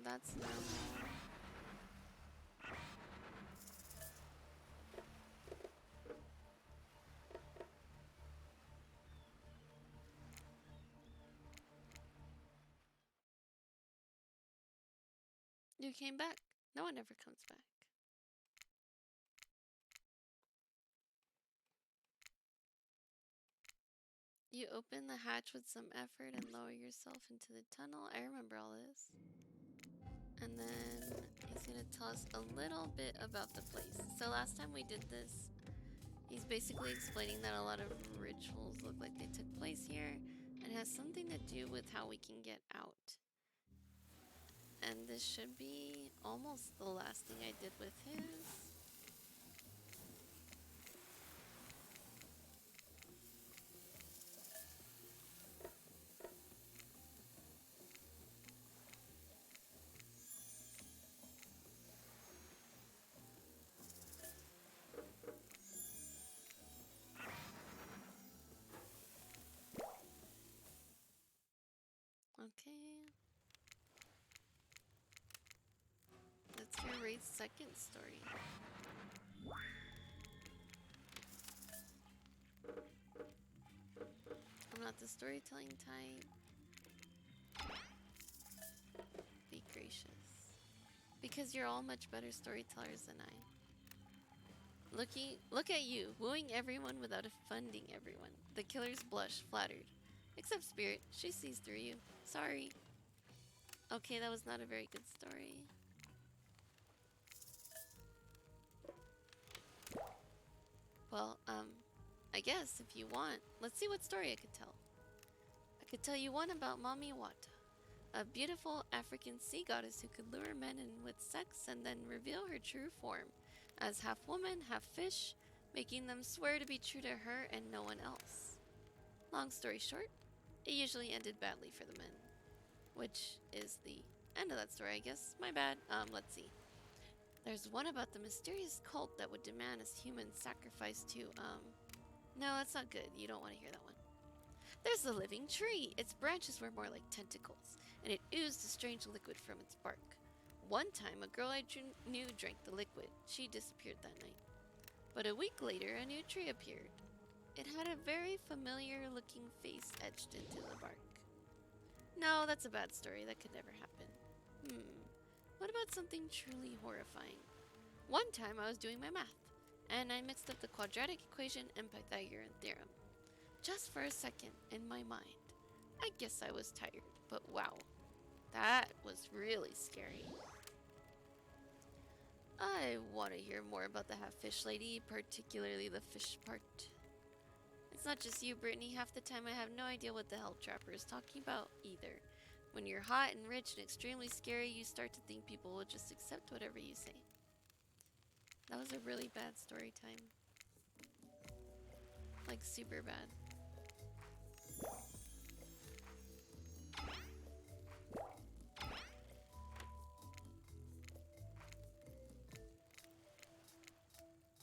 That's normal. You came back. No one ever comes back. You open the hatch with some effort and lower yourself into the tunnel. I remember all this. And then he's gonna tell us a little bit about the place. So last time we did this, he's basically explaining that a lot of rituals look like they took place here and has something to do with how we can get out. And this should be almost the last thing I did with his. Okay. Let's hear Ray's second story. I'm not the storytelling type. Be gracious. Because you're all much better storytellers than I. Look at you, wooing everyone without offending everyone. The killers blush, flattered. Except Spirit, she sees through you. Sorry. Okay, that was not a very good story. Well, I guess if you want, let's see what story I could tell. I could tell you one about Mami Wata, a beautiful African sea goddess who could lure men in with sex and then reveal her true form as half woman, half fish, making them swear to be true to her and no one else. Long story short, it usually ended badly for the men. Which is the end of that story, I guess. My bad. Let's see. There's one about the mysterious cult that would demand a human sacrifice to, No, that's not good. You don't want to hear that one. There's the living tree. Its branches were more like tentacles, and it oozed a strange liquid from its bark. One time, a girl I knew drank the liquid. She disappeared that night. But a week later, a new tree appeared. It had a very familiar-looking face etched into the bark. No, that's a bad story. That could never happen. What about something truly horrifying? One time I was doing my math, and I mixed up the quadratic equation and Pythagorean theorem. Just for a second, in my mind. I guess I was tired, but wow. That was really scary. I want to hear more about the half-fish lady, particularly the fish part. It's not just you, Brittany. Half the time I have no idea what the hell Trapper is talking about either. When you're hot and rich and extremely scary, you start to think people will just accept whatever you say. That was a really bad story time. Like, super bad.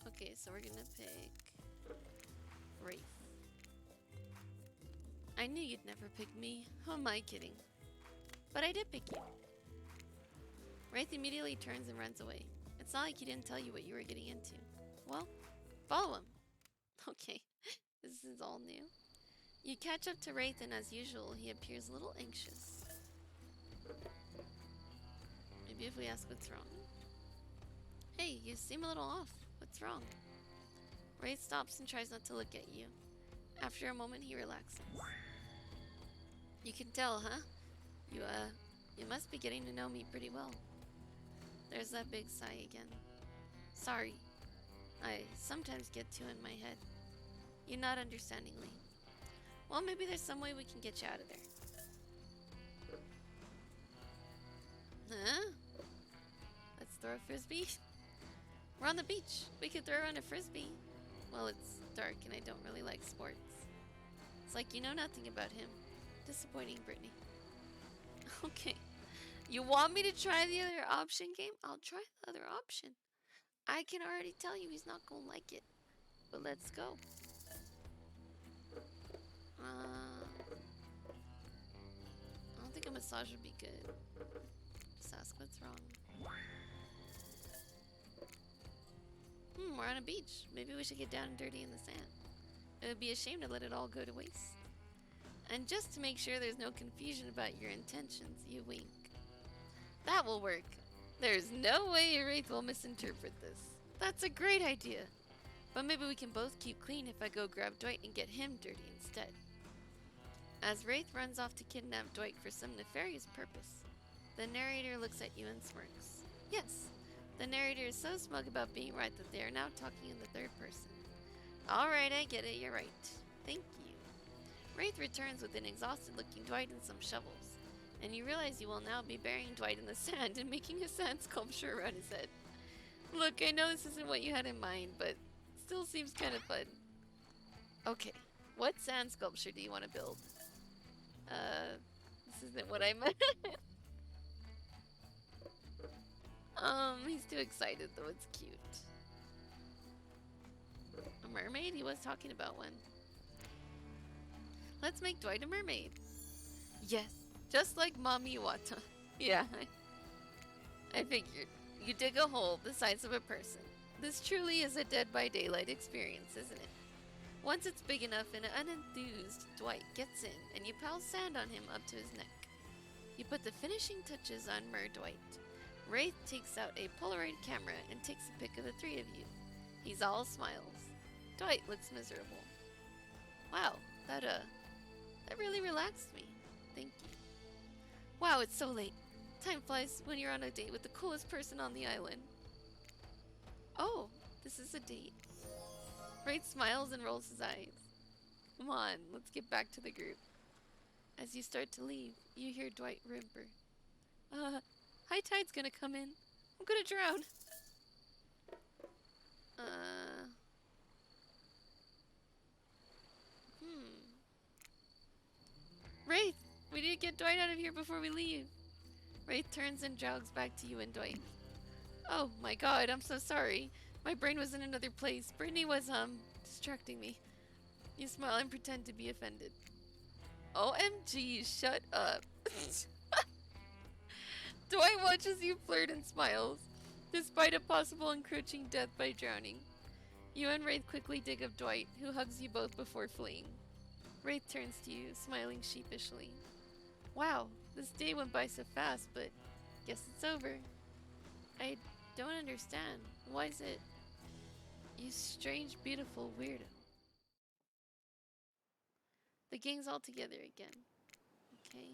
Okay, so we're gonna pick Wraith. I knew you'd never pick me. Who am I kidding? But I did pick you. Wraith immediately turns and runs away. It's not like he didn't tell you what you were getting into. Well, follow him. Okay, this is all new. You catch up to Wraith and as usual, he appears a little anxious. Maybe if we ask what's wrong. Hey, you seem a little off. What's wrong? Wraith stops and tries not to look at you. After a moment, he relaxes. You can tell, huh? You must be getting to know me pretty well. There's that big sigh again. Sorry. I sometimes get too in my head. You nod understandingly. Well, maybe there's some way we can get you out of there. Huh? Let's throw a frisbee? We're on the beach. We could throw around a frisbee. Well, it's dark and I don't really like sports. It's like you know nothing about him. Disappointing, Brittany. Okay. You want me to try the other option game? I'll try the other option. I can already tell you he's not gonna like it. But let's go. I don't think a massage would be good. Just ask what's wrong. We're on a beach. Maybe we should get down and dirty in the sand. It would be a shame to let it all go to waste. And just to make sure there's no confusion about your intentions, you wink. That will work. There's no way Wraith will misinterpret this. That's a great idea. But maybe we can both keep clean if I go grab Dwight and get him dirty instead. As Wraith runs off to kidnap Dwight for some nefarious purpose, the narrator looks at you and smirks. Yes, the narrator is so smug about being right that they are now talking in the third person. Alright, I get it, you're right. Thank you. Wraith returns with an exhausted looking Dwight and some shovels. and you realize you will now be burying Dwight in the sand and making a sand sculpture around his head. Look, I know this isn't what you had in mind, but still seems kind of fun. Okay, what sand sculpture do you want to build? This isn't what I meant. He's too excited though, it's cute. A mermaid? He was talking about one. Let's make Dwight a mermaid. Yes, just like Mommy Iwata. Yeah, I figured. You dig a hole the size of a person. This truly is a Dead by Daylight experience, isn't it? Once it's big enough, an unenthused Dwight gets in, and you pile sand on him up to his neck. You put the finishing touches on Mer Dwight. Wraith takes out a Polaroid camera and takes a pic of the three of you. He's all smiles. Dwight looks miserable. Wow, that really relaxed me. Thank you. Wow, it's so late. Time flies when you're on a date with the coolest person on the island. Oh, this is a date. Wraith smiles and rolls his eyes. Come on, let's get back to the group. As you start to leave, you hear Dwight whimper. High tide's gonna come in. I'm gonna drown. Wraith, we need to get Dwight out of here before we leave. Wraith turns and jogs back to you and Dwight. Oh my god, I'm so sorry. My brain was in another place. Brittany was, distracting me. You smile and pretend to be offended. OMG, shut up. Dwight watches you flirt and smiles, despite a possible encroaching death by drowning. You and Wraith quickly dig up Dwight, who hugs you both before fleeing. Wraith turns to you, smiling sheepishly. Wow, this day went by so fast, but guess it's over. I don't understand. Why is it? You strange, beautiful weirdo. The gang's all together again. Okay.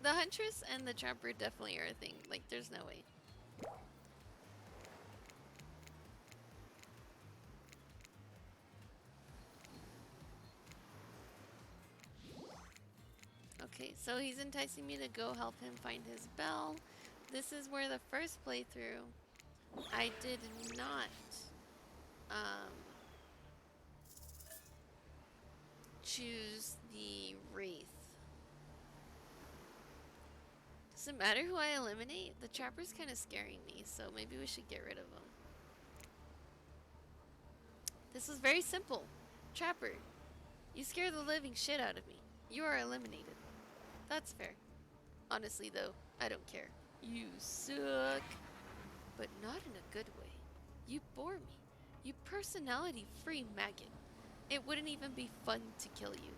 The huntress and the trapper definitely are a thing. Like, there's no way. Okay, so he's enticing me to go help him find his bell. This is where the first playthrough, I did not, choose the Wraith. Does it matter who I eliminate? The trapper's kind of scaring me, so maybe we should get rid of him. This was very simple. Trapper, you scare the living shit out of me. You are eliminated. That's fair. Honestly though, I don't care. You suck. But not in a good way. You bore me. You personality-free maggot. It wouldn't even be fun to kill you.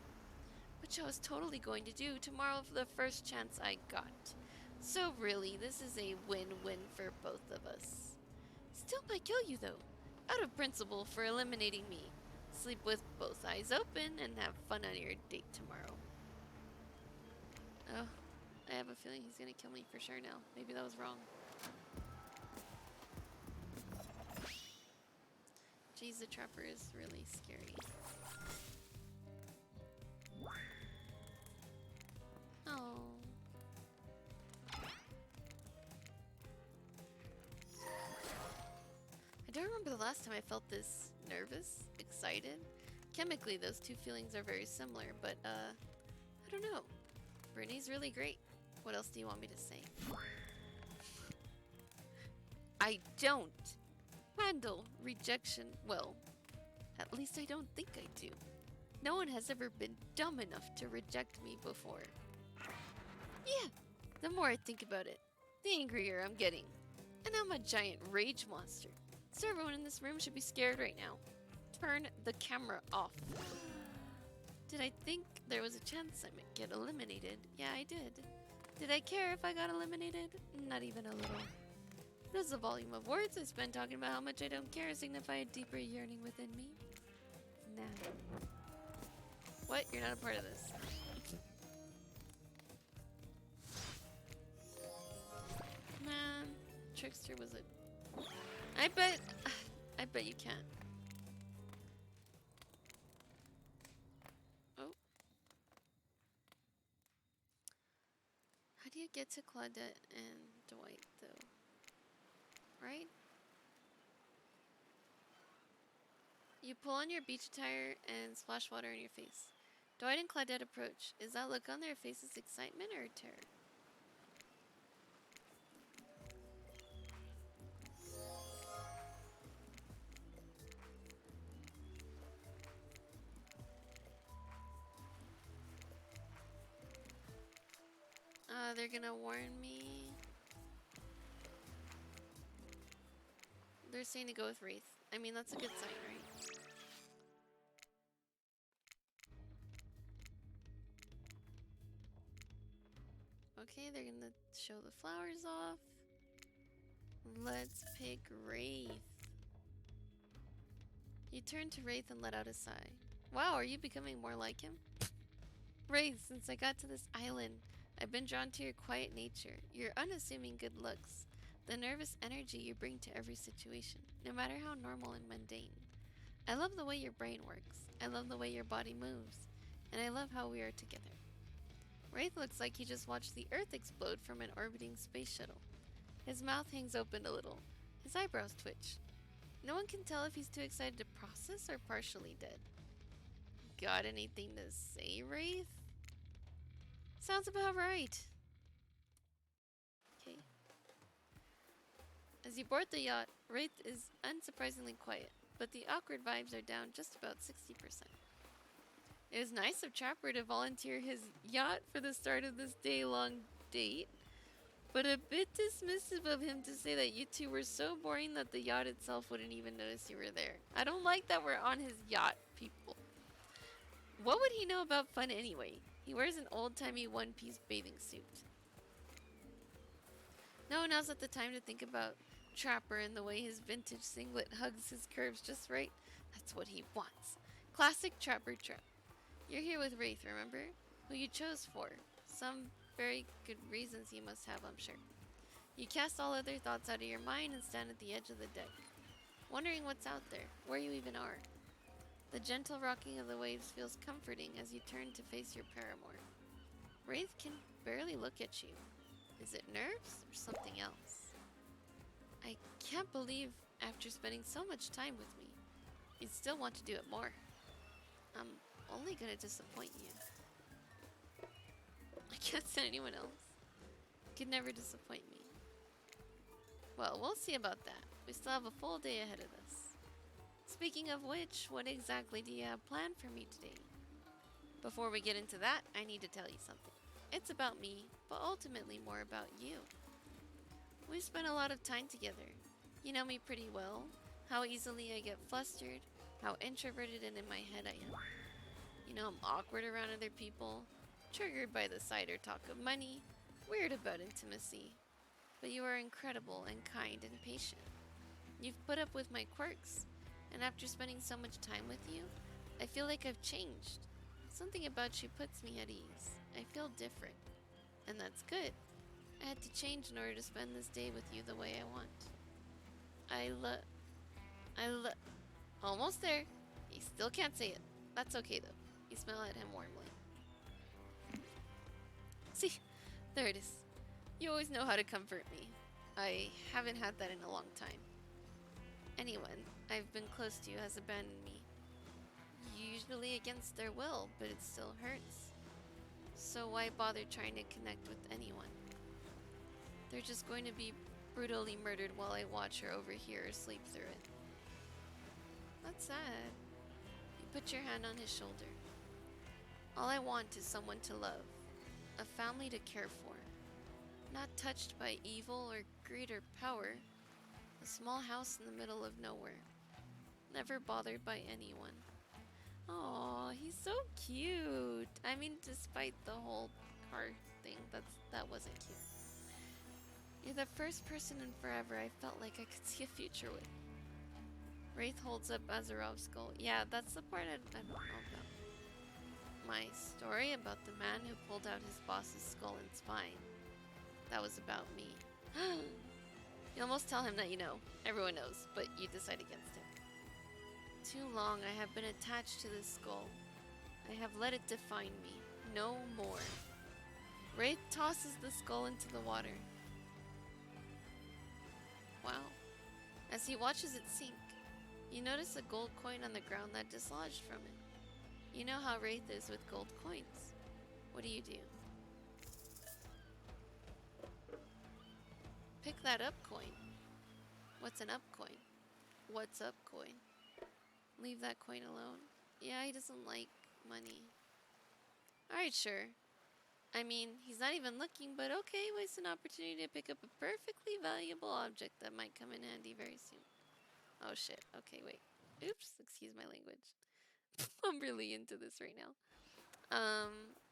Which I was totally going to do tomorrow for the first chance I got. So really, this is a win-win for both of us. Still might kill you though, out of principle for eliminating me. Sleep with both eyes open and have fun on your date tomorrow. Oh, I have a feeling he's gonna kill me for sure now. Maybe that was wrong. Jeez, the trapper is really scary. Oh. I don't remember the last time I felt this nervous, excited. Chemically, those two feelings are very similar, but, I don't know. Brittany's really great. What else do you want me to say? I don't handle rejection well. At least I don't think I do. No one has ever been dumb enough to reject me before. Yeah, the more I think about it, the angrier I'm getting. And I'm a giant rage monster. So everyone in this room should be scared right now. Turn the camera off. Did I think there was a chance I might get eliminated? Yeah, I did. Did I care if I got eliminated? Not even a little. Does the volume of words I spent talking about how much I don't care signify a deeper yearning within me? Nah. What? You're not a part of this. Man, Trickster was it. I bet you can't. Oh. How do you get to Claudette and Dwight though? Right? You pull on your beach attire and splash water in your face. Dwight and Claudette approach. Is that look on their faces excitement or terror? They're gonna warn me. They're saying to go with Wraith. I mean, that's a good sign, right? Okay, they're gonna show the flowers off. Let's pick Wraith. You turn to Wraith and let out a sigh. Wow, are you becoming more like him? Wraith, since I got to this island, I've been drawn to your quiet nature, your unassuming good looks, the nervous energy you bring to every situation, no matter how normal and mundane. I love the way your brain works, I love the way your body moves, and I love how we are together. Wraith looks like he just watched the Earth explode from an orbiting space shuttle. His mouth hangs open a little, his eyebrows twitch. No one can tell if he's too excited to process or partially dead. Got anything to say, Wraith? Sounds about right. Okay. As you board the yacht, Wraith is unsurprisingly quiet, but the awkward vibes are down just about 60%. It was nice of Trapper to volunteer his yacht for the start of this day-long date, but a bit dismissive of him to say that you two were so boring that the yacht itself wouldn't even notice you were there. I don't like that we're on his yacht, people. What would he know about fun anyway? He wears an old-timey one-piece bathing suit. No, now's not the time to think about Trapper and the way his vintage singlet hugs his curves just right. That's what he wants. Classic Trapper Trap. You're here with Wraith, remember? Who you chose for. Some very good reasons he must have, I'm sure. You cast all other thoughts out of your mind and stand at the edge of the deck, wondering what's out there, where you even are. The gentle rocking of the waves feels comforting as you turn to face your paramour. Wraith can barely look at you. Is it nerves or something else? I can't believe after spending so much time with me, you'd still want to do it more. I'm only gonna disappoint you. I can't stand anyone else. You could never disappoint me. Well, we'll see about that. We still have a full day ahead of us. Speaking of which, what exactly do you have planned for me today? Before we get into that, I need to tell you something. It's about me, but ultimately more about you. We've spent a lot of time together. You know me pretty well, how easily I get flustered, how introverted and in my head I am. You know I'm awkward around other people, triggered by the sight or talk of money, weird about intimacy. But you are incredible and kind and patient. You've put up with my quirks, and after spending so much time with you, I feel like I've changed. Something about you puts me at ease. I feel different. And that's good. I had to change in order to spend this day with you the way I want. Almost there. He still can't say it. That's okay though. You smell at him warmly. See, there it is. You always know how to comfort me. I haven't had that in a long time. Anyone I've been close to has abandoned me. Usually against their will, but it still hurts. So why bother trying to connect with anyone? They're just going to be brutally murdered while I watch her overhear or sleep through it. That's sad. You put your hand on his shoulder. All I want is someone to love. A family to care for. Not touched by evil or greed or power. A small house in the middle of nowhere. Never bothered by anyone. Aw, he's so cute. I mean, despite the whole car thing, that wasn't cute. You're the first person in forever I felt like I could see a future with. Wraith holds up Azarov's skull. Yeah, that's the part I don't know about. My story about the man who pulled out his boss's skull and spine. That was about me. You almost tell him that you know. Everyone knows, but you decide against him. Too long I have been attached to this skull. I have let it define me. No more. Wraith tosses the skull into the water. Wow. As he watches it sink, you notice a gold coin on the ground that dislodged from it. You know how Wraith is with gold coins. What do? Pick that up coin. What's an up coin? What's up coin? Leave that coin alone. Yeah, he doesn't like money. Alright, sure. I mean, he's not even looking, but okay, waste an opportunity to pick up a perfectly valuable object that might come in handy very soon. Oh shit, okay, wait. Oops, excuse my language. I'm really into this right now.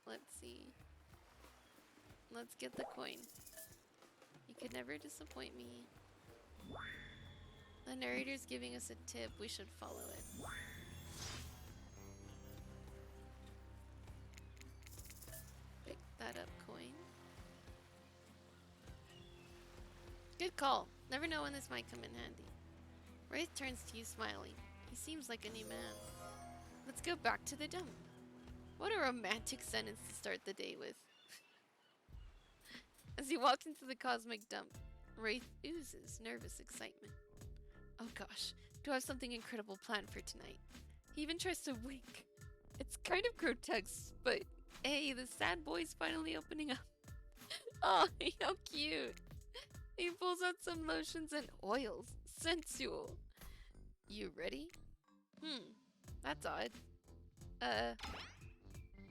Let's see. Let's get the coin. You could never disappoint me. The narrator's giving us a tip. We should follow it. Pick that up, coin. Good call. Never know when this might come in handy. Wraith turns to you smiling. He seems like a new man. Let's go back to the dump. What a romantic sentence to start the day with. As he walks into the cosmic dump, Wraith oozes nervous excitement. Oh gosh, do I have something incredible planned for tonight? He even tries to wink. It's kind of grotesque, but hey, the sad boy's finally opening up. Oh, how cute. He pulls out some lotions and oils. Sensual. You ready? That's odd.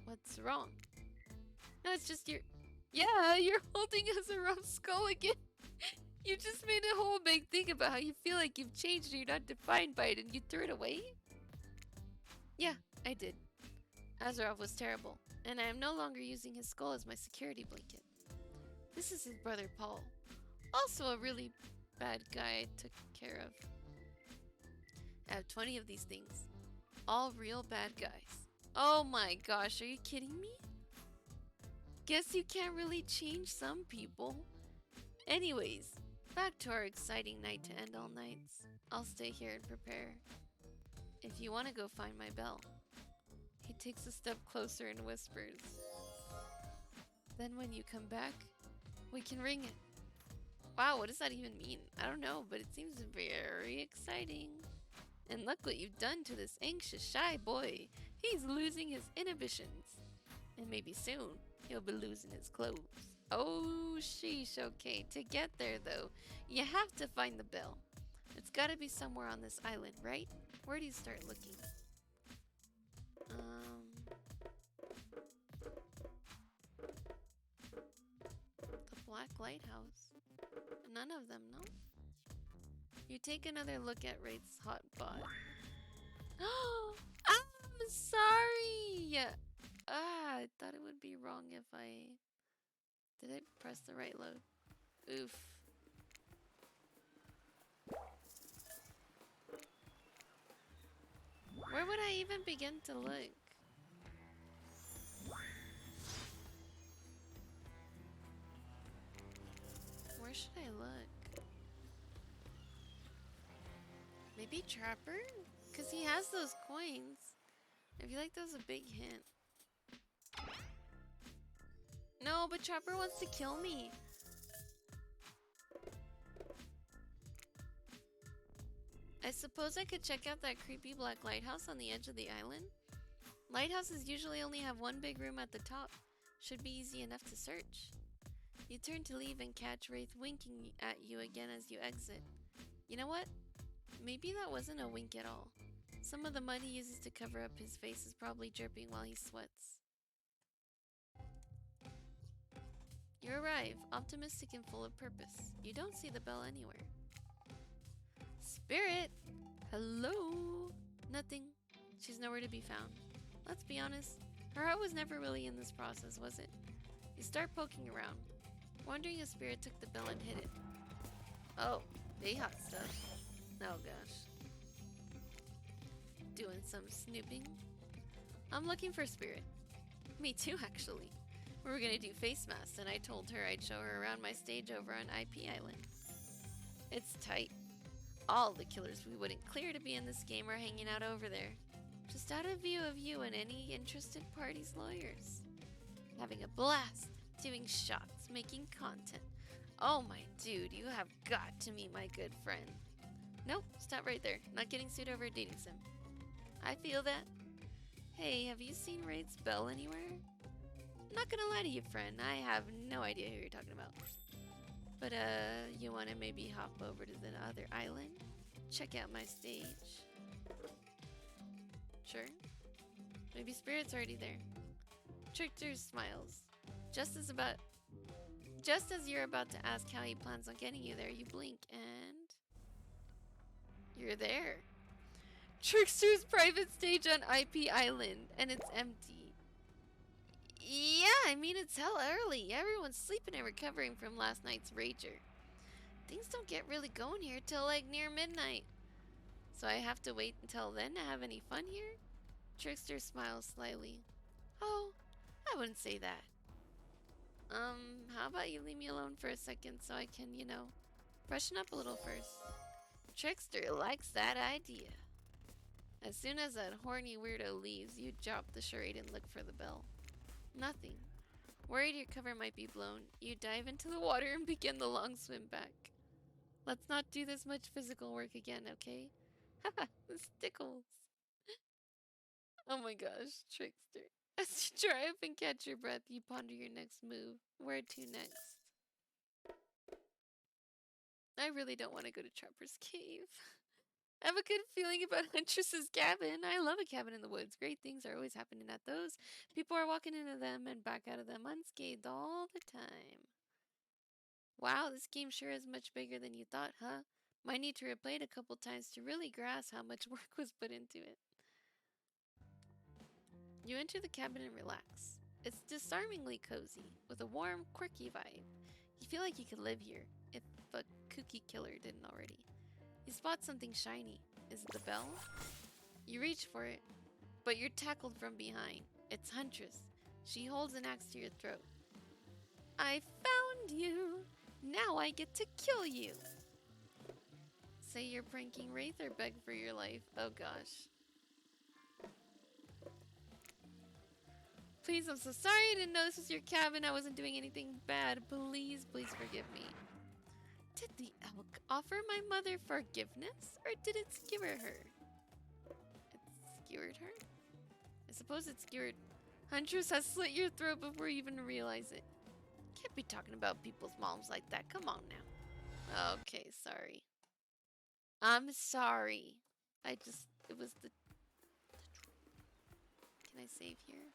What's wrong? No, it's just yeah, you're holding us a rough skull again. You just made a whole big thing about how you feel like you've changed and you're not defined by it and you threw it away? Yeah, I did. Azeroth was terrible, and I am no longer using his skull as my security blanket. This is his brother Paul. Also a really bad guy I took care of. I have 20 of these things. All real bad guys. Oh my gosh, are you kidding me? Guess you can't really change some people. Anyways, back to our exciting night to end all nights. I'll stay here and prepare. If you want to go find my bell. He takes a step closer and whispers. Then when you come back, we can ring it. Wow, what does that even mean? I don't know, but it seems very exciting. And look what you've done to this anxious, shy boy. He's losing his inhibitions. And maybe soon, he'll be losing his clothes. Oh, sheesh, okay. To get there, though, you have to find the bell. It's gotta be somewhere on this island, right? Where do you start looking? The Black Lighthouse. None of them, no? You take another look at Wraith's hotbot. I'm sorry! I thought it would be wrong if I... Did I press the right load? Oof. Where would I even begin to look? Where should I look? Maybe Trapper? Because he has those coins. I feel like that was a big hint. No, but Trapper wants to kill me. I suppose I could check out that creepy black lighthouse on the edge of the island. Lighthouses usually only have one big room at the top. Should be easy enough to search. You turn to leave and catch Wraith winking at you again as you exit. You know what? Maybe that wasn't a wink at all. Some of the mud he uses to cover up his face is probably dripping while he sweats. You arrive, optimistic and full of purpose. You don't see the bell anywhere. Spirit! Hello? Nothing. She's nowhere to be found. Let's be honest, her heart was never really in this process, was it? You start poking around, wondering if Spirit took the bell and hid it. Oh, they hot stuff. Oh gosh. Doing some snooping. I'm looking for Spirit. Me too, actually. We were gonna do face masks, and I told her I'd show her around my stage over on IP Island. It's tight. All the killers we wouldn't clear to be in this game are hanging out over there. Just out of view of you and any interested party's lawyers. Having a blast, doing shots, making content. Oh my dude, you have got to meet my good friend. Nope, stop right there. Not getting sued over a dating sim. I feel that. Hey, have you seen Raid's bell anywhere? Not gonna lie to you, friend. I have no idea who you're talking about. But, you wanna maybe hop over to the other island? Check out my stage. Sure. Maybe Spirit's already there. Trickster smiles. Just as you're about to ask how he plans on getting you there, you blink and... you're there. Trickster's private stage on IP Island, and it's empty. Yeah, I mean, it's hell early. Everyone's sleeping and recovering from last night's rager. Things don't get really going here till like near midnight. So I have to wait until then to have any fun here? Trickster smiles slyly. Oh, I wouldn't say that. How about you leave me alone for a second so I can, you know, freshen up a little first? Trickster likes that idea. As soon as that horny weirdo leaves, you drop the charade and look for the bell. Nothing. Worried your cover might be blown, you dive into the water and begin the long swim back. Let's not do this much physical work again, okay? Haha, this tickles. Oh my gosh, Trickster. As you dry up and catch your breath, you ponder your next move. Where to next? I really don't want to go to Trapper's Cave. I have a good feeling about Huntress's cabin. I love a cabin in the woods. Great things are always happening at those. People are walking into them and back out of them unscathed all the time. Wow, this game sure is much bigger than you thought, huh? Might need to replay it a couple times to really grasp how much work was put into it. You enter the cabin and relax. It's disarmingly cozy, with a warm, quirky vibe. You feel like you could live here, if a kooky killer didn't already. You spot something shiny. Is it the bell? You reach for it, but you're tackled from behind. It's Huntress. She holds an axe to your throat. I found you! Now I get to kill you! Say you're pranking Wraith or beg for your life. Oh gosh. Please, I'm so sorry. I didn't know this was your cabin. I wasn't doing anything bad. Please, please forgive me. Did the elk offer my mother forgiveness, or did it skewer her? It skewered her? I suppose it skewered. Huntress has slit your throat before you even realize it. Can't be talking about people's moms like that. Come on now. Okay, sorry. I'm sorry. It was the... Can I save here?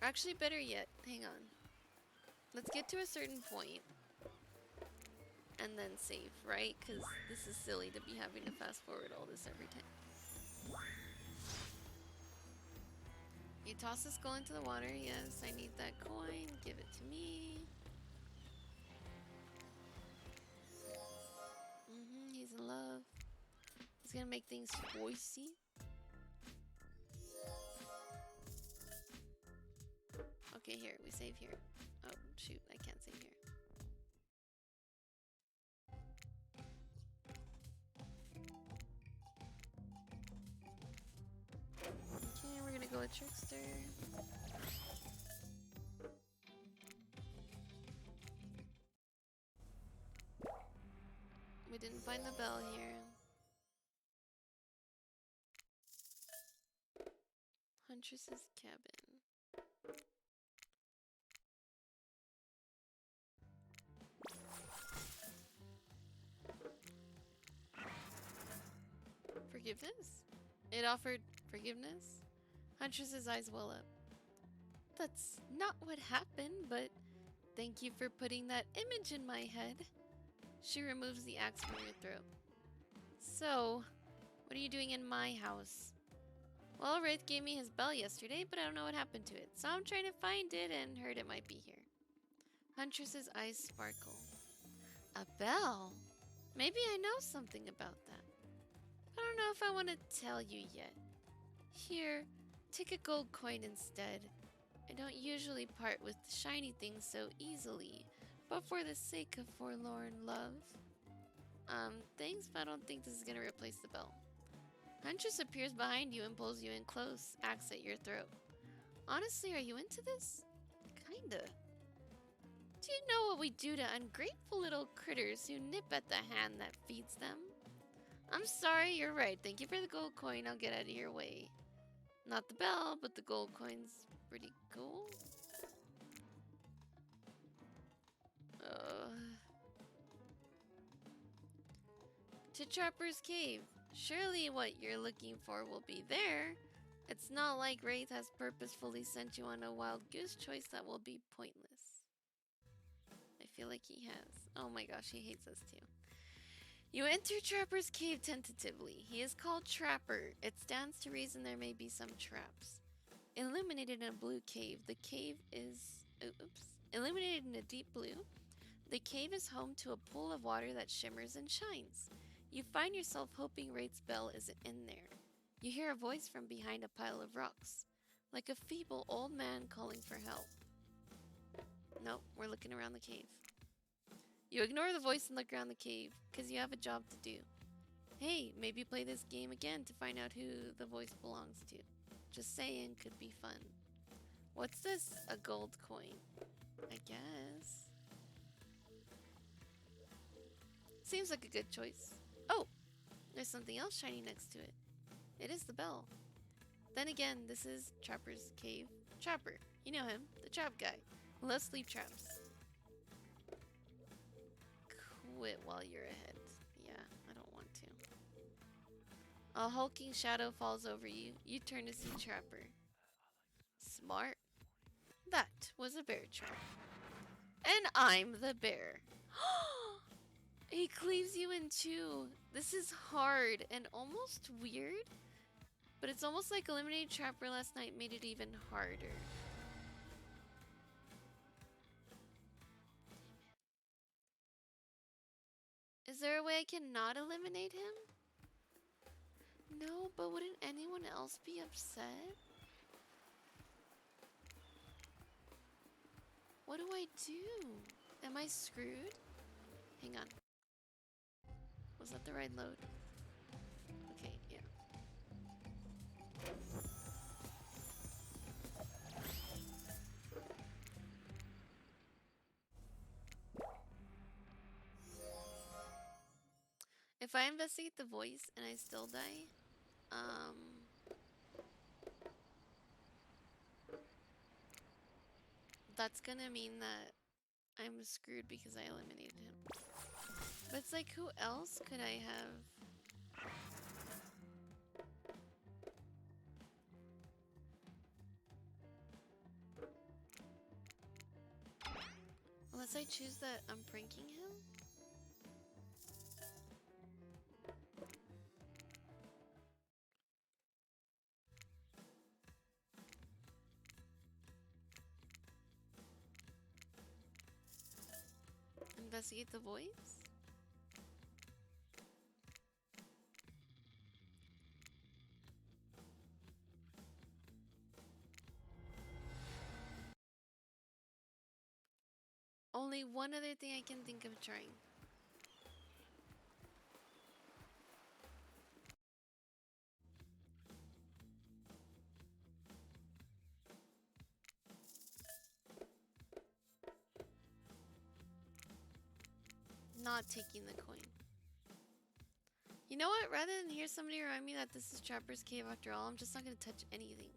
Actually, better yet, hang on. Let's get to a certain point and then save, right? Because this is silly to be having to fast forward all this every time. You toss the skull into the water. Yes, I need that coin. Give it to me. He's in love. He's gonna make things spicy. Okay, here, we save here. Oh, shoot, I can't save here. Okay, we're gonna go with Trickster. We didn't find the bell here. Huntress's cabin. Forgiveness? It offered forgiveness? Huntress's eyes well up. That's not what happened, but thank you for putting that image in my head. She removes the axe from your throat. So, what are you doing in my house? Well, Wraith gave me his bell yesterday, but I don't know what happened to it. So I'm trying to find it and heard it might be here. Huntress's eyes sparkle. A bell? Maybe I know something about that. I don't know if I want to tell you yet. Here, Take a gold coin instead. I don't usually part with shiny things so easily, but for the sake of forlorn love. Thanks, but I don't think this is gonna replace the bell. Huntress appears behind you and pulls you in close, axe at your throat. Honestly, are you into this? Kinda. Do you know what we do to ungrateful little critters who nip at the hand that feeds them? I'm sorry, you're right. Thank you for the gold coin. I'll get out of your way. Not the bell, but the gold coin's pretty cool. To Trapper's Cave. Surely what you're looking for will be there. It's not like Wraith has purposefully sent you on a wild goose choice that will be pointless. I feel like he has. Oh my gosh, he hates us too. You enter Trapper's Cave tentatively. He is called Trapper. It stands to reason there may be some traps. Illuminated in a blue cave, the cave is... Illuminated in a deep blue, the cave is home to a pool of water that shimmers and shines. You find yourself hoping Wraith's bell isn't in there. You hear a voice from behind a pile of rocks, like a feeble old man calling for help. Nope, we're looking around the cave. You ignore the voice and look around the cave, because you have a job to do. Hey, maybe play this game again to find out who the voice belongs to. Just saying, could be fun. What's this? A gold coin. I guess. Seems like a good choice. Oh, there's something else shiny next to it. It is the bell. Then again, this is Trapper's Cave. Trapper, you know him, the trap guy. Loves sleep traps. Quit while you're ahead. Yeah, I don't want to. A hulking shadow falls over you. You turn to see Trapper. Smart. That was a bear trap. And I'm the bear. He cleaves you in two. This is hard and almost weird, but it's almost like eliminating Trapper last night made it even harder. Is there a way I can not eliminate him? No, but wouldn't anyone else be upset? What do I do? Am I screwed? Hang on. Was that the right load? Okay, yeah. If I investigate the voice and I still die, that's gonna mean that I'm screwed because I eliminated him. But it's like, who else could I have? Unless I choose that I'm pranking him? Investigate the voice? Only one other thing I can think of trying. Not taking the coin. You know what? Rather than hear somebody remind me that this is Trapper's Cave after all, I'm just not going to touch anything.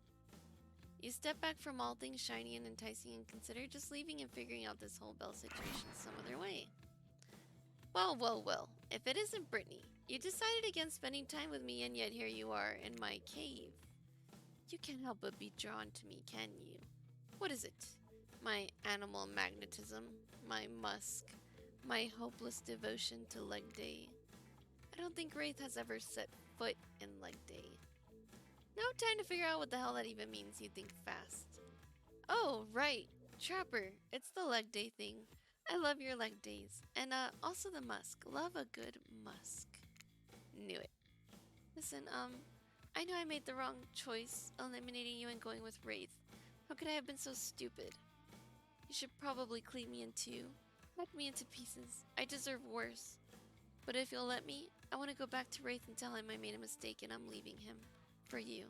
You step back from all things shiny and enticing and consider just leaving and figuring out this whole bell situation some other way. Well, well, well. If it isn't Brittany, you decided against spending time with me and yet here you are in my cave. You can't help but be drawn to me, can you? What is it? My animal magnetism? My musk? My hopeless devotion to Leg Day? I don't think Wraith has ever set foot in Leg Day. No time to figure out what the hell that even means, you think fast. Oh, right. Trapper, it's the Leg Day thing. I love your leg days. And also the musk. Love a good musk. Knew it. Listen, I know I made the wrong choice, eliminating you and going with Wraith. How could I have been so stupid? You should probably clean me in two. Hack me into pieces. I deserve worse. But if you'll let me, I want to go back to Wraith and tell him I made a mistake and I'm leaving him. For you.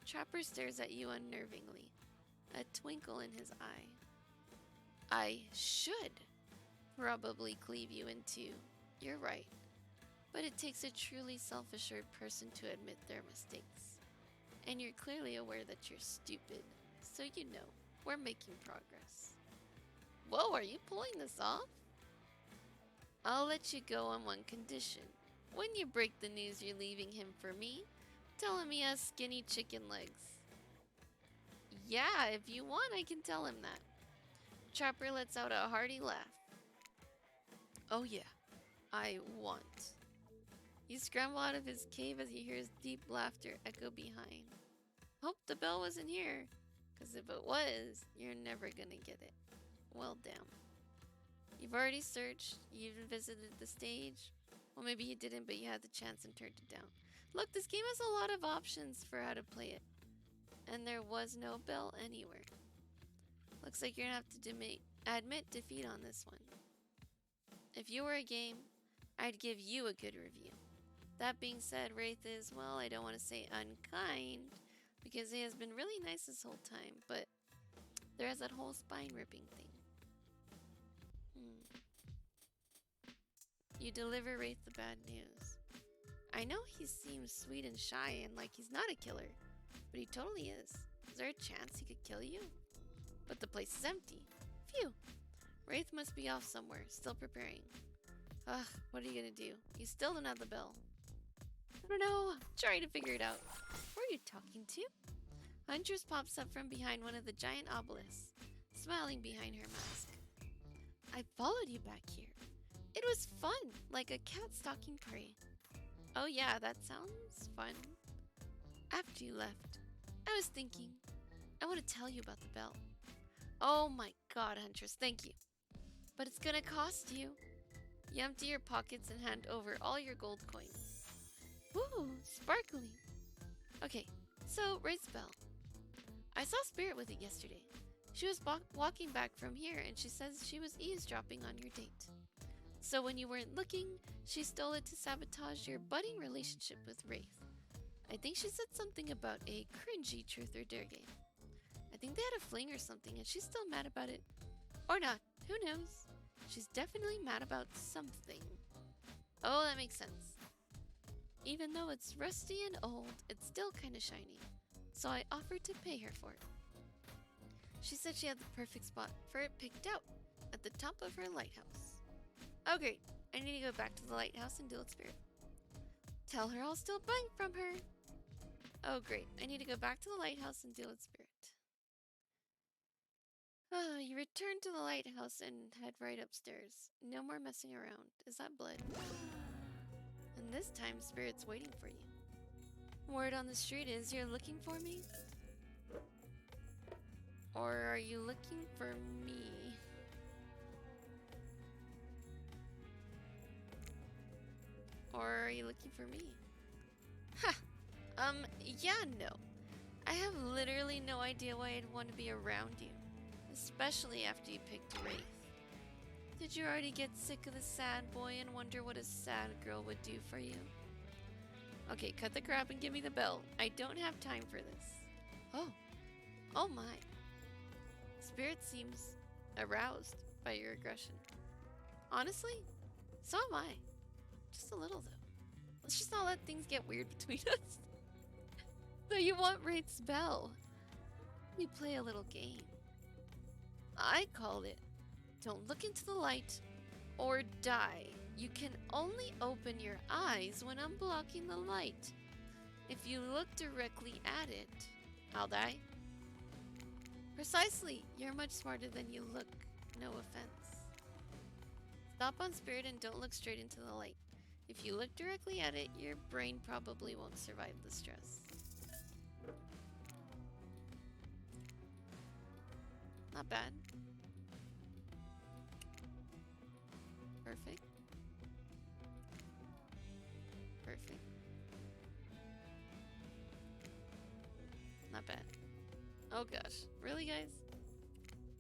Trapper stares at you unnervingly, a twinkle in his eye. I should probably cleave you in two. You're right. But it takes a truly self-assured person to admit their mistakes. And you're clearly aware that you're stupid. So you know, we're making progress. Whoa, are you pulling this off? I'll let you go on one condition. When you break the news you're leaving him for me, tell him he has skinny chicken legs. Yeah, if you want, I can tell him that. Trapper lets out a hearty laugh. Oh yeah, I want. You scramble out of his cave as he hears deep laughter echo behind. Hope the bell wasn't here, because if it was, you're never gonna get it. Well, damn. You've already searched, you even visited the stage. Well, maybe you didn't, but you had the chance and turned it down. Look, this game has a lot of options for how to play it. And there was no bell anywhere. Looks like you're gonna have to admit defeat on this one. If you were a game, I'd give you a good review. That being said, Wraith is, well, I don't want to say unkind, because he has been really nice this whole time, but there is that whole spine ripping thing. You deliver Wraith the bad news. I know he seems sweet and shy and like he's not a killer, but he totally is. Is there a chance he could kill you? But the place is empty. Phew. Wraith must be off somewhere, still preparing. Ugh, what are you gonna do? You still don't have the bell. I don't know. Trying to figure it out. Who are you talking to? Huntress pops up from behind one of the giant obelisks, smiling behind her mask. I followed you back here. It was fun, like a cat stalking prey. Oh yeah, that sounds fun. After you left, I was thinking, I want to tell you about the bell. Oh my god, Huntress, thank you. But it's gonna cost you. You empty your pockets and hand over all your gold coins. Ooh, sparkly. Okay, so Wraith's bell. I saw Spirit with it yesterday. She was walking back from here and she says she was eavesdropping on your date. So when you weren't looking, she stole it to sabotage your budding relationship with Wraith. I think she said something about a cringy truth or dare game. I think they had a fling or something and she's still mad about it. Or not, who knows? She's definitely mad about something. Oh, that makes sense. Even though it's rusty and old, it's still kinda shiny. So I offered to pay her for it. She said she had the perfect spot for it picked out, at the top of her lighthouse. Oh great, I need to go back to the lighthouse and deal with Spirit. Tell her I'll still buying from her. Oh great, I need to go back to the lighthouse and deal with Spirit. You return to the lighthouse and head right upstairs. No more messing around. Is that blood? And this time, Spirit's waiting for you. Word on the street is you're looking for me? Or are you looking for me? Or are you looking for me? Ha! Yeah, no. I have literally no idea why I'd want to be around you. Especially after you picked Wraith. Did you already get sick of the sad boy and wonder what a sad girl would do for you? Okay, cut the crap and give me the bell. I don't have time for this. Oh. Oh my. Spirit seems aroused by your aggression. Honestly, so am I. Just a little though. Let's just not let things get weird between us. So you want Wraith's bell. We play a little game. I call it, don't look into the light or die. You can only open your eyes when I'm blocking the light. If you look directly at it, I'll die. Precisely, you're much smarter than you look, no offense. Stop on Spirit and don't look straight into the light. If you look directly at it, your brain probably won't survive the stress. Not bad. Perfect. Perfect. that bad. Oh gosh. Really, guys?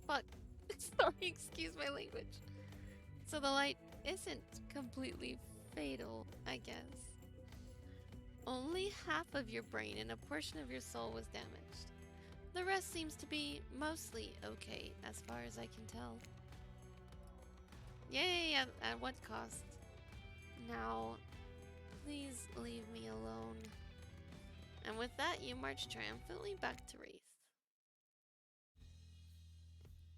Fuck. Sorry, excuse my language. So the light isn't completely fatal, I guess. Only half of your brain and a portion of your soul was damaged. The rest seems to be mostly okay, as far as I can tell. Yay, at what cost? Now, please leave me alone. And with that, you march triumphantly back to Wraith.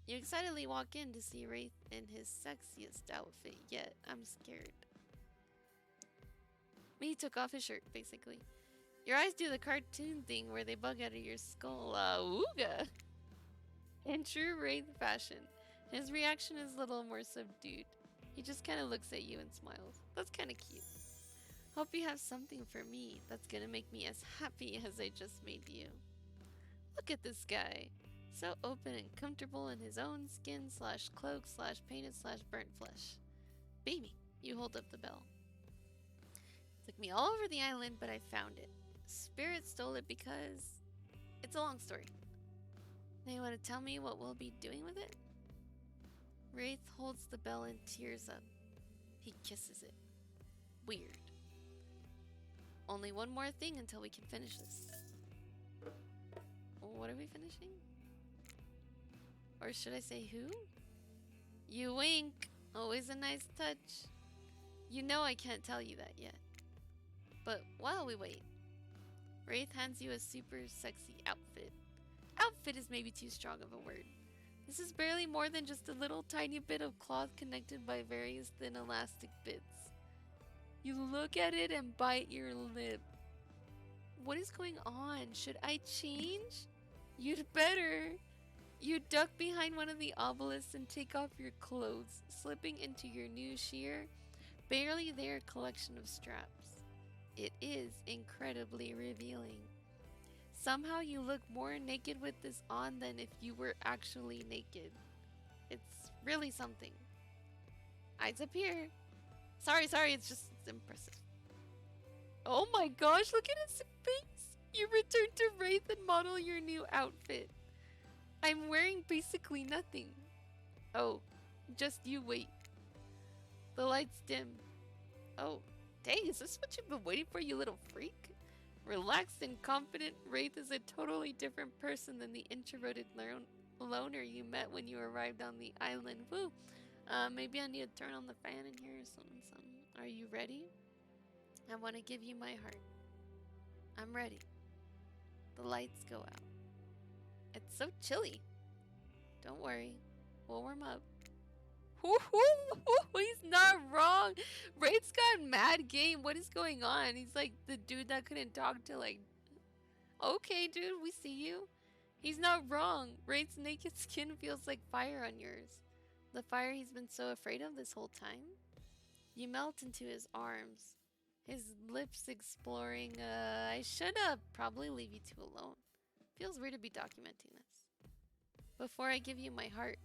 You excitedly walk in to see Wraith in his sexiest outfit yet. I'm scared. He took off his shirt, basically. Your eyes do the cartoon thing where they bug out of your skull. Ooga! In true Wraith fashion, his reaction is a little more subdued. He just kind of looks at you and smiles. That's kind of cute. Hope you have something for me that's gonna make me as happy as I just made you. Look at this guy. So open and comfortable in his own skin slash cloak slash painted slash burnt flesh. Baby, you hold up the bell. Took me all over the island, but I found it. Spirit stole it because... It's a long story. Now you want to tell me what we'll be doing with it? Wraith holds the bell and tears up. He kisses it. Weird. Only one more thing until we can finish this. What are we finishing? Or should I say who? You wink. Always a nice touch. You know I can't tell you that yet. But while we wait, Wraith hands you a super sexy outfit. Outfit is maybe too strong of a word. This is barely more than just a little tiny bit of cloth connected by various thin elastic bits. You look at it and bite your lip. What is going on? Should I change? You'd better. You duck behind one of the obelisks and take off your clothes, slipping into your new sheer, barely there collection of straps. It is incredibly revealing. Somehow you look more naked with this on than if you were actually naked. It's really something. Eyes up here. Sorry, it's impressive. Oh my gosh, look at his face! You return to Wraith and model your new outfit. I'm wearing basically nothing. Oh, just you wait. The lights dim. Oh, dang, is this what you've been waiting for, you little freak? Relaxed and confident, Wraith is a totally different person than the introverted loner you met when you arrived on the island. Woo! Maybe I need to turn on the fan in here or something. Are you ready? I want to give you my heart. I'm ready. The lights go out. It's so chilly. Don't worry. We'll warm up. He's not wrong. Wraith's got mad game. What is going on? He's like the dude that couldn't talk to like... Okay, dude, we see you. He's not wrong. Wraith's naked skin feels like fire on yours. The fire he's been so afraid of this whole time. You melt into his arms. His lips exploring, I should probably leave you two alone. Feels weird to be documenting this. Before I give you my heart,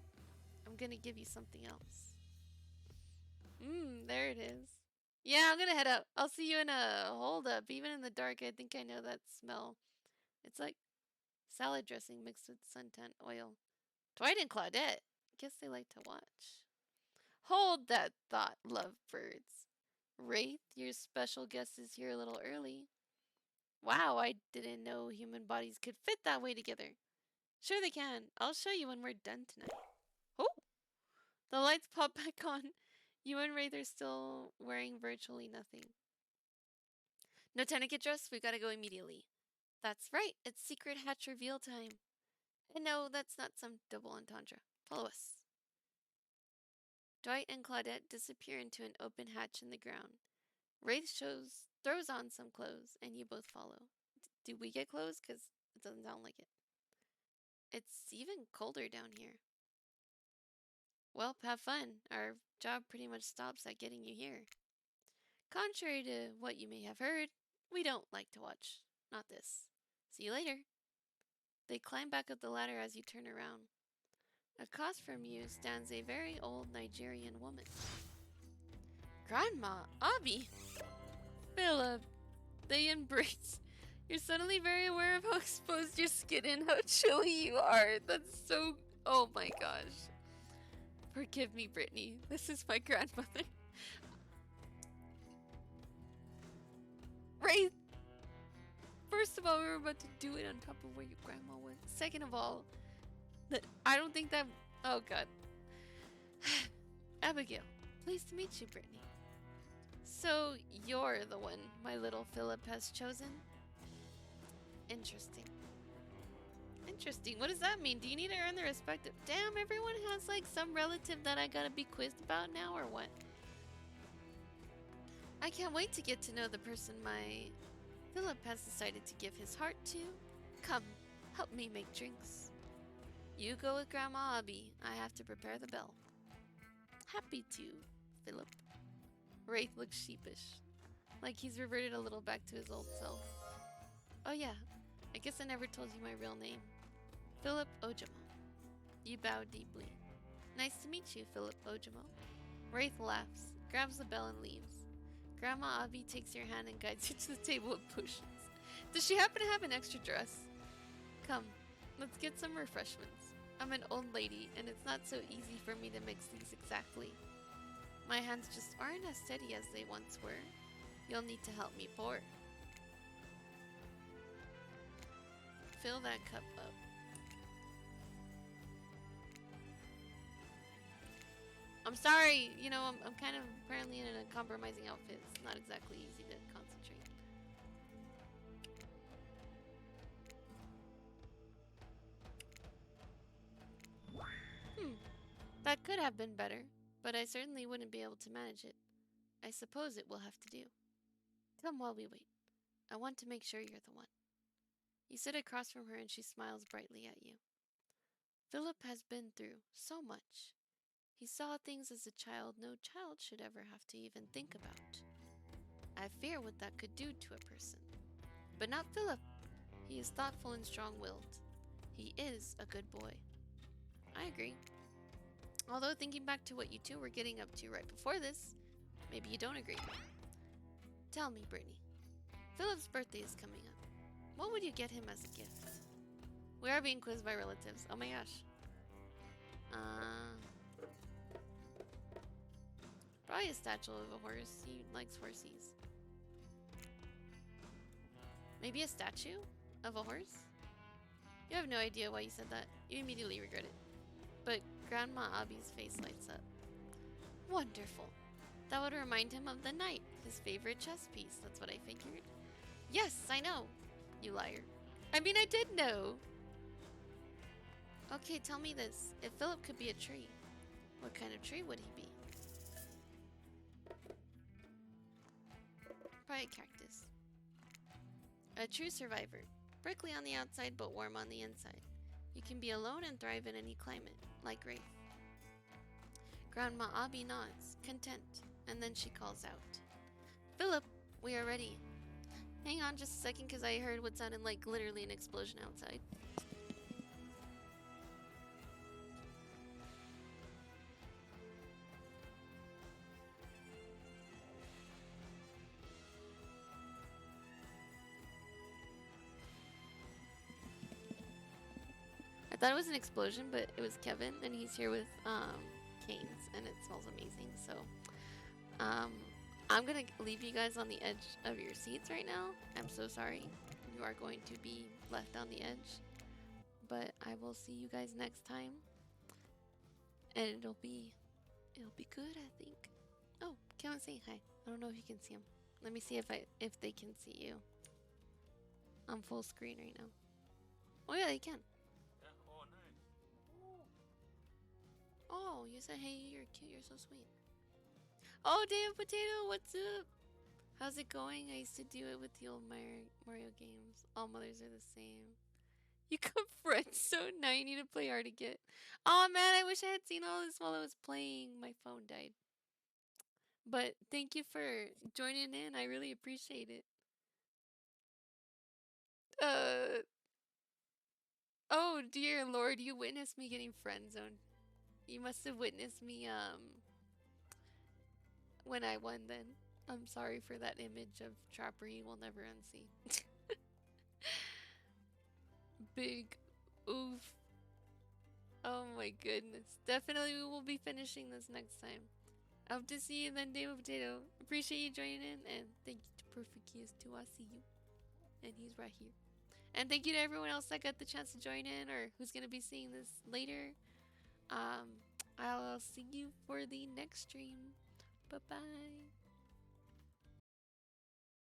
I'm gonna give you something else. There it is. Yeah, I'm gonna head up. I'll see you in a hold up. Even in the dark, I think I know that smell. It's like salad dressing mixed with suntan oil. Dwight and Claudette. Guess they like to watch. Hold that thought, lovebirds. Wraith, your special guest is here a little early. Wow, I didn't know human bodies could fit that way together. Sure they can. I'll show you when we're done tonight. Oh! The lights pop back on. You and Wraith are still wearing virtually nothing. No time to get dressed. We've got to go immediately. That's right. It's secret hatch reveal time. And no, that's not some double entendre. Follow us. Dwight and Claudette disappear into an open hatch in the ground. Wraith throws on some clothes, and you both follow. Do we get clothes? Because it doesn't sound like it. It's even colder down here. Well, have fun. Our job pretty much stops at getting you here. Contrary to what you may have heard, we don't like to watch. Not this. See you later. They climb back up the ladder as you turn around. Across from you stands a very old Nigerian woman. Grandma, Abi, Philip, they embrace. You're suddenly very aware of how exposed your skin and how chilly you are. That's so... Oh my gosh. Forgive me, Brittany. This is my grandmother. Wraith! First of all, we were about to do it on top of where your grandma was. Second of all, I don't think that... Oh god. Abigail. Pleased to meet you, Brittany. So, you're the one my little Philip has chosen? Interesting. Interesting. What does that mean? Do you need to earn the respect of... Damn, everyone has like some relative that I gotta be quizzed about now or what? I can't wait to get to know the person my Philip has decided to give his heart to. Come, help me make drinks. You go with Grandma Abby. I have to prepare the bell. Happy to, Philip. Wraith looks sheepish. Like he's reverted a little back to his old self. Oh yeah, I guess I never told you my real name. Philip Ojimo. You bow deeply. Nice to meet you, Philip Ojimo. Wraith laughs, grabs the bell and leaves. Grandma Abby takes your hand and guides you to the table with potions. Does she happen to have an extra dress? Come, let's get some refreshments. I'm an old lady, and it's not so easy for me to mix these exactly. My hands just aren't as steady as they once were. You'll need to help me pour. Fill that cup up. I'm sorry, you know, I'm kind of apparently in a compromising outfit. It's not exactly easy to concentrate. That could have been better, but I certainly wouldn't be able to manage it. I suppose it will have to do. Come while we wait. I want to make sure you're the one. You sit across from her and she smiles brightly at you. Philip has been through so much. He saw things as a child no child should ever have to even think about. I fear what that could do to a person. But not Philip. He is thoughtful and strong-willed. He is a good boy. I agree. Although thinking back to what you two were getting up to right before this, maybe you don't agree. Tell me, Brittany. Philip's birthday is coming up. What would you get him as a gift? We are being quizzed by relatives. Oh my gosh. Probably a statue of a horse. He likes horsies. Maybe a statue of a horse? You have no idea why you said that. You immediately regret it. But Grandma Abby's face lights up. Wonderful. That would remind him of the knight, his favorite chess piece. That's what I figured. Yes, I know. You liar. I mean, I did know. Okay, tell me this. If Philip could be a tree, what kind of tree would he be? Probably a cactus. A true survivor. Prickly on the outside, but warm on the inside. You can be alone and thrive in any climate, like Wraith. Grandma Abby nods, content, and then she calls out. Philip, we are ready. Hang on just a second because I heard what sounded like literally an explosion outside. I thought it was an explosion, but it was Kevin, and he's here with Canes, and it smells amazing. So I'm gonna leave you guys on the edge of your seats right now. I'm so sorry. You are going to be left on the edge, but I will see you guys next time, and it'll be good, I think. Oh, Kevin's saying hi. I don't know if you can see him. Let me see if they can see you. I'm full screen right now. Oh yeah, they can. Oh, you said, hey, you're cute, you're so sweet. Oh, Damn Potato, what's up? How's it going? I used to do it with the old Mario games. All mothers are the same. You come friends, so now you need to play hard to get. Oh man, I wish I had seen all this while I was playing. My phone died. But thank you for joining in. I really appreciate it. Oh dear Lord, you witnessed me getting friend zoned. You must have witnessed me, when I won then. I'm sorry for that image of Trapper you will never unsee. big oof. Oh my goodness. Definitely we will be finishing this next time. I hope to see you then, David Potato. Appreciate you joining in, and thank you to Perfect Kiss too. I see you. And he's right here. And thank you to everyone else that got the chance to join in or who's gonna be seeing this later. I'll see you for the next stream. Bye bye.